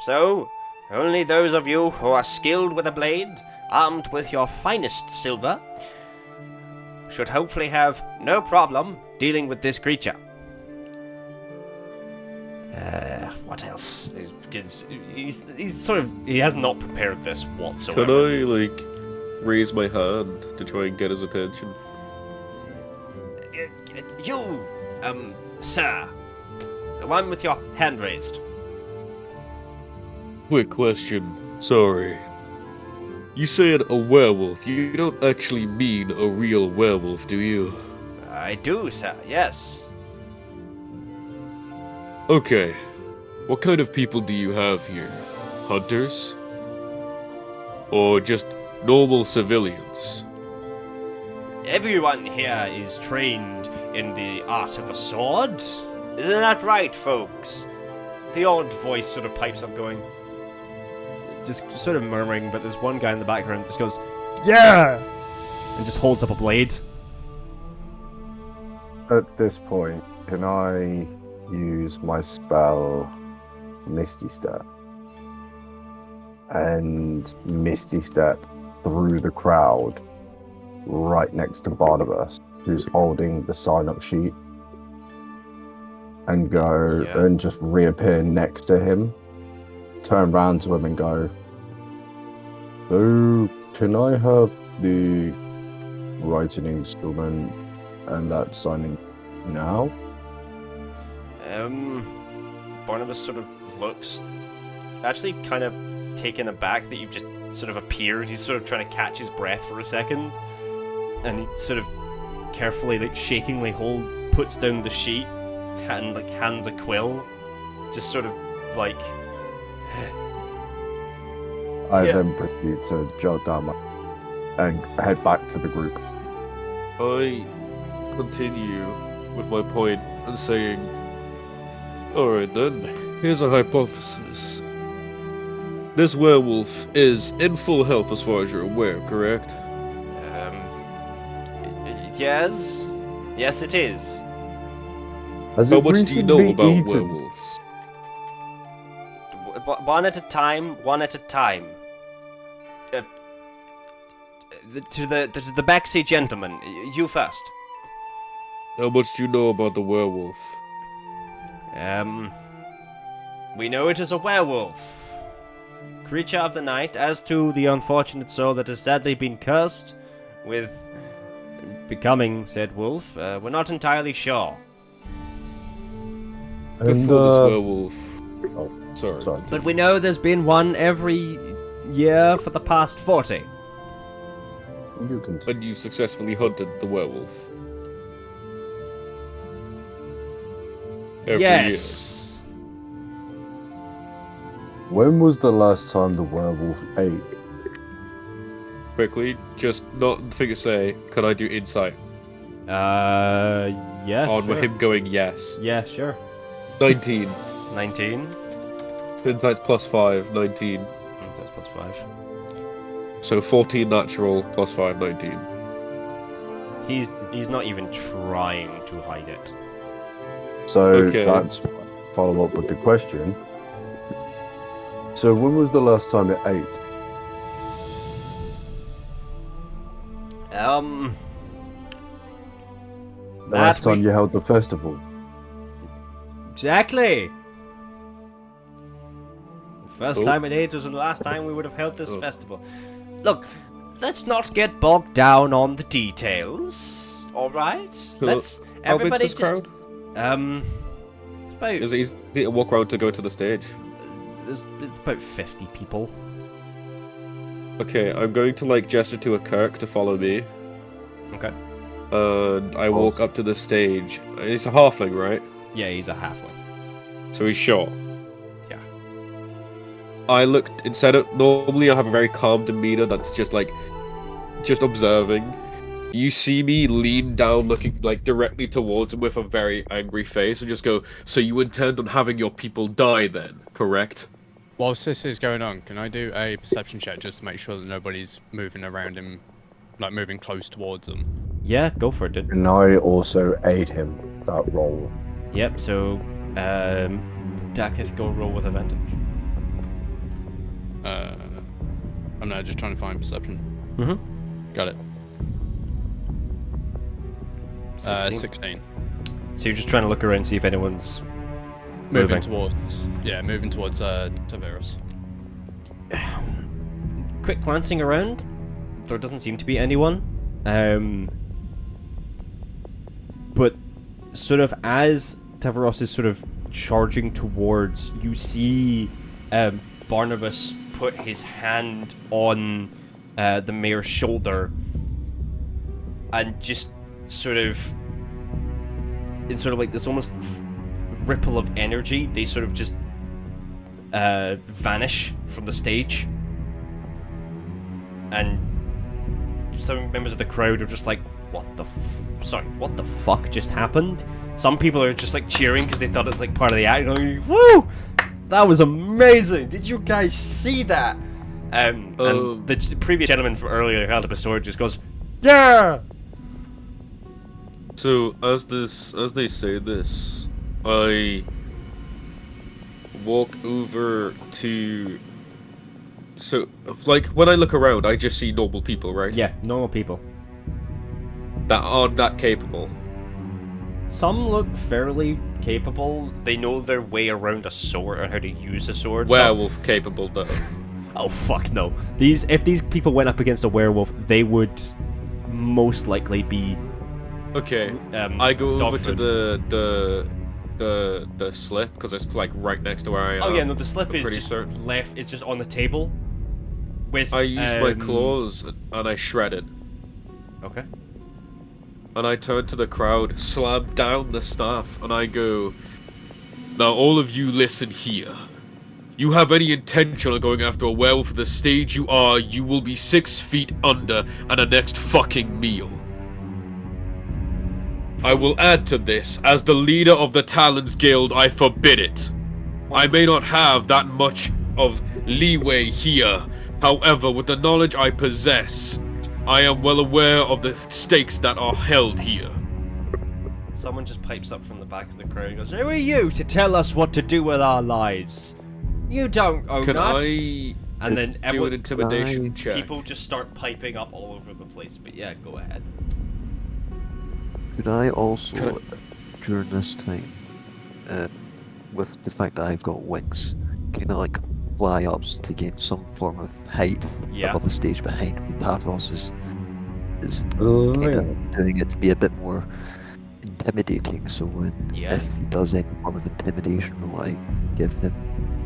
So, only those of you who are skilled with a blade, armed with your finest silver, should hopefully have no problem dealing with this creature. What else? He has not prepared this whatsoever. Can I, raise my hand to try and get his attention? You, sir, the one with your hand raised. Quick question. Sorry. You said a werewolf. You don't actually mean a real werewolf, do you? I do, sir, yes. Okay. What kind of people do you have here? Hunters? Or just normal civilians? Everyone here is trained in the art of a sword. Isn't that right, folks? The odd voice sort of pipes up going, just sort of murmuring, but there's one guy in the background that just goes, yeah! And just holds up a blade. At this point, can I use my spell Misty Step and Misty Step through the crowd right next to Barnabas, who's holding the sign-up sheet, and go and just reappear next to him, turn around to him and go, so can I have the writing instrument and that signing now? Barnabas sort of looks actually kind of taken aback that you've just sort of appeared. He's sort of trying to catch his breath for a second, and he sort of carefully, like shakingly puts down the sheet and like hands a quill, just sort of like. I then proceed to jot down and head back to the group. I continue with my point and saying, alright then, here's a hypothesis. This werewolf is in full health as far as you're aware, correct? Yes. Yes, it is. How much do you know about werewolves? One at a time, one at a time. To the backseat gentleman, you first. How much do you know about the werewolf? We know it is a werewolf. Creature of the night. As to the unfortunate soul that has sadly been cursed with becoming said wolf, we're not entirely sure. Before this werewolf... Oh, sorry. But we know there's been one every year for the past 40. And you successfully hunted the werewolf? Every Yes. year. When was the last time the werewolf ate? Quickly, just not figure say, can I do insight? Yeah, On sure. him going yes. Yeah, sure. 19. 19. Insight plus 5, 19. That's plus 5. So 14 natural plus 5, 19. He's not even trying to hide it. So Okay. that's follow up with the question. So when was the last time it ate? The last time you held the festival? Exactly. The first Oh. time it ate was the last time we would have held this festival. Look, let's not get bogged down on the details. All right? So, Let's how big's everybody this just crowd? it's about Is it easy to walk around to go to the stage? it's about 50 people. Okay, I'm going to like gesture to a Kirk to follow me. Okay. And I walk up to the stage. He's a halfling, right? Yeah, he's a halfling. So he's short. Yeah. I looked instead of normally I have a very calm demeanor that's just like just observing. You see me lean down looking like directly towards him with a very angry face and just go, so you intend on having your people die then, correct? Whilst this is going on, can I do a perception check just to make sure that nobody's moving around him, like moving close towards him? Yeah, go for it, dude. And I also aid him that roll. Yep, so Dakith, go roll with advantage. I'm not just trying to find perception. Mm-hmm. Got it. 16. 16. So you're just trying to look around and see if anyone's Moving towards Taveras. Quick glancing around, there doesn't seem to be anyone. But sort of as Taveras is sort of charging towards, you see Barnabas put his hand on the mayor's shoulder and just sort of, in sort of like this almost ripple of energy, they sort of just vanish from the stage, and some members of the crowd are just like, what the fuck just happened? Some people are just like cheering because they thought it's like part of the act, going, woo, that was amazing, did you guys see that? And the previous gentleman from earlier who held up a sword just goes, yeah. So as they say this, I walk over to. So, like, when I look around, I just see normal people, right? Yeah, normal people. That aren't that capable. Some look fairly capable. They know their way around a sword or how to use a sword. Werewolf capable, though. Oh fuck no! If these people went up against a werewolf, they would most likely be. Okay. I go dog over food. to the slip because it's like right next to where I am. Oh yeah, no, the slip I'm is pretty just certain. left. It's just on the table. With I use my claws and I shred it. Okay. And I turn to the crowd, slam down the staff, and I go, "Now all of you listen here. You have any intention of going after a werewolf at the stage you are, you will be 6 feet under and a next fucking meal. I will add to this, as the leader of the Talons Guild, I forbid it. I may not have that much of leeway here. However, with the knowledge I possess, I am well aware of the stakes that are held here." Someone just pipes up from the back of the crowd and goes, "Who are you to tell us what to do with our lives? You don't own Can us." I And then do everyone, an intimidation check? people just start piping up all over the place. But yeah, go ahead. Could I also, during this time, with the fact that I've got wings, kind of like fly up to gain some form of height Yeah. above the stage behind me? Pavros is kind of doing it to be a bit more intimidating, so when Yeah. if he does any form of intimidation, will I give him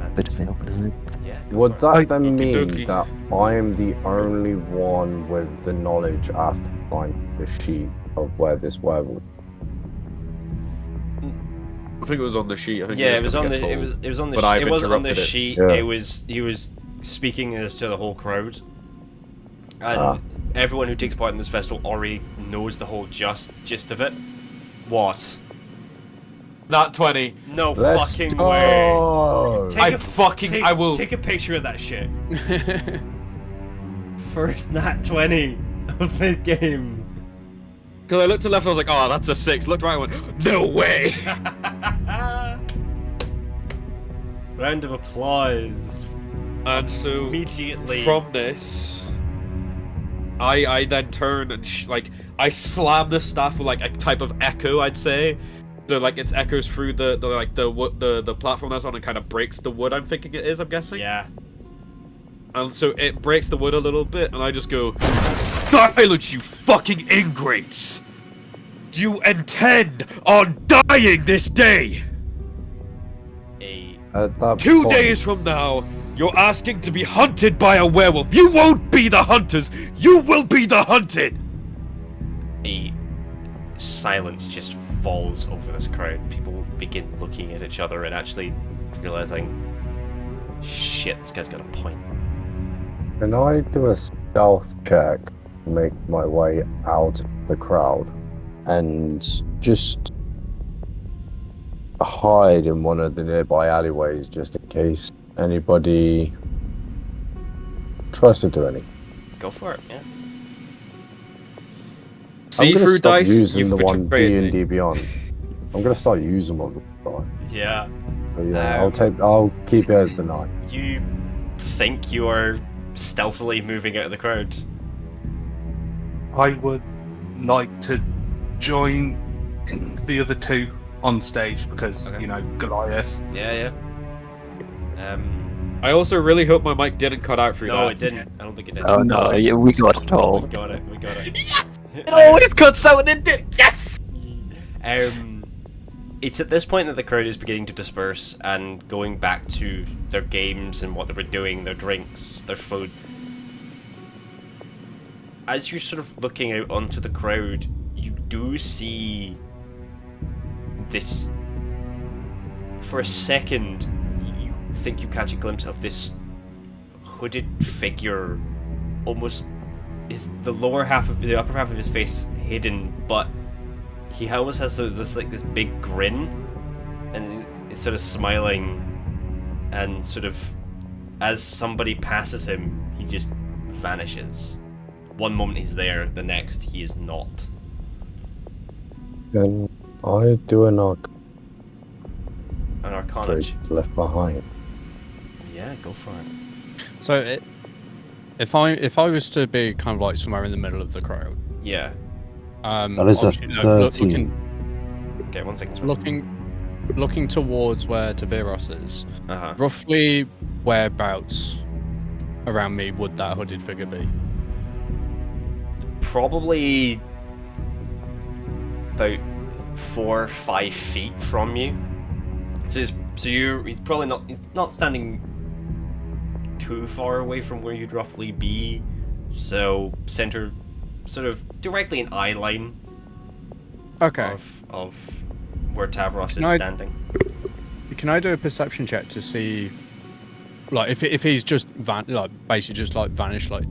a bit of a helping hand? Yeah. go Would for it. that then mean Okey-dokey. that I'm the only one with the knowledge after finding the sheet of where this werewolf? I think it was on the sheet. I think Yeah, you it was just on gotta the get it was told. it was on the But I've it wasn't on the interrupted it. sheet. Yeah. He was speaking this to the whole crowd, and Ah. everyone who takes part in this festival already knows the whole gist of it. What? Not 20. No Let's fucking go! way. I will. Take a picture of that shit. First nat 20 of the game. Because I looked to the left, I was like, "Oh, that's a 6." Looked right, I went, "No way!" Round of applause. And so Immediately. from this, I then turn and I slam the staff with like a type of echo, I'd say. So like it echoes through the platform that's on and kind of breaks the wood. I'm thinking it is. I'm guessing. Yeah. And so it breaks the wood a little bit, and I just go, "Silence, you fucking ingrates! Do you intend on dying this day? At that 2 point, days from now, you're asking to be hunted by a werewolf. You won't be the hunters. You will be the hunted." A silence just falls over this crowd. People begin looking at each other and actually realizing, shit, this guy's got a point. Can I do a stealth check to make my way out of the crowd and just hide in one of the nearby alleyways just in case anybody tries to do anything? Go for it, yeah. See I'm gonna through stop dice. using You've the one betrayed me. D&D Beyond. I'm gonna start using them. Yeah. So yeah, I'll keep it as the 9. You think you are stealthily moving out of the crowd. I would like to join the other two on stage because, Okay. you know, Goliath. Yeah. I also really hope my mic didn't cut out through that. No, it didn't. I don't think it did. Oh no, yeah, we got it all. We got it. It always cuts out and it did. Yes. It's at this point that the crowd is beginning to disperse and going back to their games and what they were doing, their drinks, their food. As you're sort of looking out onto the crowd, you do see this. For a second, you think you catch a glimpse of this hooded figure, almost is the upper half of his face hidden, but he almost has this big grin, and he's sort of smiling, and sort of as somebody passes him, he just vanishes. One moment he's there, the next he is not. Can I do an An Arcana trace left behind? Yeah, go for it. So if I was to be kind of like somewhere in the middle of the crowd, Yeah. That is a obviously, 13. Okay, 1 second. Sorry. looking towards where Taviros is, Uh-huh. roughly whereabouts around me would that hooded figure be? Probably about 4 or 5 feet from you. He's probably he's not standing too far away from where you'd roughly be. So center, sort of directly in eye line. Okay. Of where Tavros is I- standing. Can I do a perception check to see, like, if he's just basically just like vanished, like,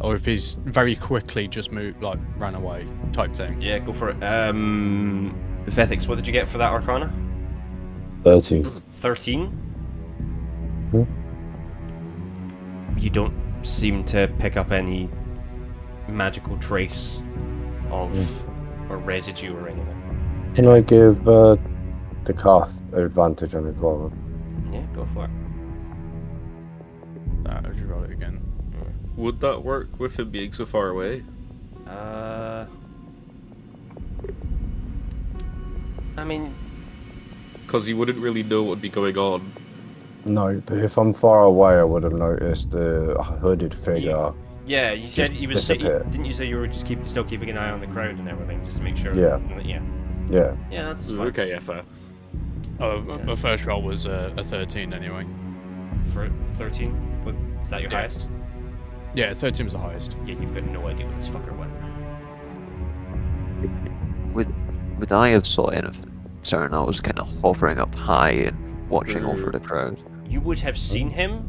or if he's very quickly just moved, like, ran away type thing? Yeah, go for it. Vethix, what did you get for that Arcana? 13. 13? Hmm? You don't seem to pick up any magical trace of or residue or anything. Can I give the Kath advantage on his roll? Yeah, go for it. I'll just roll it again. Would that work with him being so far away? I mean, Because he wouldn't really know what would be going on. No, but if I'm far away, I would have noticed the hooded figure. yeah, you said Just he was. disappear. Didn't you say you were just still keeping an eye on the crowd and everything, just to make sure? Yeah. Yeah. Yeah. Yeah, that's fine. Okay, FF. Oh, the first roll was a 13 anyway. For 13, is that your Yeah. highest? Yeah, 13 was the highest. Yeah, you've got no idea where this fucker went. Would I have saw anything? Sorry, I was kind of hovering up high and watching over the crowd. You would have seen him.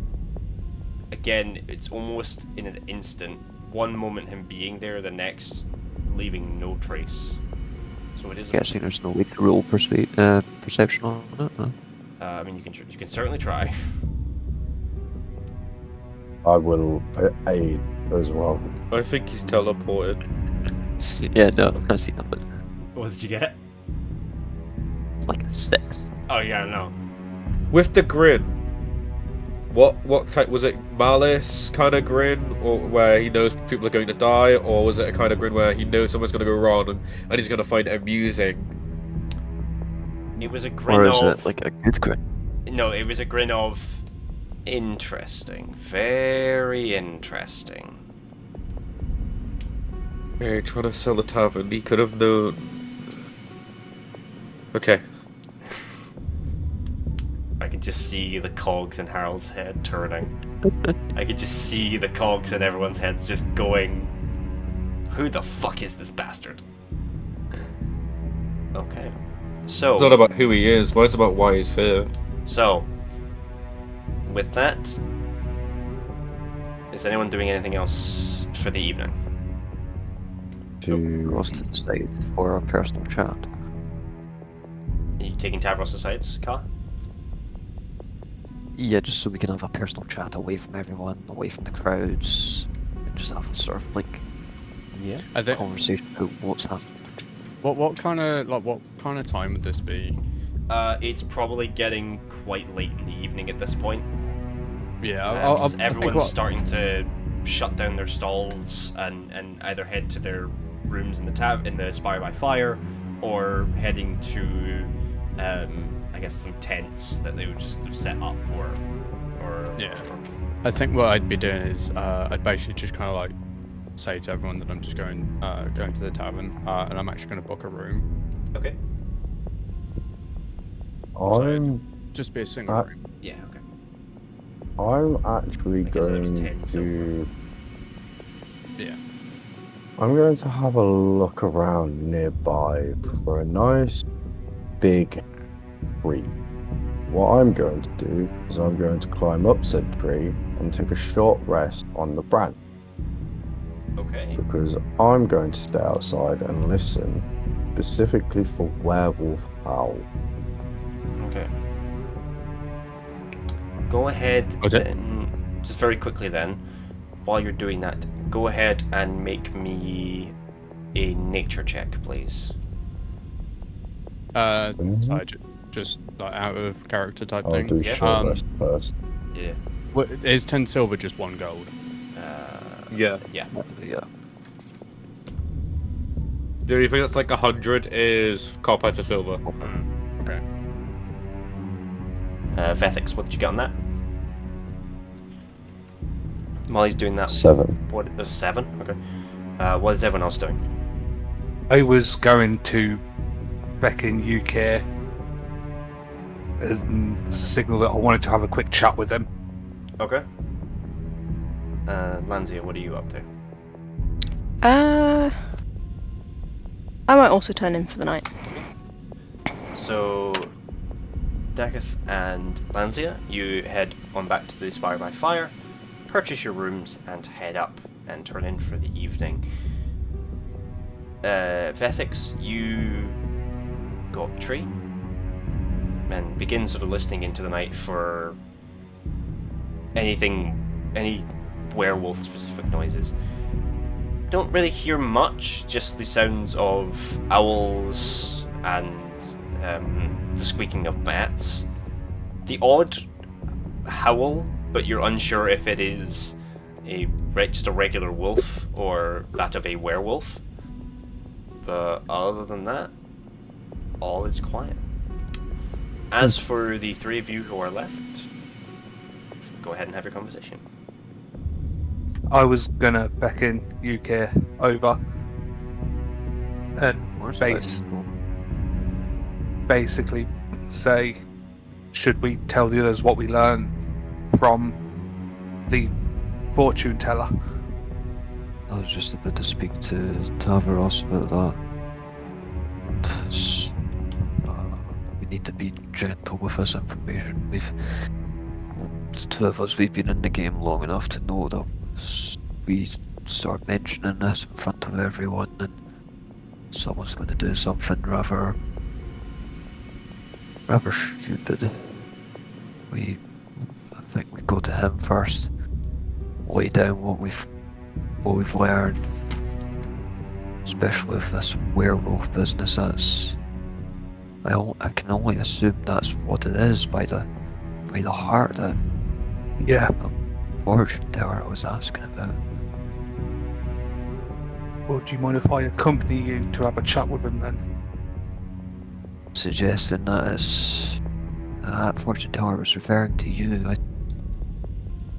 Again, it's almost in an instant. One moment him being there, the next leaving no trace. So it is. Guessing there's no way to roll perception on it. No? I mean, you can certainly try. I will aid as well. I think he's teleported. Yeah, no, I see nothing. What did you get? Like a 6. Oh yeah, no. With the grin, what type was it? Malice kind of grin, or where he knows people are going to die, or was it a kind of grin where he knows someone's going to go wrong and he's going to find it amusing? It was a grin Or is of. it like a good grin? No, it was a grin of. Interesting. Very interesting. Hey, trying to sell the tavern, he could have known. Okay. I could just see the cogs in Harold's head turning. I could just see the cogs in everyone's heads just going. Who the fuck is this bastard? Okay. So. It's not about who he is, but it's about why he's here. So. With that. Is anyone doing anything else for the evening? For us to decide for a personal chat. Are you taking Tavros aside, Ka? Yeah, just so we can have a personal chat away from everyone, away from the crowds, and just have a sort of like conversation about what's happening. What kind of time would this be? It's probably getting quite late in the evening at this point. Yeah, everyone's starting to shut down their stalls and either head to their rooms in the Spire by Fire, or heading to I guess some tents that they would just have set up or I think what I'd be doing is I'd basically just kind of like say to everyone that I'm just going to the tavern and I'm actually going to book a room. Okay. Just be a single room. Yeah, okay. I'm actually going to. Yeah. I'm going to have a look around nearby for a nice big tree. What I'm going to do is I'm going to climb up said tree and take a short rest on the branch. Okay. Because I'm going to stay outside and listen specifically for werewolf howl. Okay. Go ahead then, just very quickly then, while you're doing that, go ahead and make me a nature check, please. Sorry, just like out of character type I'll thing. do Yeah. short rest first. Yeah. Is 10 silver just 1 gold? Yeah. Yeah. Yeah. The only thing that's like 100 is copper to silver. Okay. Vethix, what did you get on that? While he's doing that, 7. what? 7. Okay. What is everyone else doing? I was going to beckon UK and signal that I wanted to have a quick chat with him. Okay. Lanzia, what are you up to? I might also turn in for the night. So, Dakith and Lanzia, you head on back to the Spire by Fire, purchase your rooms, and head up and turn in for the evening. Vethix, you go up the tree and begin sort of listening into the night for any werewolf-specific noises. Don't really hear much, just the sounds of owls and the squeaking of bats. The odd howl, but you're unsure if it is just a regular wolf or that of a werewolf. But other than that, all is quiet. As for the 3 of you who are left, go ahead and have your conversation. I was gonna beckon UK over and Where's base, Lightning go? basically say, should we tell the others what we learned from the fortune teller? I was just about to speak to Tavaros about that. We need to be gentle with this information. The 2 of us, we've been in the game long enough to know that we start mentioning this in front of everyone and someone's going to do something rather stupid. I think we go to him first, lay down what we've learned, especially with this werewolf business. I can only assume that's what it is by the heart that Yeah. fortune teller I was asking about. Well, do you mind if I accompany you to have a chat with him then? Suggesting that that fortune teller was referring to you.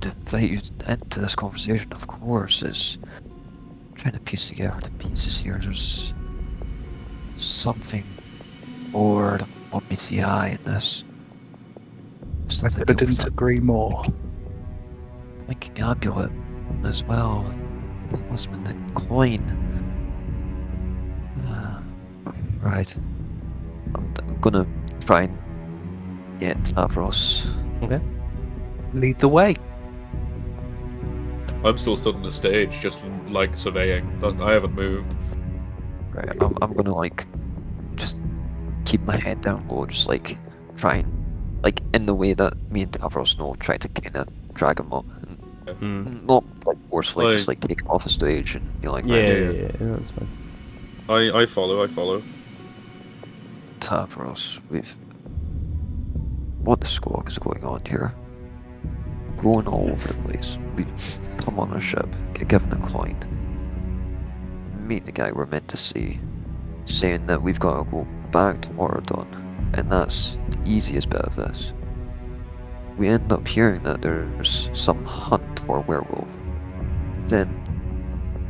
To invite you into this conversation, of course, is trying to piece together the pieces here. There's something more than what meets the eye in this. I couldn't agree more. Thinking amulet as well. That must have been the coin. Right. I'm gonna try and get Tavros. Okay. Lead the way. I'm still stood on the stage, just like surveying. I haven't moved. Right. I'm gonna like just keep my head down low, just like try and like in the way that me and Tavros know, try to kind of drag him up. Not like forcefully, just like take him off the stage and be like, Yeah, that's fine. I follow. Tavros, what the squawk is going on here? Going all over the place. We come on a ship, get given a coin, meet the guy we're meant to see, saying that we've got to go back to Oradon, and that's the easiest bit of this. We end up hearing that there's some hunt for a werewolf. Then,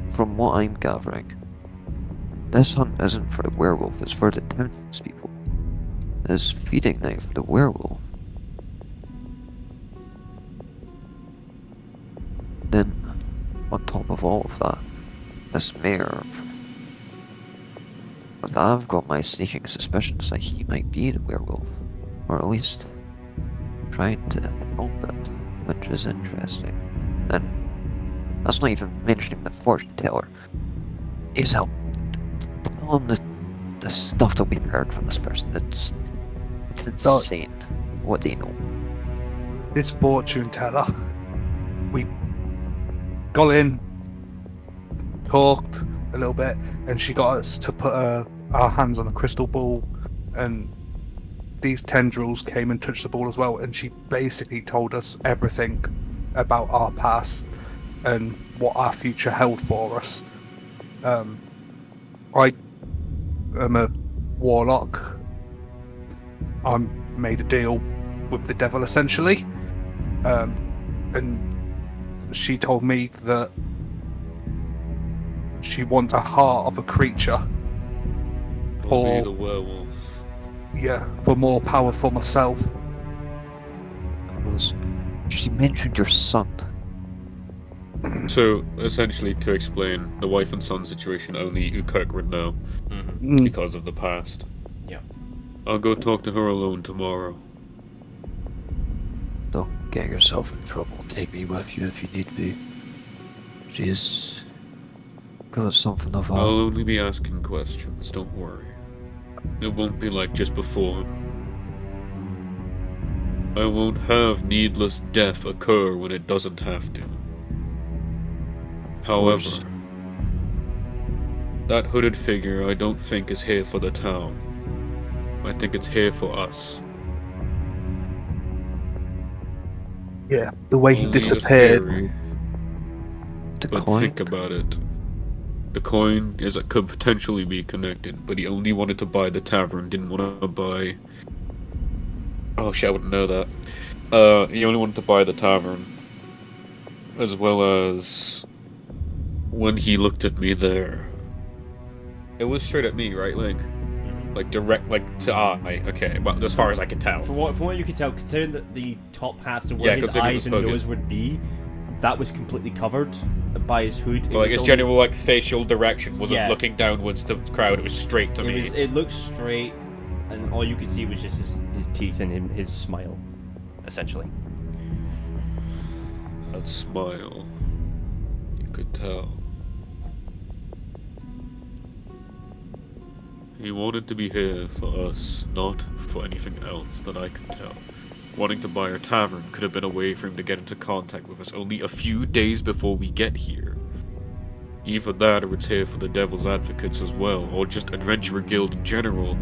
from what I'm gathering, this hunt isn't for the werewolf, it's for the townspeople. It's feeding night for the werewolf. Then, on top of all of that, this mayor, I've got my sneaking suspicions that he might be the werewolf, or at least trying to help it, which is interesting. And that's not even mentioning the fortune teller. Is help tell him the stuff that we heard from this person. It's insane what they know. This fortune teller, we got in, talked a little bit, and she got us to put our hands on a crystal ball and these tendrils came and touched the ball as well, and she basically told us everything about our past and what our future held for us. I am a warlock. I made a deal with the devil essentially, and she told me that she wants a heart of a creature. I'll be the werewolf. Yeah, for more power for myself. She mentioned your son. So, essentially, to explain, the wife and son situation only Ukirk would know Mm-hmm. because of the past. Yeah. I'll go talk to her alone tomorrow. Don't get yourself in trouble. Take me with you if you need be. She's got something of I'll a... only be asking questions, don't worry. It won't be like just before. I won't have needless death occur when it doesn't have to. However, that hooded figure I don't think is here for the town. I think it's here for us. Yeah, the way he Only a disappeared. theory, The but coin? think about it. The coin could potentially be connected, but he only wanted to buy the tavern, didn't want to buy... Oh shit, I wouldn't know that. He only wanted to buy the tavern. As well as... when he looked at me there. It was straight at me, right, Link? Like direct, like to eye. Okay, well, as far as I could tell. From what you could tell, considering that the top halves of where Yeah, his considering it eyes was and Hogan. nose would be, that was completely covered by his hood. But like his only- general like facial direction wasn't Yeah. looking downwards to the crowd; it was straight to me. It looked straight, and all you could see was just his teeth and his smile, essentially. That smile, you could tell. He wanted to be here for us, not for anything else that I can tell. Wanting to buy our tavern could have been a way for him to get into contact with us only a few days before we get here. Either that or it's here for the Devil's Advocates as well, or just Adventurer Guild in general.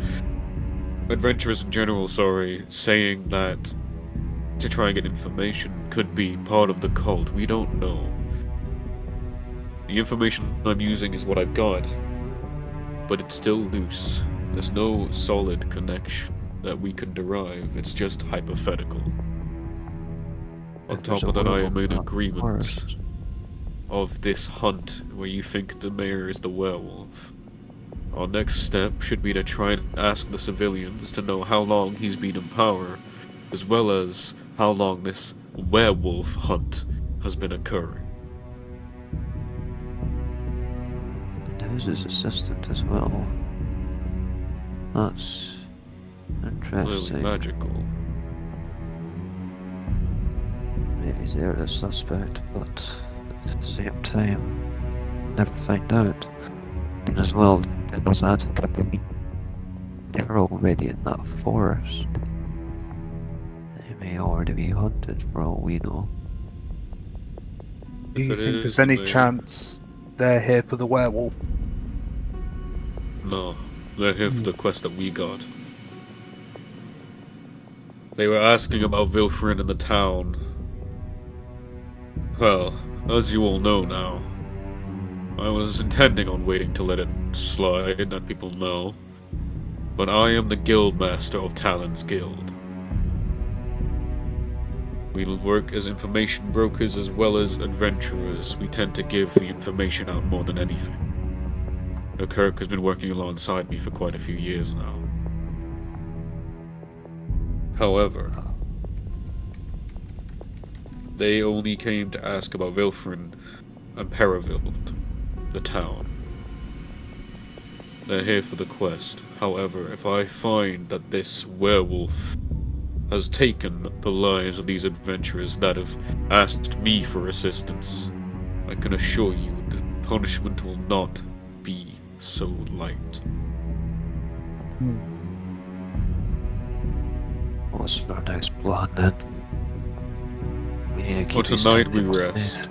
Adventurers in general, sorry, saying that to try and get information could be part of the cult. We don't know. The information I'm using is what I've got, but it's still loose. There's no solid connection that we can derive. It's just hypothetical. On If top there's a of that, I werewolf am in in that agreement forest. of this hunt where you think the mayor is the werewolf. Our next step should be to try and ask the civilians to know how long he's been in power, as well as how long this werewolf hunt has been occurring. And who's his assistant as well? That's Clearly interesting. magical. Maybe they're the suspect, but at the same time, never find out. And as well, Devil's Advocate, they're already in that forest. They may already be hunted for all we know. Do you If it think is there's the any mayor- chance they're here for the werewolf? No, they're here for the quest that we got. They were asking about Vilfrin in the town. Well, as you all know now, I was intending on waiting to let it slide, that people know. But I am the Guildmaster of Talon's Guild. We work as information brokers as well as adventurers. We tend to give the information out more than anything. Kirk has been working alongside me for quite a few years now. However, they only came to ask about Vilfrin and Perivild, the town. They're here for the quest. However, if I find that this werewolf has taken the lives of these adventurers that have asked me for assistance, I can assure you the punishment will not be so light. What's our next plan then? We need to For keep these tonight we tentacles rest. dead.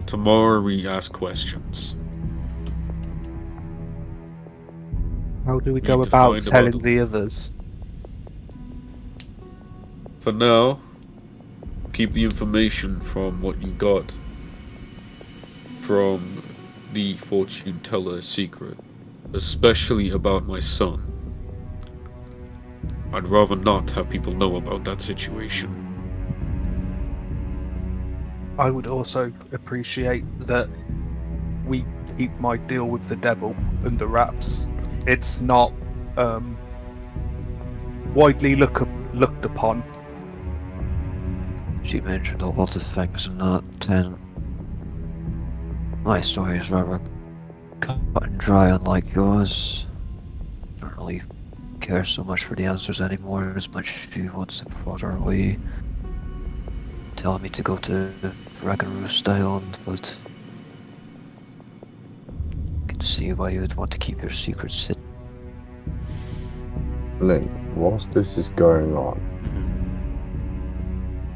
Tomorrow we ask questions. How do we We go need to about find telling about- the others? For now, keep the information from what you got from the fortune teller secret, especially about my son. I'd rather not have people know about that situation. I would also appreciate that we keep my deal with the devil under wraps. It's not widely looked upon. She mentioned a lot of things in that, and my story is rather cut and dry, unlike yours. I don't really care so much for the answers anymore as much as she wants to prod her away, telling me to go to Dragon Roost Island, but I can see why you would want to keep your secrets hidden. Link, whilst this is going on,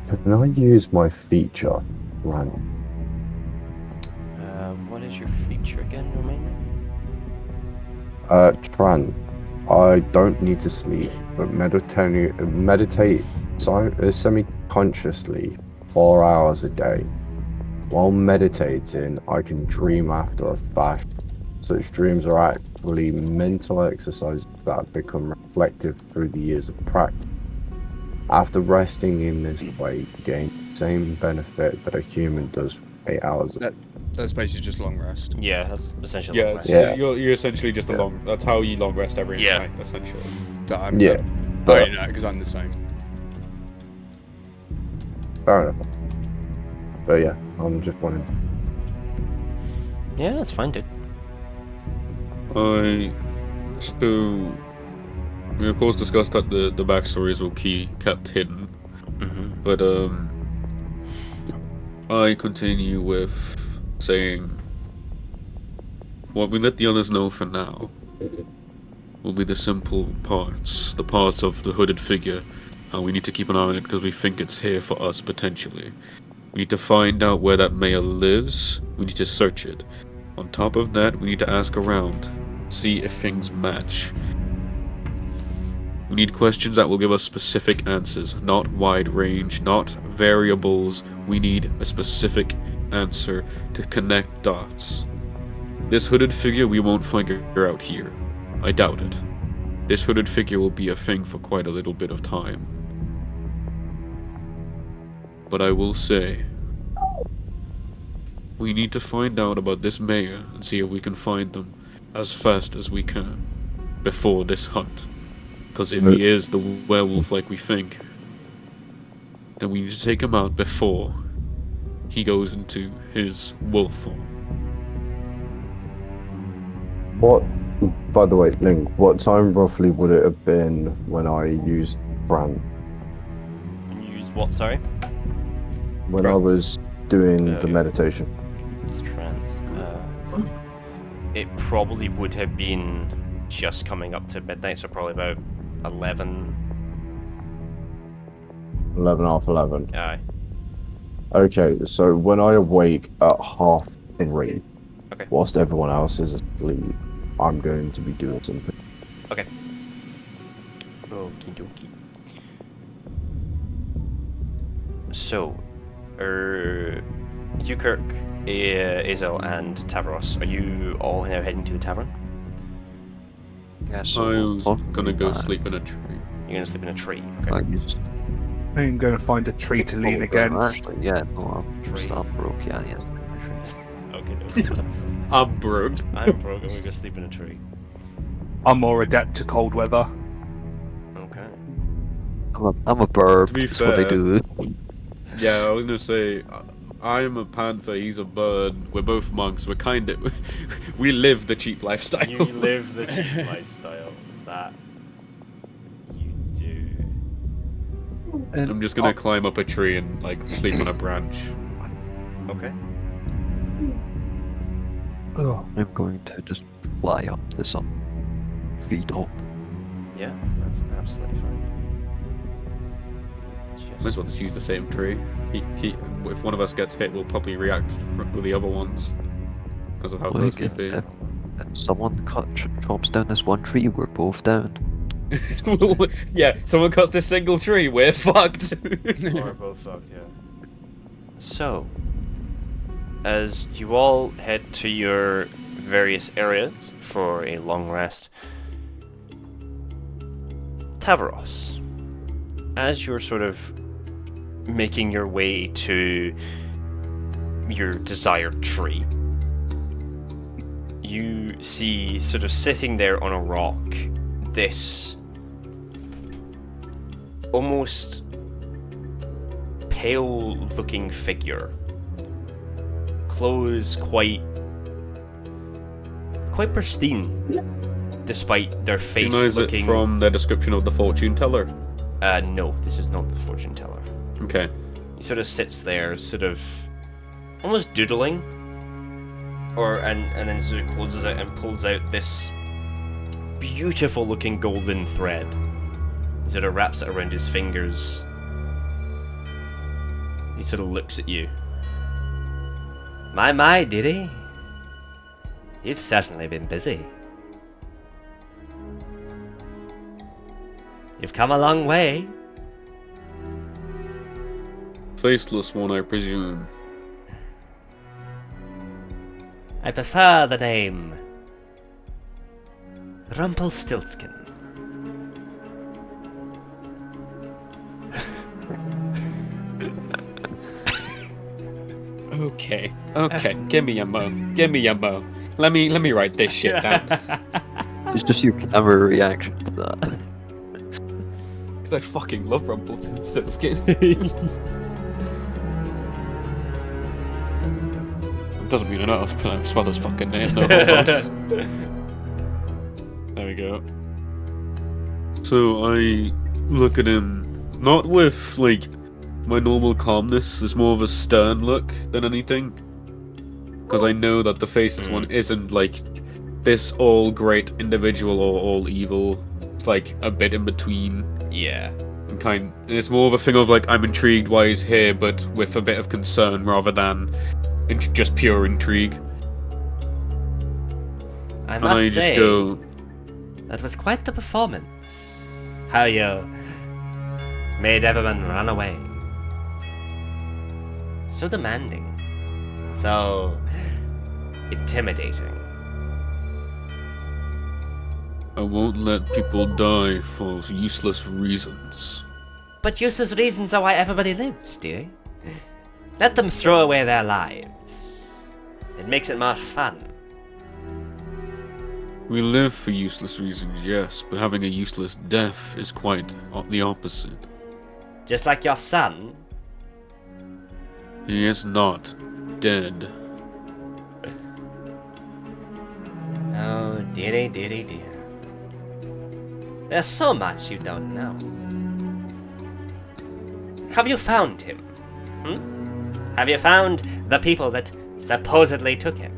can I use my feature, Rand? What is your feature again, remind me? Tran, I don't need to sleep, but meditate semi-consciously 4 hours a day. While meditating, I can dream after a fact. Such dreams are actually mental exercises that have become reflective through the years of practice. After resting in this way, you gain the same benefit that a human does for 8 hours. That's basically just long rest. Yeah, that's essentially Yeah, long rest. Yeah. You're essentially just a Yeah. long. That's how you long rest every Yeah. night, essentially. I But already know because I'm the same. fair enough. But yeah, I'm just wanting to. Yeah, that's fine, dude. We of course discussed that the backstories will kept hidden, but I continue with saying what we let the others know for now will be the simple parts, the parts of the hooded figure. How we need to keep an eye on it because we think it's here for us potentially. We need to find out where that male lives. We need to search it. On top of that, we need to ask around, see if things match. We need questions that will give us specific answers, not wide range, not variables. We need a specific answer to connect dots. This hooded figure we won't figure out here. I doubt it. This hooded figure will be a thing for quite a little bit of time. But I will say, we need to find out about this mayor and see if we can find them as fast as we can before this hunt. Because if he is the werewolf like we think, then we need to take him out before he goes into his wolf form. What, by the way, Link, what time roughly would it have been when I used Fran? You use what, sorry? When I was doing the meditation. Trance. It probably would have been just coming up to midnight, so probably about 11. 11, half 11. Aye. Okay, so when I awake at 3:30, Okay. whilst everyone else is asleep, I'm going to be doing something. Okay. Okie dokie. So, you, Kirk, Azel, and Tavros, are you all now heading to the tavern? Yeah, I so was gonna go sleep in a tree. You're gonna sleep in a tree, okay? I'm going to find a tree to lean against. Actually, yeah, no, I'm Tree. still broke. Yeah, yeah. Okay, no. I'm broke. I'm broke, I'm gonna go sleep in a tree. I'm more adept to cold weather. Okay. I'm a bird. To be That's what I fair, do. Yeah, I was gonna say, I'm a panther, he's a bird. We're both monks. We're kind of, we live the cheap lifestyle. You live the cheap lifestyle. That you do. I'm just gonna climb up a tree and like sleep on a branch. Okay. I'm going to just fly up to some feet up. Yeah, that's absolutely fine. Might as well just use the same tree. If one of us gets hit, we'll probably react with the other ones because of how close we be. Someone chops down this one tree, we're both down. Yeah, someone cuts this single tree, we're fucked. We're both fucked, yeah. So, as you all head to your various areas for a long rest, Tavaros, as you're sort of making your way to your desired tree, you see sort of sitting there on a rock this almost pale looking figure, clothes quite pristine despite their face looking... it from the description of the fortune teller? No, this is not the fortune teller. Okay. He sort of sits there, sort of almost doodling, and then sort of closes it and pulls out this beautiful looking golden thread. He sort of wraps it around his fingers. He sort of looks at you. My, did he? You've certainly been busy. You've come a long way. Faceless one, I presume. I prefer the name Rumpelstiltskin. Okay, give me a mo. Let me write this shit down. It's just your camera reaction to that. Because I fucking love Rumpelstiltskin. Doesn't mean enough, but I spell his fucking name. No, hold on. There we go. So I look at him, not with like my normal calmness. There's more of a stern look than anything, because I know that the faceless one isn't like this all great individual or all evil. It's like a bit in between. Yeah. And it's more of a thing of like, I'm intrigued why he's here, but with a bit of concern rather than just pure intrigue. I must say, that was quite the performance. How you made everyone run away. So demanding. So intimidating. I won't let people die for useless reasons. But useless reasons are why everybody lives, dearie. Let them throw away their lives. It makes it more fun. We live for useless reasons, yes, but having a useless death is quite the opposite. Just like your son. He is not dead. Oh, dearie, dearie, dear. There's so much you don't know. Have you found him? Have you found the people that supposedly took him?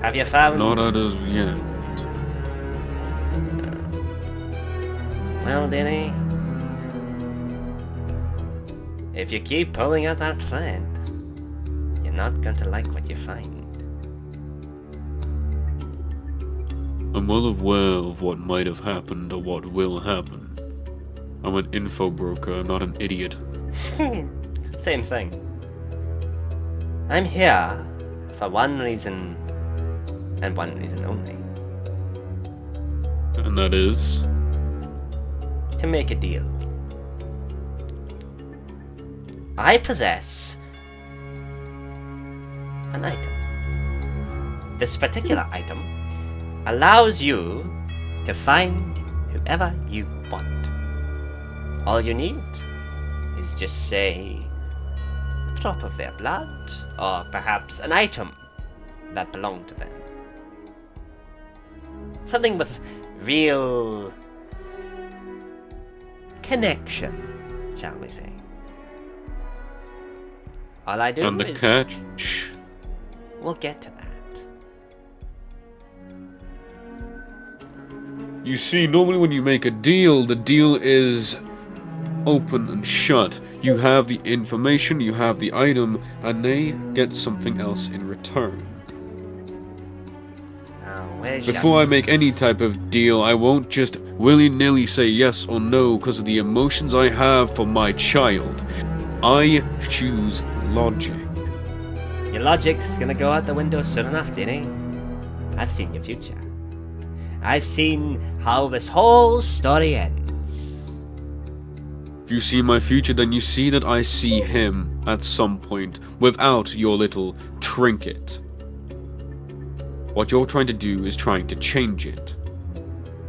Have you found... Not as of yet. Well, dearie, if you keep pulling at that thread, you're not going to like what you find. I'm well aware of what might have happened or what will happen. I'm an info broker, not an idiot. Same thing. I'm here for one reason, and one reason only. And that is? To make a deal. I possess an item. This particular item allows you to find whoever you want. All you need is just say a drop of their blood, or perhaps an item that belonged to them. Something with real connection, shall we say. All I do and the is... catch? We'll get to that. You see, normally when you make a deal, the deal is open and shut. You have the information, you have the item, and they get something else in return. Before I make any type of deal, I won't just willy-nilly say yes or no because of the emotions I have for my child. I choose logic. Your logic's gonna go out the window soon enough, Dinny. I've seen your future. I've seen how this whole story ends. If you see my future, then you see that I see him at some point without your little trinket. What you're trying to do is trying to change it.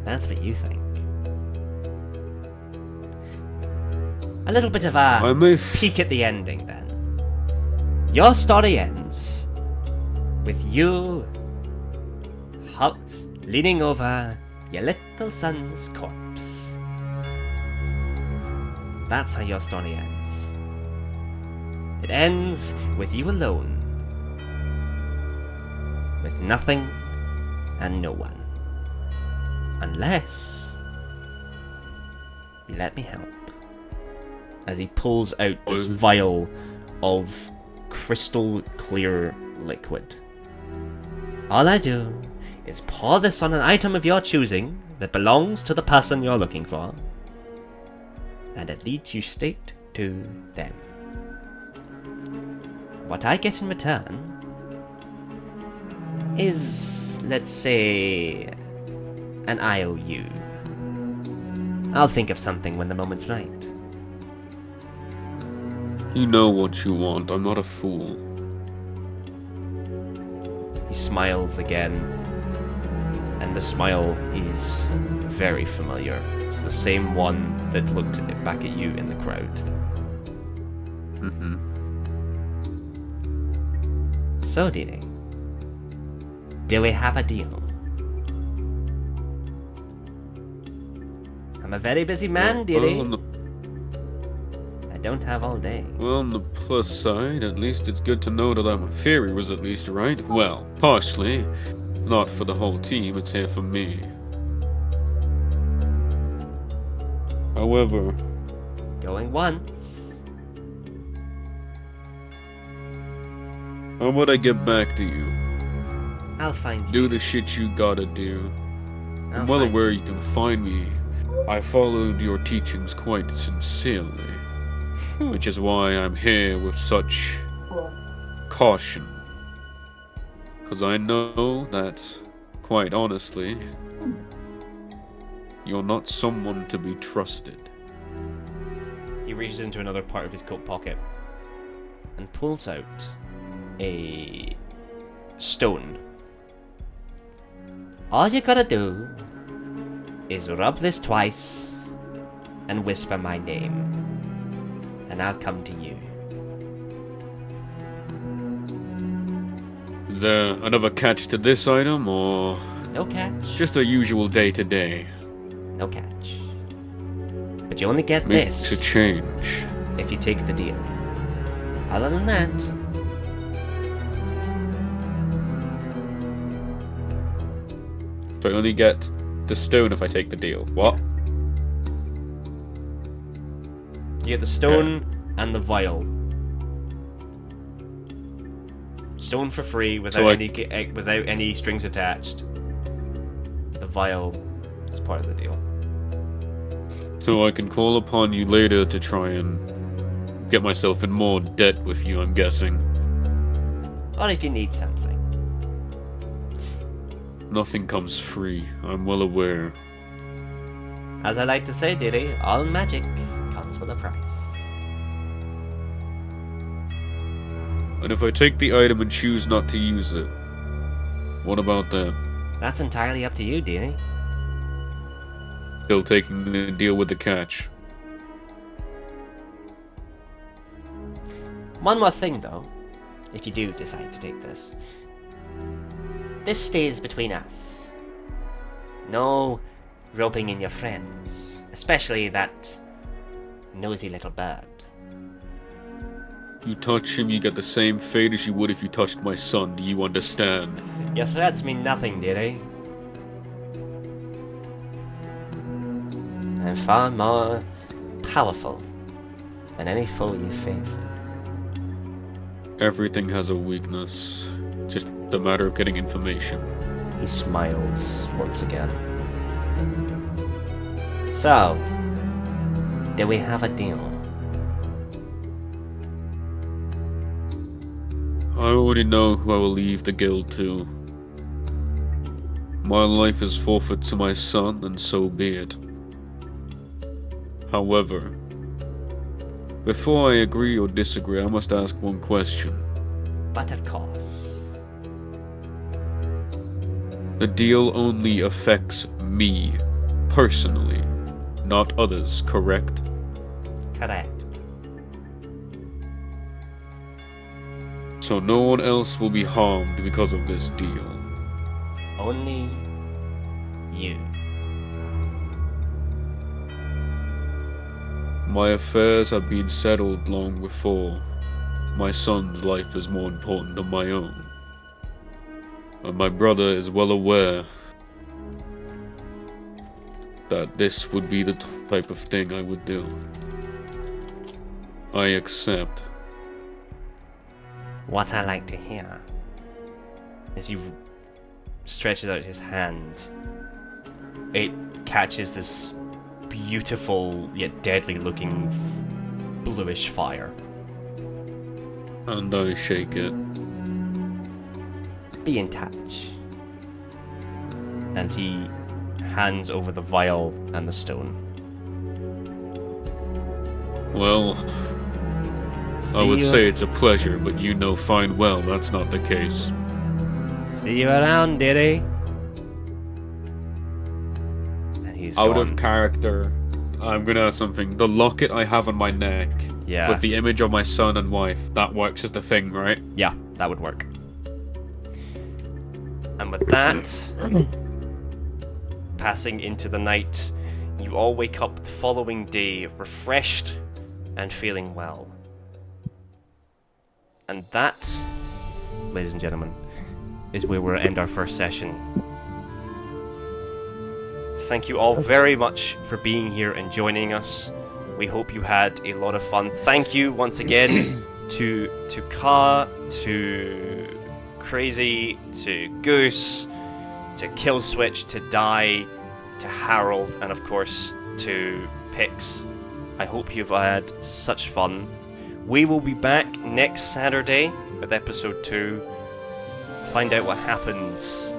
That's what you think. A little bit of a peek at the ending, then. Your story ends with you leaning over your little son's corpse. That's how your story ends. It ends with you alone. With nothing and no one. Unless you let me help. As he pulls out this vial of crystal clear liquid. All I do is pour this on an item of your choosing that belongs to the person you're looking for, and it leads you straight to them. What I get in return is, let's say, an IOU. I'll think of something when the moment's right. You know what you want, I'm not a fool. He smiles again, and the smile is very familiar. It's the same one that looked back at you in the crowd. Mm-hmm. So, Dini, do we have a deal? I'm a very busy man, Dini. I don't have all day. Well, on the plus side, at least it's good to know that my theory was at least right. Well, partially. Not for the whole team, it's here for me. However... Going once. How would I get back to you? I'll find you. Do the shit you gotta do. I'm well aware you can find me. I followed your teachings quite sincerely. Which is why I'm here with such caution. Because I know that, quite honestly, you're not someone to be trusted. He reaches into another part of his coat pocket and pulls out a stone. All you gotta do is rub this twice and whisper my name, and I'll come to you. Is there another catch to this item, or... No catch. Just a usual day-to-day? No catch. But you only get Make this to change. if you take the deal. Other than that... So I only get the stone if I take the deal. What? You get the stone and the vial. Stone for free without without any strings attached. The vial is part of the deal. So I can call upon you later to try and get myself in more debt with you, I'm guessing. Or if you need something. Nothing comes free, I'm well aware. As I like to say, Diddy, all magic comes with a price. And if I take the item and choose not to use it, what about that? That's entirely up to you, Diddy. Still taking the deal with the catch. One more thing, though, if you do decide to take this. This stays between us. No roping in your friends, especially that nosy little bird. You touch him, you get the same fate as you would if you touched my son, do you understand? Your threats mean nothing, Diddy. I'm far more powerful than any foe you faced. Everything has a weakness. Just a matter of getting information. He smiles once again. So, do we have a deal? I already know who I will leave the guild to. My life is forfeit to my son, and so be it. However, before I agree or disagree, I must ask one question. But of course. The deal only affects me, personally, not others, correct? Correct. So no one else will be harmed because of this deal. Only you. My affairs have been settled long before. My son's life is more important than my own. And my brother is well aware that this would be the type of thing I would do. I accept. What I like to hear is he stretches out his hand. It catches this beautiful yet deadly looking bluish fire. And I shake it. Be in touch. And he hands over the vial and the stone. Well, I would say it's a pleasure, but you know fine well that's not the case. See you around, Diddy. And he's Out gone. of character, I'm gonna add something. The locket I have on my neck Yeah. with the image of my son and wife, that works as the thing, right? Yeah, that would work. And with that, passing into the night, you all wake up the following day refreshed and feeling well. And that, ladies and gentlemen, is where we'll end our first session. Thank you all very much for being here and joining us. We hope you had a lot of fun. Thank you once again to Ka, to Crazy, to Goose, to Killswitch, to Die, to Harold, and of course to Pix. I hope you've had such fun. We will be back next Saturday with episode 2. Find out what happens